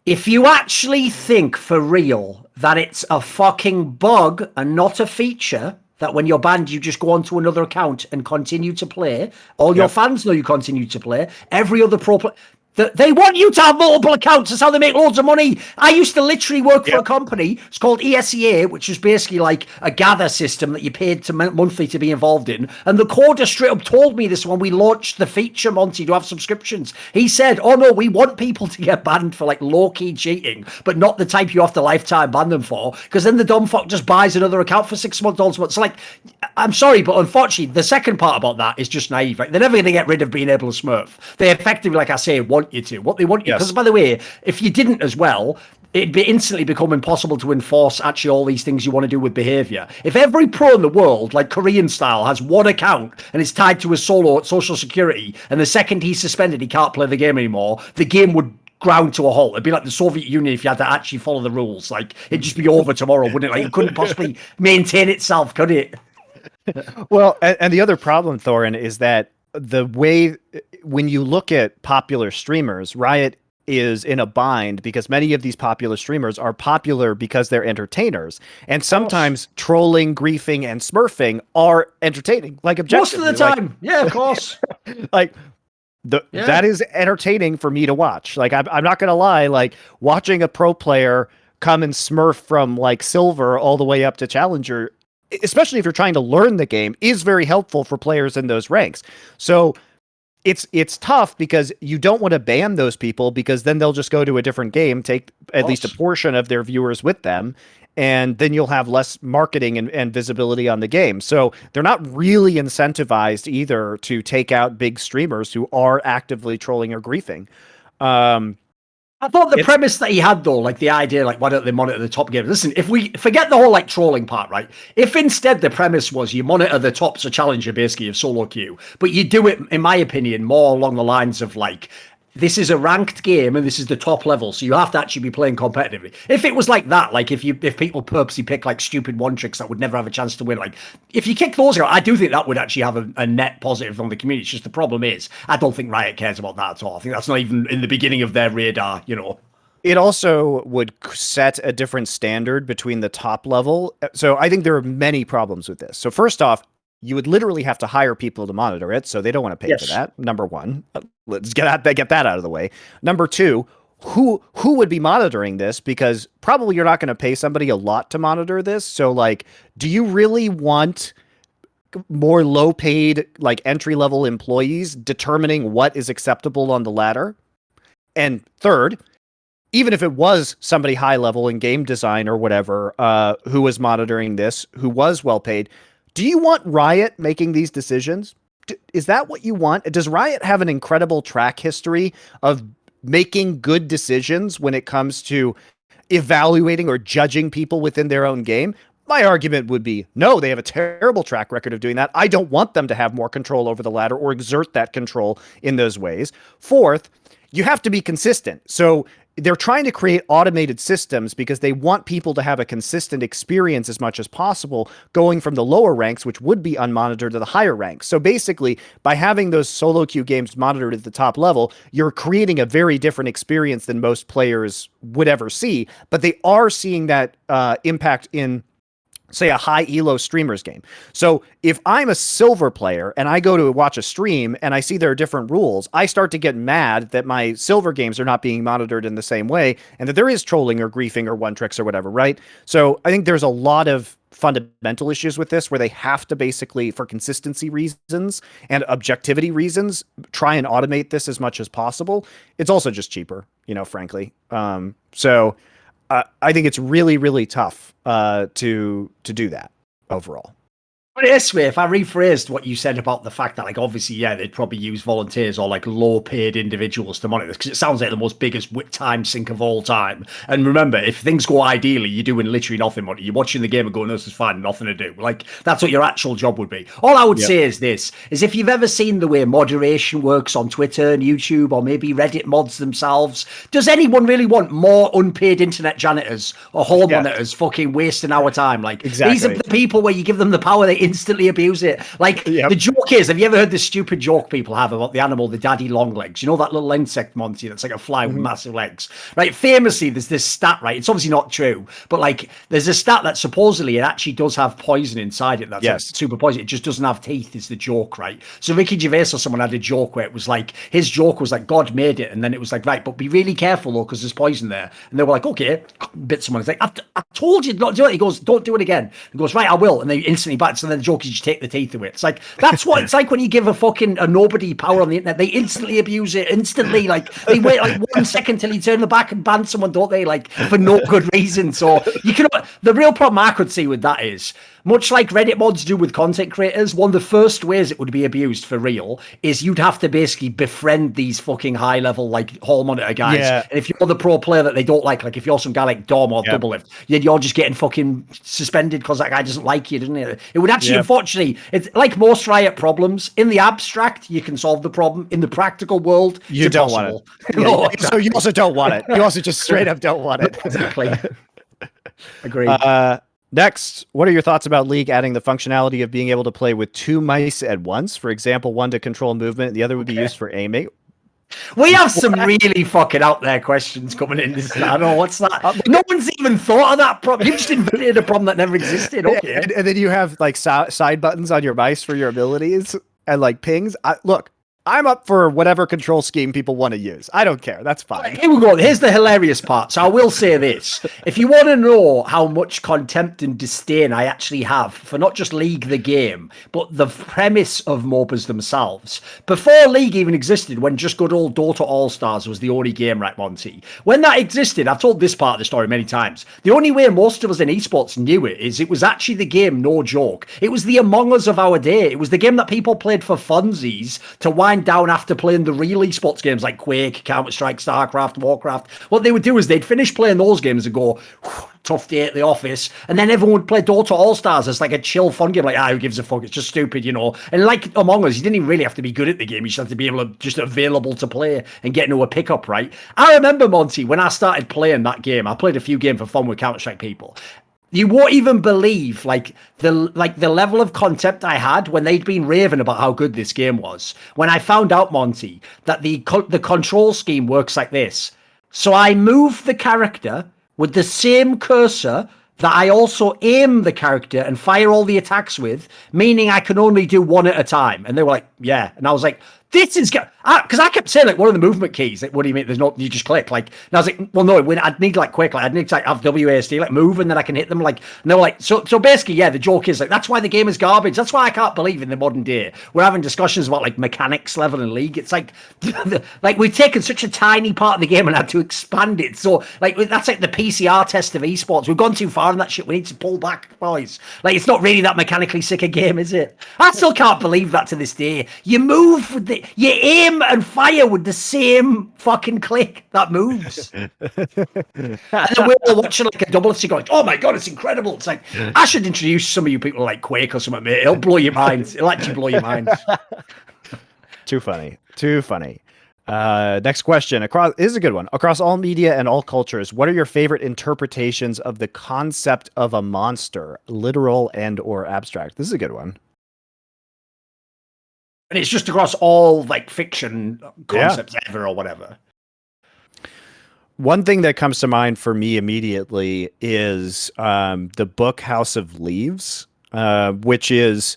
If you actually think for real that it's a fucking bug and not a feature, that when you're banned, you just go onto another account and continue to play, all your fans know you continue to play, every other pro player... They want you to have multiple accounts. That's how they make loads of money. I used to literally work for a company. It's called ESIA, which is basically like a gather system that you paid to monthly to be involved in. And the coder straight up told me this when we launched the feature, Monty, to have subscriptions. He said, oh no, we want people to get banned for like low-key cheating, but not the type you have to lifetime ban them for, because then the dumb fuck just buys another account for 6 months also. So like, I'm sorry, but unfortunately, the second part about that is just naive, right? They're never going to get rid of being able to smurf. They effectively, like I say, want you to. What they want you, because by the way, if you didn't as well, it'd be instantly become impossible to enforce actually all these things you want to do with behavior. If every pro in the world, like Korean style, has one account and it's tied to his solo social security, and the second he's suspended, he can't play the game anymore, the game would ground to a halt. It'd be like the Soviet Union if you had to actually follow the rules. Like, it'd just be over tomorrow, wouldn't it? Like, it couldn't possibly maintain itself, could it? Well, and the other problem, Thorin, is that the way when you look at popular streamers, Riot is in a bind because many of these popular streamers are popular because they're entertainers, and sometimes trolling, griefing, and smurfing are entertaining. Like objectively, most of the time, yeah, of course. Like that is entertaining for me to watch. Like I'm not gonna lie, like watching a pro player come and smurf from like silver all the way up to challenger, especially if you're trying to learn the game, is very helpful for players in those ranks. So it's tough because you don't want to ban those people, because then they'll just go to a different game, take at least a portion of their viewers with them, and then you'll have less marketing and visibility on the game. So they're not really incentivized either to take out big streamers who are actively trolling or griefing. I thought the premise that he had, though, like the idea, like, why don't they monitor the top game? Listen, if we forget the whole, like, trolling part, right? If instead the premise was you monitor the top, so challenger, basically, of solo queue, but you do it, in my opinion, more along the lines of, like, this is a ranked game and this is the top level, so you have to actually be playing competitively. If it was like that, like if people purposely pick like stupid one tricks that would never have a chance to win, like if you kick those out, I do think that would actually have a net positive on the community. It's just the problem is I don't think Riot cares about that at all. I think that's not even in the beginning of their radar, you know. It also would set a different standard between the top level. So I think there are many problems with this. So first off, you would literally have to hire people to monitor it, so they don't want to pay for that. Number one, let's get that out of the way. Number two, who would be monitoring this? Because probably you're not going to pay somebody a lot to monitor this. So, like, do you really want more low-paid, like entry-level employees determining what is acceptable on the ladder? And third, even if it was somebody high level in game design or whatever, who was monitoring this, who was well paid, do you want Riot making these decisions? Is that what you want? Does Riot have an incredible track history of making good decisions when it comes to evaluating or judging people within their own game? My argument would be, no, they have a terrible track record of doing that. I don't want them to have more control over the ladder or exert that control in those ways. Fourth, you have to be consistent. So they're trying to create automated systems because they want people to have a consistent experience as much as possible, going from the lower ranks, which would be unmonitored, to the higher ranks. So basically, by having those solo queue games monitored at the top level, you're creating a very different experience than most players would ever see. But they are seeing that impact in say a high elo streamers game. So if I'm a silver player and I go to watch a stream and I see there are different rules, I start to get mad that my silver games are not being monitored in the same way and that there is trolling or griefing or one tricks or whatever, right? So I think there's a lot of fundamental issues with this where they have to basically, for consistency reasons and objectivity reasons, try and automate this as much as possible. It's also just cheaper, frankly. I think it's really, really tough to do that overall. But this way, if I rephrased what you said about the fact that, like, obviously, yeah, they'd probably use volunteers or like low-paid individuals to monitor this, because it sounds like the most biggest time sink of all time. And remember, if things go ideally, you're doing literally nothing. You're watching the game and going, "This is fine, nothing to do." Like, that's what your actual job would be. All I would say is this: is if you've ever seen the way moderation works on Twitter and YouTube, or maybe Reddit mods themselves, does anyone really want more unpaid internet janitors or hall monitors fucking wasting our time? Like, these are the people where you give them the power, they instantly abuse it. Like, the joke is, have you ever heard the stupid joke people have about the animal, the daddy long legs? You know that little insect, Monty, that's like a fly with massive legs? Right, famously, there's this stat, right? It's obviously not true, but like, there's a stat that supposedly it actually does have poison inside it. That's like super poison. It just doesn't have teeth, is the joke, right? So Ricky Gervais or someone had a joke where it was like, his joke was like, God made it, and then it was like, right, but be really careful though, because there's poison there. And they were like, okay, bit someone. It's like, I told you not to do it. He goes, don't do it again. He goes, right, I will. And they instantly bite. And then the joke is you take the teeth away. It's like, that's what it's like when you give a nobody power on the internet. They instantly abuse it, instantly. Like, they wait like 1 second till you turn the back and ban someone, don't they? Like, for no good reason. So you can, the real problem I could see with that is, much like Reddit mods do with content creators, one of the first ways it would be abused for real is you'd have to basically befriend these fucking high level like hall monitor guys. Yeah. And if you're the pro player that they don't like if you're some guy like Dom or Double Lift, you're just getting fucking suspended because that guy doesn't like you, doesn't it? It would actually, unfortunately, it's like most Riot problems. In the abstract, you can solve the problem. In the practical world, you don't want it. No, exactly. So you also don't want it. You also just straight up don't want it. Exactly. Agreed. Next, what are your thoughts about League adding the functionality of being able to play with 2 mice at once? For example, one to control movement, the other would be used for aiming. We have some really fucking out there questions coming in. I don't know what's that. No one's even thought of that problem. You just invented a problem that never existed. Okay, and then you have like side buttons on your mice for your abilities and like pings. Look, I'm up for whatever control scheme people want to use. I don't care. That's fine. Here we go. Here's the hilarious part. So I will say this. If you want to know how much contempt and disdain I actually have for not just League the game, but the premise of MOBAs themselves, before League even existed, when just good old Dota All-Stars was the only game, right, Monty? When that existed, I've told this part of the story many times, the only way most of us in esports knew it is it was actually the game, no joke. It was the Among Us of our day. It was the game that people played for funsies to wind down after playing the real esports games like Quake, Counter-Strike, StarCraft, Warcraft. What they would do is they'd finish playing those games and go, tough day at the office, and then everyone would play Dota All-Stars as like a chill fun game, like, who gives a fuck, it's just stupid, you know. And like Among Us, you didn't even really have to be good at the game, you just had to be able to, just available to play and get into a pickup, right? I remember, Monty, when I started playing that game, I played a few games for fun with Counter-Strike people. You won't even believe the level of contempt I had when they'd been raving about how good this game was. When I found out, Monty, that the control scheme works like this. So I move the character with the same cursor that I also aim the character and fire all the attacks with, meaning I can only do one at a time. And they were like, yeah. And I was like, this is because I kept saying like, what are the movement keys? Like, what do you mean? There's no, you just click like. And I was like, well, no, I'd need like quick, like I'd need to like have WASD, like move, and then I can hit them. Like, and they were like, so basically, yeah, the joke is like that's why the game is garbage. That's why I can't believe in the modern day we're having discussions about like mechanics level in League. It's like, like we've taken such a tiny part of the game and had to expand it. So like that's like the PCR test of esports. We've gone too far in that shit. We need to pull back, boys. Like it's not really that mechanically sick a game, is it? I still can't believe that to this day. You move with you aim and fire with the same fucking click that moves. And then we're all watching like a double going, oh my god, it's incredible. It's like, I should introduce some of you people like Quake or something, mate. It'll blow your mind. It'll actually blow your mind. Too funny. Next question. This is a good one. Across all media and all cultures, what are your favorite interpretations of the concept of a monster, literal and or abstract? This is a good one. And it's just across all like fiction concepts ever or whatever. One thing that comes to mind for me immediately is the book House of Leaves, which is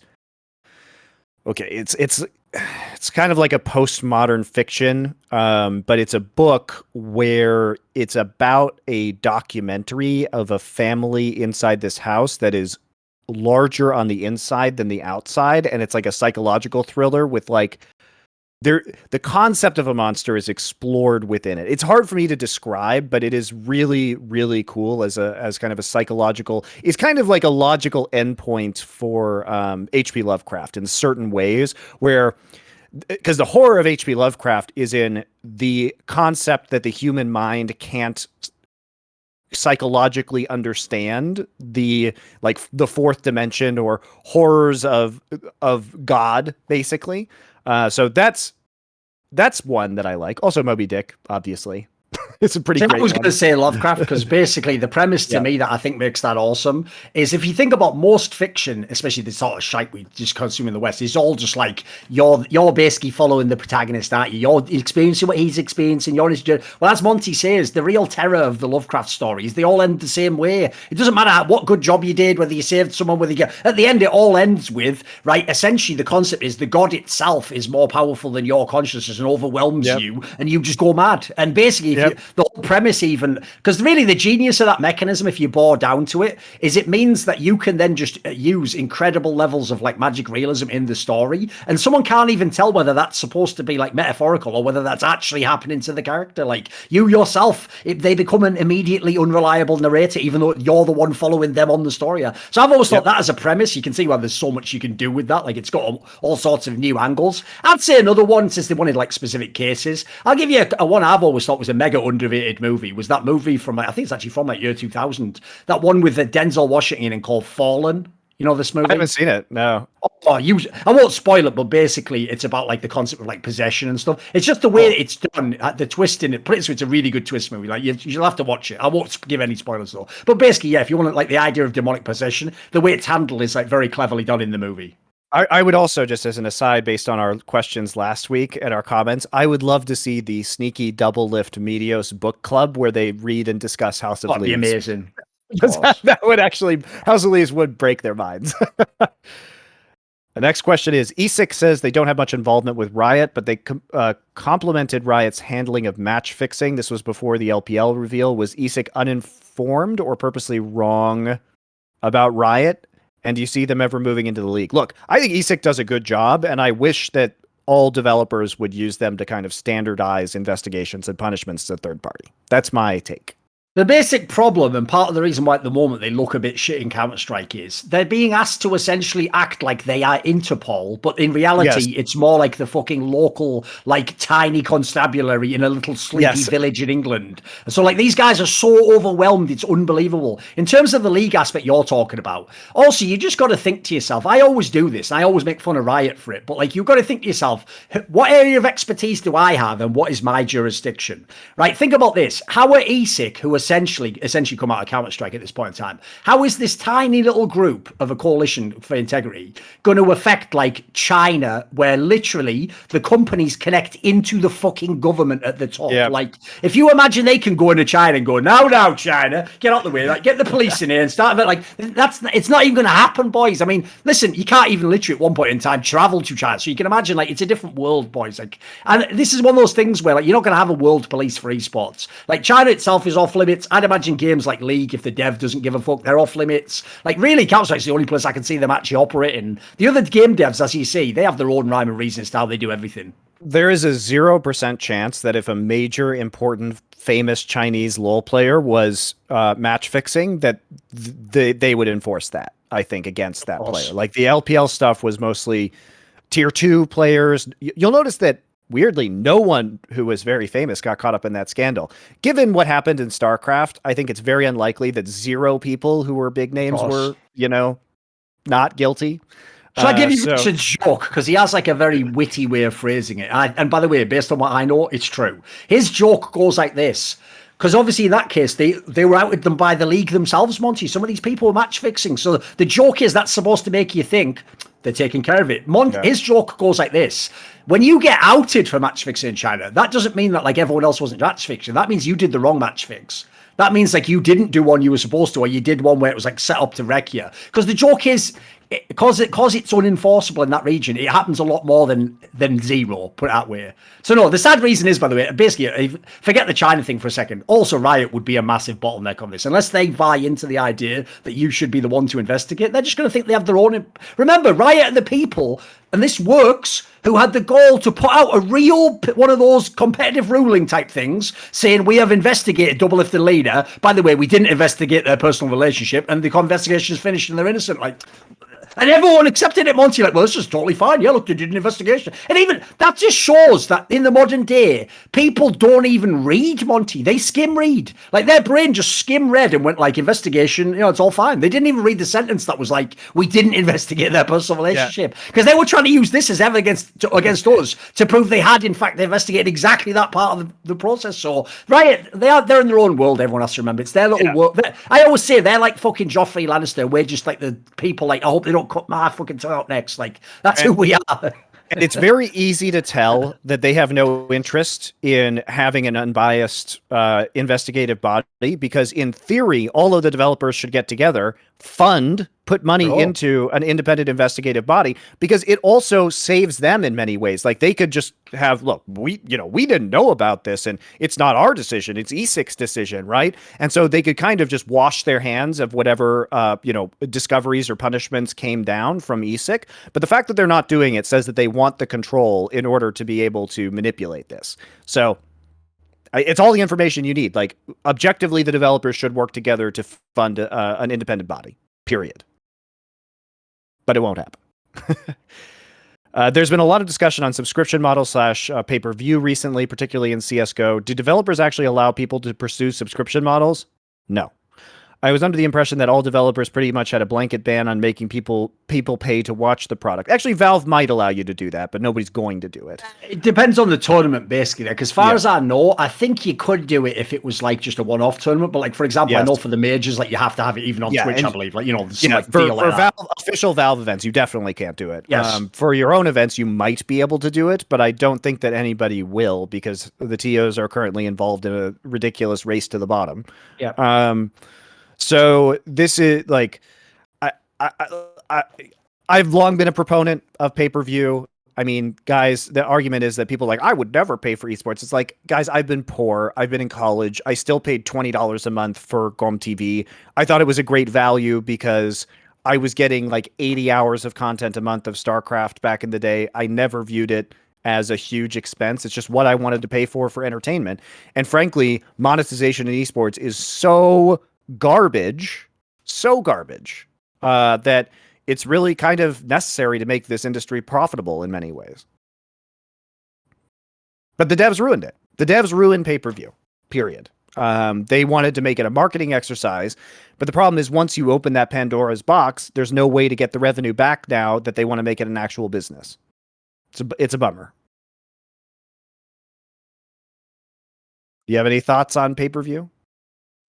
okay. It's kind of like a postmodern fiction, but it's a book where it's about a documentary of a family inside this house that is larger on the inside than the outside, and it's like a psychological thriller with like the concept of a monster is explored within it. It's hard for me to describe, but it is really, really cool as kind of a psychological. It's kind of like a logical endpoint for H.P. Lovecraft in certain ways, where because the horror of H.P. Lovecraft is in the concept that the human mind can't psychologically understand the fourth dimension or horrors of God, basically. So that's one that I like. Also, Moby Dick, obviously. It's a pretty great one. I was going to say Lovecraft, because basically the premise to me that I think makes that awesome is if you think about most fiction, especially the sort of shite we just consume in the West, it's all just like you're basically following the protagonist, aren't you? You're experiencing what he's experiencing. Well, as Monty says, the real terror of the Lovecraft stories, they all end the same way. It doesn't matter what good job you did, whether you saved someone, whether you get... At the end, it all ends with, right, essentially the concept is the god itself is more powerful than your consciousness and overwhelms you, and you just go mad. And basically, if the whole premise even, because really the genius of that mechanism, if you bore down to it, is it means that you can then just use incredible levels of like magic realism in the story, and someone can't even tell whether that's supposed to be like metaphorical or whether that's actually happening to the character. Like you yourself, they become an immediately unreliable narrator, even though you're the one following them on the story. So I've always thought that as a premise, you can see why there's so much you can do with that. Like it's got all sorts of new angles. I'd say another one, since they wanted like specific cases, I'll give you a one I've always thought was a mega underrated movie, was that movie from, I think it's actually from like year 2000, that one with the Denzel Washington and called Fallen. You know this movie? I haven't seen it, no. I won't spoil it, but basically it's about like the concept of like possession and stuff. It's just the way it's done, the twist in it. Put it so it's a really good twist movie. Like you'll have to watch it. I won't give any spoilers though. But basically, if you want like the idea of demonic possession, the way it's handled is like very cleverly done in the movie. I would also, just as an aside, based on our questions last week and our comments, I would love to see the sneaky double lift Medios book club where they read and discuss House of Leaves. That'd be amazing. That would actually, House of Leaves would break their minds. The next question is, ESIC says they don't have much involvement with Riot, but they complimented Riot's handling of match fixing. This was before the LPL reveal. Was ESIC uninformed or purposely wrong about Riot? And do you see them ever moving into the league? Look, I think ESIC does a good job, and I wish that all developers would use them to kind of standardize investigations and punishments to third party. That's my take. The basic problem, and part of the reason why at the moment they look a bit shit in Counter-Strike, is they're being asked to essentially act like they are Interpol, but in reality, it's more like the fucking local, like, tiny constabulary in a little sleepy village in England. So, like, these guys are so overwhelmed, it's unbelievable. In terms of the league aspect you're talking about, also, you just got to think to yourself, I always do this, and I always make fun of Riot for it, but, like, you've got to think to yourself, what area of expertise do I have, and what is my jurisdiction? Right? Think about this. How are ESIC, who essentially come out of Counter-Strike at this point in time, how is this tiny little group of a coalition for integrity going to affect like China, where literally the companies connect into the fucking government at the top? Like if you imagine they can go into China and go, now China, get out the way, like get the police in here and start, like it's not even going to happen, boys. I mean, listen, you can't even literally at one point in time travel to China, so you can imagine like it's a different world, boys. Like, and this is one of those things where like you're not going to have a world police for esports. Like China itself is off limits. I'd imagine games like League, if the dev doesn't give a fuck, they're off limits. Like really, Counter-Strike's the only place I can see them actually operating. The other game devs, as you see, they have their own rhyme and reason as to how they do everything. There is a 0% chance that if a major, important, famous Chinese LoL player was match fixing, that they would enforce that, I think, against that player. Like the LPL stuff was mostly tier 2 players. You'll notice that weirdly, no one who was very famous got caught up in that scandal. Given what happened in StarCraft, I think it's very unlikely that 0 people who were big names were, not guilty. So I give you a joke, because he has like a very witty way of phrasing it. And by the way, based on what I know, it's true. His joke goes like this. Because obviously in that case, they were outed them by the league themselves, Monty. Some of these people were match fixing. So the joke is that's supposed to make you think they're taking care of it. His joke goes like this. when you get outed for match fixing in China, that doesn't mean that like everyone else wasn't match fixing. That means you did the wrong match fix. That means like you didn't do one you were supposed to, or you did one where it was like set up to wreck you. Because the joke is, because it's unenforceable in that region, it happens a lot more than zero, put it that way. So no, the sad reason is, by the way, basically, forget the China thing for a second. Also, Riot would be a massive bottleneck on this. Unless they buy into the idea that you should be the one to investigate, they're just going to think they have their own... Remember, Riot are the people, and this works, who had the goal to put out a real, one of those competitive ruling type things, saying we have investigated Doublelifted leader. By the way, we didn't investigate their personal relationship, and the investigation is finished and they're innocent. Like... And everyone accepted it, Monty, like, well, this is totally fine. Yeah, look, they did an investigation. And even that just shows that in the modern day, people don't even read, Monty. They skim read. Like, their brain just skim read and went like, investigation, it's all fine. They didn't even read the sentence that was like, we didn't investigate their personal relationship. Because they were trying to use this as evidence against us to prove they had, in fact, investigated exactly that part of the process. So, Riot, they're in their own world, everyone has to remember. It's their little world. I always say they're like fucking Joffrey Lannister. We're just like the people, like, I hope they don't cut my fucking tongue out next. Like, that's who we are. And it's very easy to tell that they have no interest in having an unbiased investigative body, because in theory, all of the developers should get together, put money into an independent investigative body, because it also saves them in many ways. Like, they could just have, look, we didn't know about this, and it's not our decision, it's ESIC's decision, right? And so they could kind of just wash their hands of whatever discoveries or punishments came down from ESIC. But the fact that they're not doing it says that they want the control in order to be able to manipulate this. So it's all the information you need. Like, objectively, the developers should work together to fund an independent body, period. But it won't happen. There's been a lot of discussion on subscription model / pay-per-view recently, particularly in CSGO. Do developers actually allow people to pursue subscription models? No. I was under the impression that all developers pretty much had a blanket ban on making people pay to watch the product. Actually, Valve might allow you to do that, but nobody's going to do it. It depends on the tournament, basically. Because as far as I know, I think you could do it if it was like just a one-off tournament. But like, for example, I know for the majors, like, you have to have it even on Twitch, I believe. Like, for official Valve events, you definitely can't do it. Yes. For your own events, you might be able to do it, but I don't think that anybody will, because the TOs are currently involved in a ridiculous race to the bottom. Yeah. So this is like, I've long been a proponent of pay-per-view. I mean, guys, the argument is that people are like, I would never pay for esports. It's like, guys, I've been poor. I've been in college. I still paid $20 a month for GOM TV. I thought it was a great value because I was getting like 80 hours of content a month of StarCraft back in the day. I never viewed it as a huge expense. It's just what I wanted to pay for entertainment. And frankly, monetization in esports is so garbage that it's really kind of necessary to make this industry profitable in many ways. But the devs ruined it. The devs ruined pay-per-view, period. They wanted to make it a marketing exercise, but the problem is once you open that Pandora's box, there's no way to get the revenue back now that they want to make it an actual business. It's a bummer. Do you have any thoughts on pay-per-view?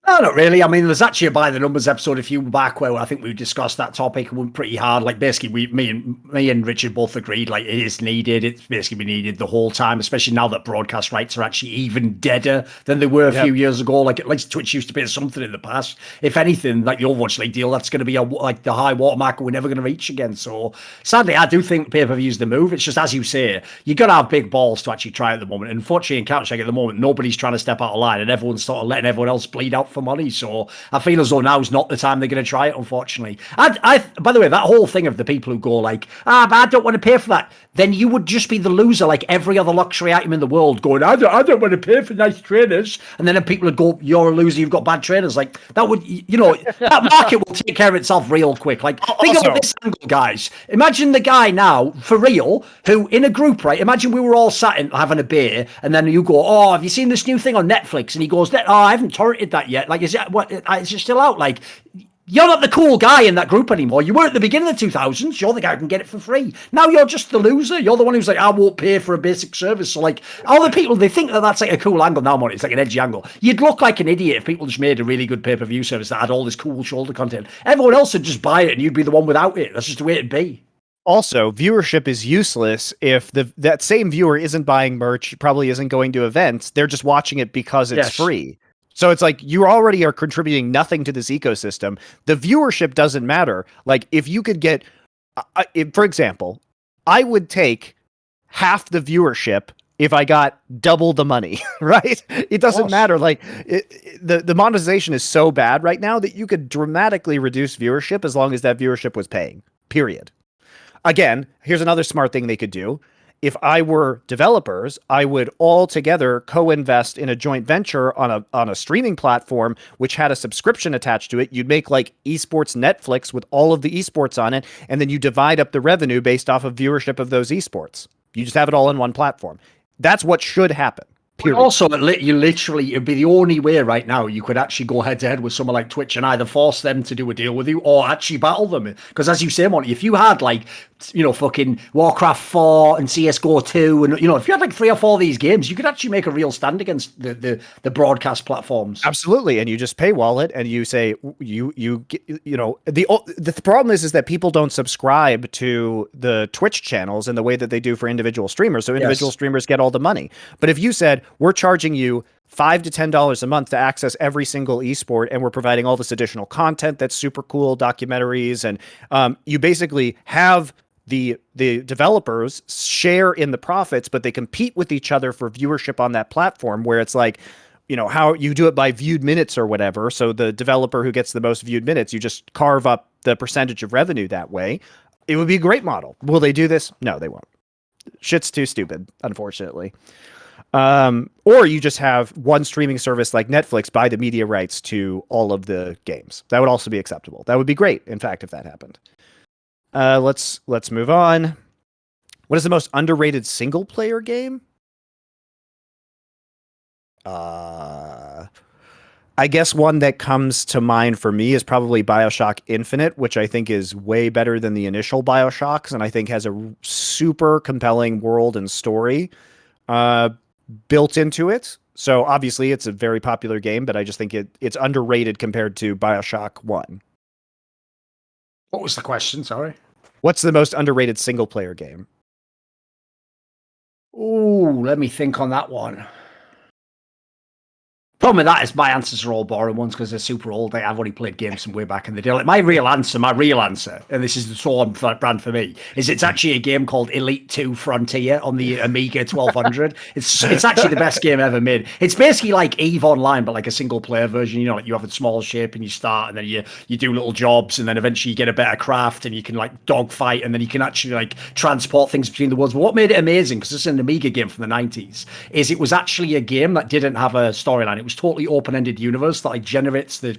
No, not really. I mean, there's actually a By the Numbers episode a few back where I think we discussed that topic and went pretty hard. Like, basically, me and Richard both agreed, like, it is needed. It's basically been needed the whole time, especially now that broadcast rights are actually even deader than they were a few years ago. Like, at least Twitch used to pay something in the past. If anything, like the Overwatch League deal, that's going to be like the high watermark we're never going to reach again. So, sadly, I do think pay-per-view is the move. It's just, as you say, you got to have big balls to actually try at the moment. And unfortunately, in Counter-Strike at the moment, nobody's trying to step out of line and everyone's sort of letting everyone else bleed out for money. So, I feel as though now is not the time they're going to try it, unfortunately. I by the way, that whole thing of the people who go like, but I don't want to pay for that, then you would just be the loser like every other luxury item in the world going, I don't want to pay for nice trainers. And then people would go, you're a loser, you've got bad trainers. Like, that would, that market will take care of itself real quick. Like, think about this angle, guys. Imagine the guy now, for real, who in a group, right? Imagine we were all sat in having a beer, and then you go, have you seen this new thing on Netflix? And he goes, I haven't torrented that yet. Like, is it still out? Like, you're not the cool guy in that group anymore. You were at the beginning of the 2000s. You're the guy who can get it for free. Now you're just the loser. You're the one who's like, I won't pay for a basic service. So, like, all the people, they think that that's like a cool angle now, Monty. It's like an edgy angle. You'd look like an idiot if people just made a really good pay-per-view service that had all this cool shoulder content. Everyone else would just buy it and you'd be the one without it. That's just the way it'd be. Also, viewership is useless if that same viewer isn't buying merch, probably isn't going to events. They're just watching it because it's free. So it's like you already are contributing nothing to this ecosystem. The viewership doesn't matter. Like if you could get, for example, I would take half the viewership if I got double the money, right? It doesn't matter. Like the monetization is so bad right now that you could dramatically reduce viewership as long as that viewership was paying, period. Again, here's another smart thing they could do. If I were developers, I would all together co-invest in a joint venture on a streaming platform which had a subscription attached to it. You'd make like esports Netflix with all of the esports on it, and then you divide up the revenue based off of viewership of those esports. You just have it all in one platform. That's what should happen. Period. Also, it'd be the only way right now you could actually go head to head with someone like Twitch and either force them to do a deal with you or actually battle them. Because as you say, Monty, if you had like, fucking Warcraft 4 and CSGO 2, and if you had like 3 or 4 of these games, you could actually make a real stand against the broadcast platforms. Absolutely, and you just paywall it, and you say the problem is that people don't subscribe to the Twitch channels in the way that they do for individual streamers. So individual streamers get all the money. But if you said we're charging you $5 to $10 a month to access every single esport, and we're providing all this additional content that's super cool, documentaries, and you basically have the developers share in the profits, but they compete with each other for viewership on that platform, where it's like, how you do it by viewed minutes or whatever. So the developer who gets the most viewed minutes, you just carve up the percentage of revenue that way. It would be a great model. Will they do this? No, they won't. Shit's too stupid, unfortunately. Or you just have one streaming service like Netflix buy the media rights to all of the games. That would also be acceptable. That would be great, in fact, if that happened. Let's move on. What is the most underrated single player game? I guess one that comes to mind for me is probably BioShock Infinite, which I think is way better than the initial BioShocks, and I think has a super compelling world and story built into it. So obviously it's a very popular game, but I just think it's underrated compared to BioShock 1. What was the question? Sorry. What's the most underrated single player game? Oh, let me think on that one. Problem with that is my answers are all boring ones because they're super old. I've only played games from way back in the day. Like my real answer, and this is the Thorn brand for me, is it's actually a game called Elite 2 Frontier on the Amiga 1200. It's actually the best game ever made. It's basically like EVE Online, but like a single player version. Like you have a small ship and you start, and then you do little jobs, and then eventually you get a better craft, and you can like dogfight, and then you can actually like transport things between the worlds. But what made it amazing, because it's an Amiga game from the 90s, is it was actually a game that didn't have a storyline. It was totally open-ended universe that like generates the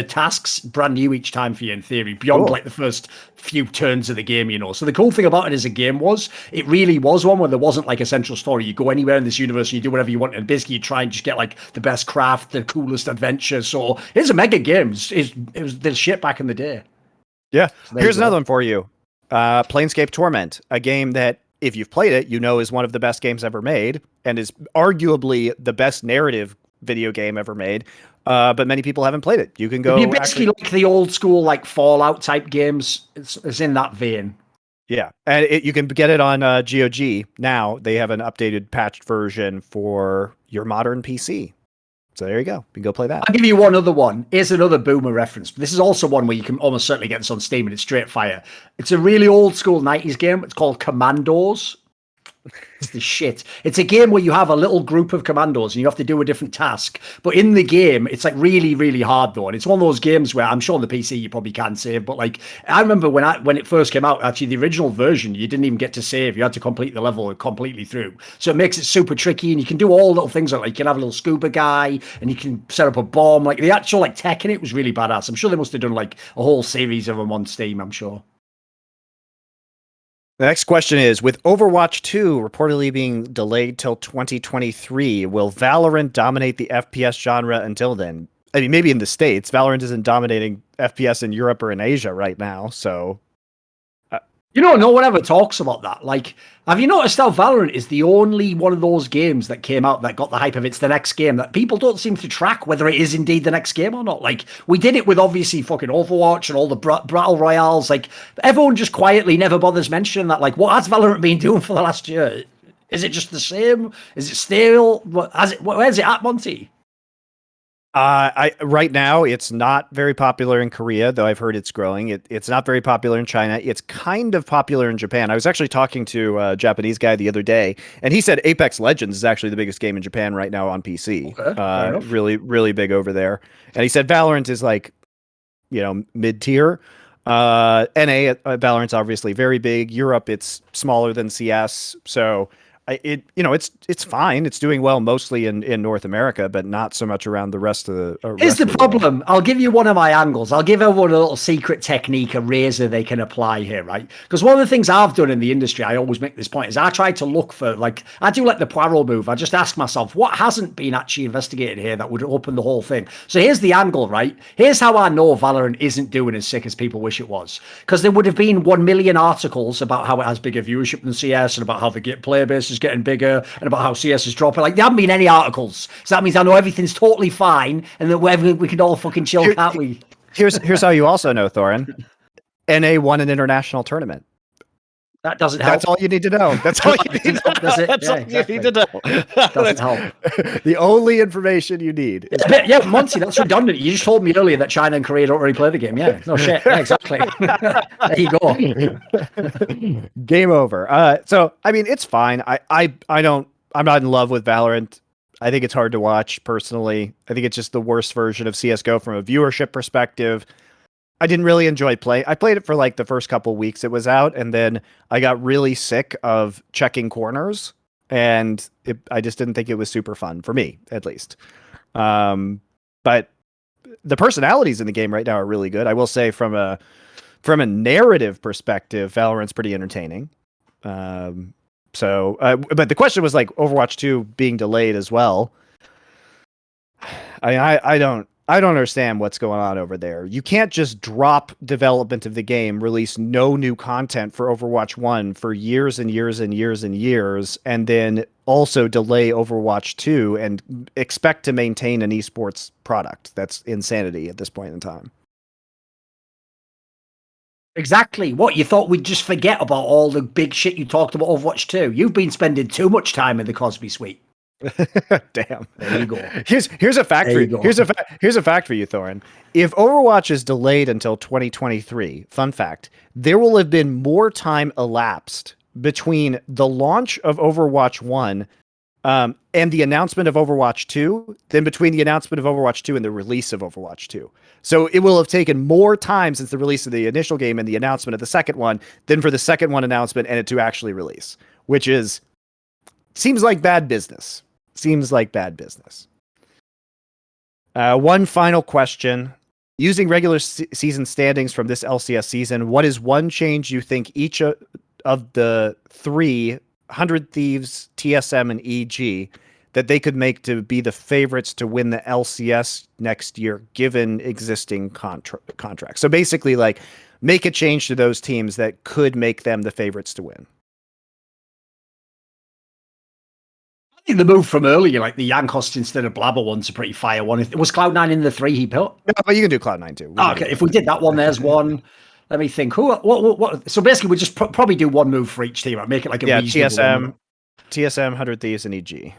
tasks brand new each time for you, in theory, beyond like the first few turns of the game. So the cool thing about it as a game was it really was one where there wasn't like a central story. You go anywhere in this universe and you do whatever you want, and basically you try and just get like the best craft, the coolest adventure. So it's a mega game. It was the shit back in the day. Yeah. So here's another one for you. Planescape Torment, a game that if you've played it, is one of the best games ever made, and is arguably the best narrative video game ever made, but many people haven't played it. You can go basically like the old school like Fallout type games. It's in that vein. Yeah, and you can get it on GOG now. They have an updated patched version for your modern PC. So there you go. You can go play that. I'll give you one other one. Here's another boomer reference. This is also one where you can almost certainly get this on Steam, and it's straight fire. It's a really old school 90s game. It's called Commandos. It's the shit. It's a game where you have a little group of commandos and you have to do a different task. But in the game, it's like really, really hard though. And it's one of those games where I'm sure on the PC you probably can save. But like I remember when it first came out, actually the original version, you didn't even get to save. You had to complete the level completely through. So it makes it super tricky, and you can do all little things like you can have a little scuba guy and you can set up a bomb. Like the actual like tech in it was really badass. I'm sure they must have done like a whole series of them on Steam, I'm sure. The next question is, with Overwatch 2 reportedly being delayed till 2023, will Valorant dominate the FPS genre until then? I mean, maybe in the States. Valorant isn't dominating FPS in Europe or in Asia right now, so... You know, no one ever talks about that. Like, have you noticed how Valorant is the only one of those games that came out that got the hype of it's the next game that people don't seem to track whether it is indeed the next game or not? Like, we did it with obviously fucking Overwatch and all the battle royales. Like, everyone just quietly never bothers mentioning that. Like, what has Valorant been doing for the last year? Is it just the same? Is it stale? Where's it at, Monty? Right now it's not very popular in Korea, though I've heard it's growing. It's not very popular in China. It's kind of popular in Japan. I was actually talking to a Japanese guy the other day, and he said Apex Legends is actually the biggest game in Japan right now on PC. Okay, really, really big over there. And he said Valorant is like, mid-tier. NA Valorant's obviously very big. Europe, it's smaller than CS. So it's fine. It's doing well mostly in North America, but not so much around the rest of the. Here's the problem. I'll give you one of my angles. I'll give everyone a little secret technique, a razor they can apply here, right? Because one of the things I've done in the industry, I always make this point, is I try to look for, like, I do like the Poirot move. I just ask myself, what hasn't been actually investigated here that would open the whole thing? So here's the angle, right? Here's how I know Valorant isn't doing as sick as people wish it was. Because there would have been 1 million articles about how it has bigger viewership than CS and about how the player base is getting bigger and about how CS is dropping. Like, there haven't been any articles. So that means I know everything's totally fine and that we can all fucking chill, can't we? Here's how you also know, Thorin. NA won an international tournament. That doesn't help. That's all you need to know. That's all you need to know. That's all you need to know. Doesn't help. The only information you need. Yeah, Monty, that's redundant. You just told me earlier that China and Korea don't really play the game. Yeah, no shit. Yeah, exactly. There you go. Game over. So I mean, it's fine. I'm not in love with Valorant. I think it's hard to watch personally. I think it's just the worst version of CS:GO from a viewership perspective. I didn't really enjoy play. I played it for like the first couple weeks it was out, and then I got really sick of checking corners, and I just didn't think it was super fun for me, at least. But the personalities in the game right now are really good. I will say from a narrative perspective, Valorant's pretty entertaining. But the question was like Overwatch 2 being delayed as well. I don't understand what's going on over there. You can't just drop development of the game, release no new content for Overwatch 1 for years and years and years and years, and then also delay Overwatch 2 and expect to maintain an esports product. That's insanity at this point in time. Exactly. What, you thought we'd just forget about all the big shit you talked about Overwatch 2? You've been spending too much time in the Cosby Suite. Damn. There you go. Here's a fact for you. Here's a fact for you, Thorin. If Overwatch is delayed until 2023, fun fact, there will have been more time elapsed between the launch of Overwatch 1 and the announcement of Overwatch 2 than between the announcement of Overwatch 2 and the release of Overwatch 2. So it will have taken more time since the release of the initial game and the announcement of the second one than for the second one announcement and it to actually release, which seems like bad business. One final question. Using regular season standings from this LCS season, what is one change you think each of the 300 Thieves, TSM, and EG that they could make to be the favorites to win the LCS next year, given existing contracts? So basically, like, make a change to those teams that could make them the favorites to win. The move from earlier, like the Yankost instead of Blabber one's a pretty fire one. Was Cloud9 in the 3 he put? No, but you can do Cloud9 too. Okay, if we did that one, there's one. Let me think. What? So basically, we just probably do one move for each team. Right? Make it like a reasonable TSM, 100 Thieves, and EG.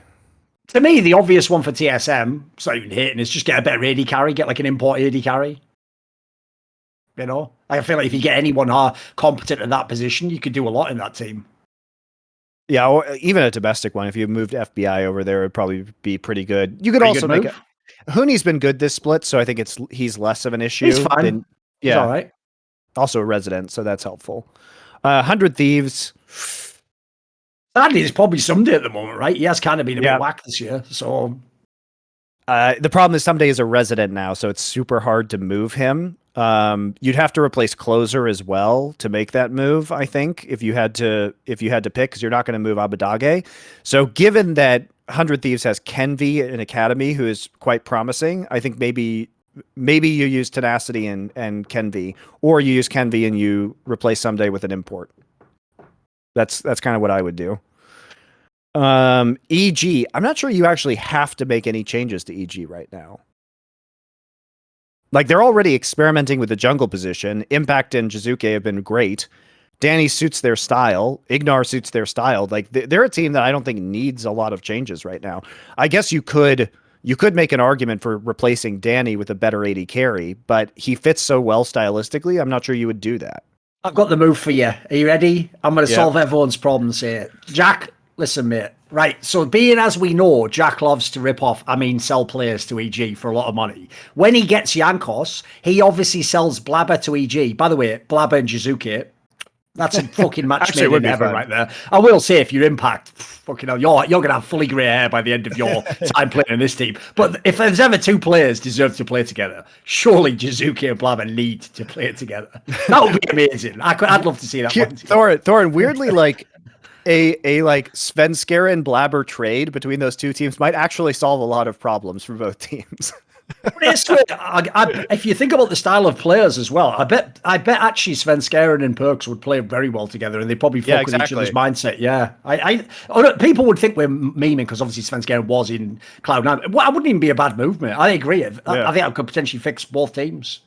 To me, the obvious one for TSM, it's not even hitting, is just get a better AD carry, get like an import AD carry. You know, I feel like if you get anyone competent in that position, you could do a lot in that team. Yeah, or even a domestic one. If you moved FBI over there, it would probably be pretty good. You could also make it. Huni's been good this split, so I think he's less of an issue. He's fine. Yeah, he's all right. Also a resident, so that's helpful. 100 Thieves. Sadly, it's probably Someday at the moment, right? He has kind of been a bit whack this year. So the problem is Someday is a resident now, so it's super hard to move him. You'd have to replace Closer as well to make that move, I think, if you had to pick, because you're not going to move Abadage. So given that 100 Thieves has Kenvi in Academy, who is quite promising, I think maybe you use Tenacity and Kenvi, or you use Kenvi and you replace Someday with an import. That's kind of what I would do. EG, I'm not sure you actually have to make any changes to EG right now. Like, they're already experimenting with the jungle position. Impact and Jizuke have been great. Danny suits their style. Ignar suits their style. Like, they're a team that I don't think needs a lot of changes right now. I guess you could make an argument for replacing Danny with a better AD carry, but he fits so well stylistically, I'm not sure you would do that. I've got the move for you. Are you ready? I'm going to solve everyone's problems here. Jack, listen, mate. Right, so being as we know, Jack loves to sell players to EG for a lot of money. When he gets Yankos, he obviously sells Blabber to EG. By the way, Blabber and Jizuke, that's a fucking match made in heaven right there. I will say, if you're Impact, fucking hell, you're going to have fully grey hair by the end of your time playing in this team. But if there's ever two players deserve to play together, surely Jizuke and Blabber need to play together. That would be amazing. I'd love to see that. Thorin, weirdly, like, a like Svenskeren and Blabber trade between those two teams might actually solve a lot of problems for both teams. If you think about the style of players as well, I bet actually Svenskeren and Perks would play very well together, and they probably fuck with each other's mindset. Yeah, people would think we're memeing because obviously Svenskeren was in Cloud9. Well, I wouldn't even be a bad movement. I agree. I think I could potentially fix both teams.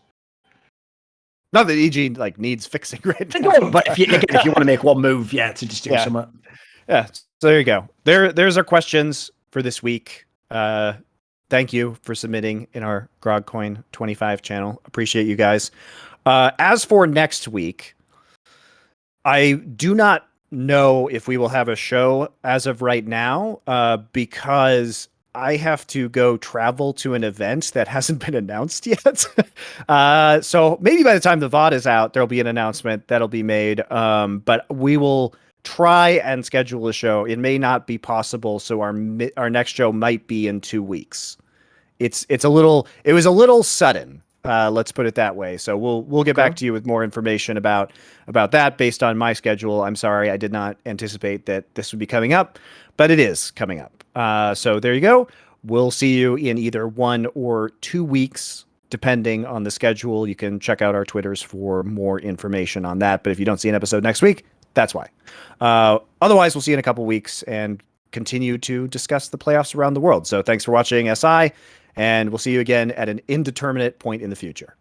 Not that EG like needs fixing right now. But if you want to make one move, to just do something. Yeah. So there you go. There's our questions for this week. Thank you for submitting in our GrogCoin 25 channel. Appreciate you guys. As for next week, I do not know if we will have a show as of right now, because I have to go travel to an event that hasn't been announced yet. So maybe by the time the VOD is out, there'll be an announcement that'll be made. But we will try and schedule a show. It may not be possible, so our next show might be in 2 weeks. It was a little sudden. Let's put it that way. So we'll get back to you with more information about that based on my schedule. I'm sorry, I did not anticipate that this would be coming up, but it is coming up. So there you go. We'll see you in either 1 or 2 weeks, depending on the schedule. You can check out our Twitters for more information on that. But if you don't see an episode next week, that's why. Otherwise, we'll see you in a couple weeks and continue to discuss the playoffs around the world. So thanks for watching SI, and we'll see you again at an indeterminate point in the future.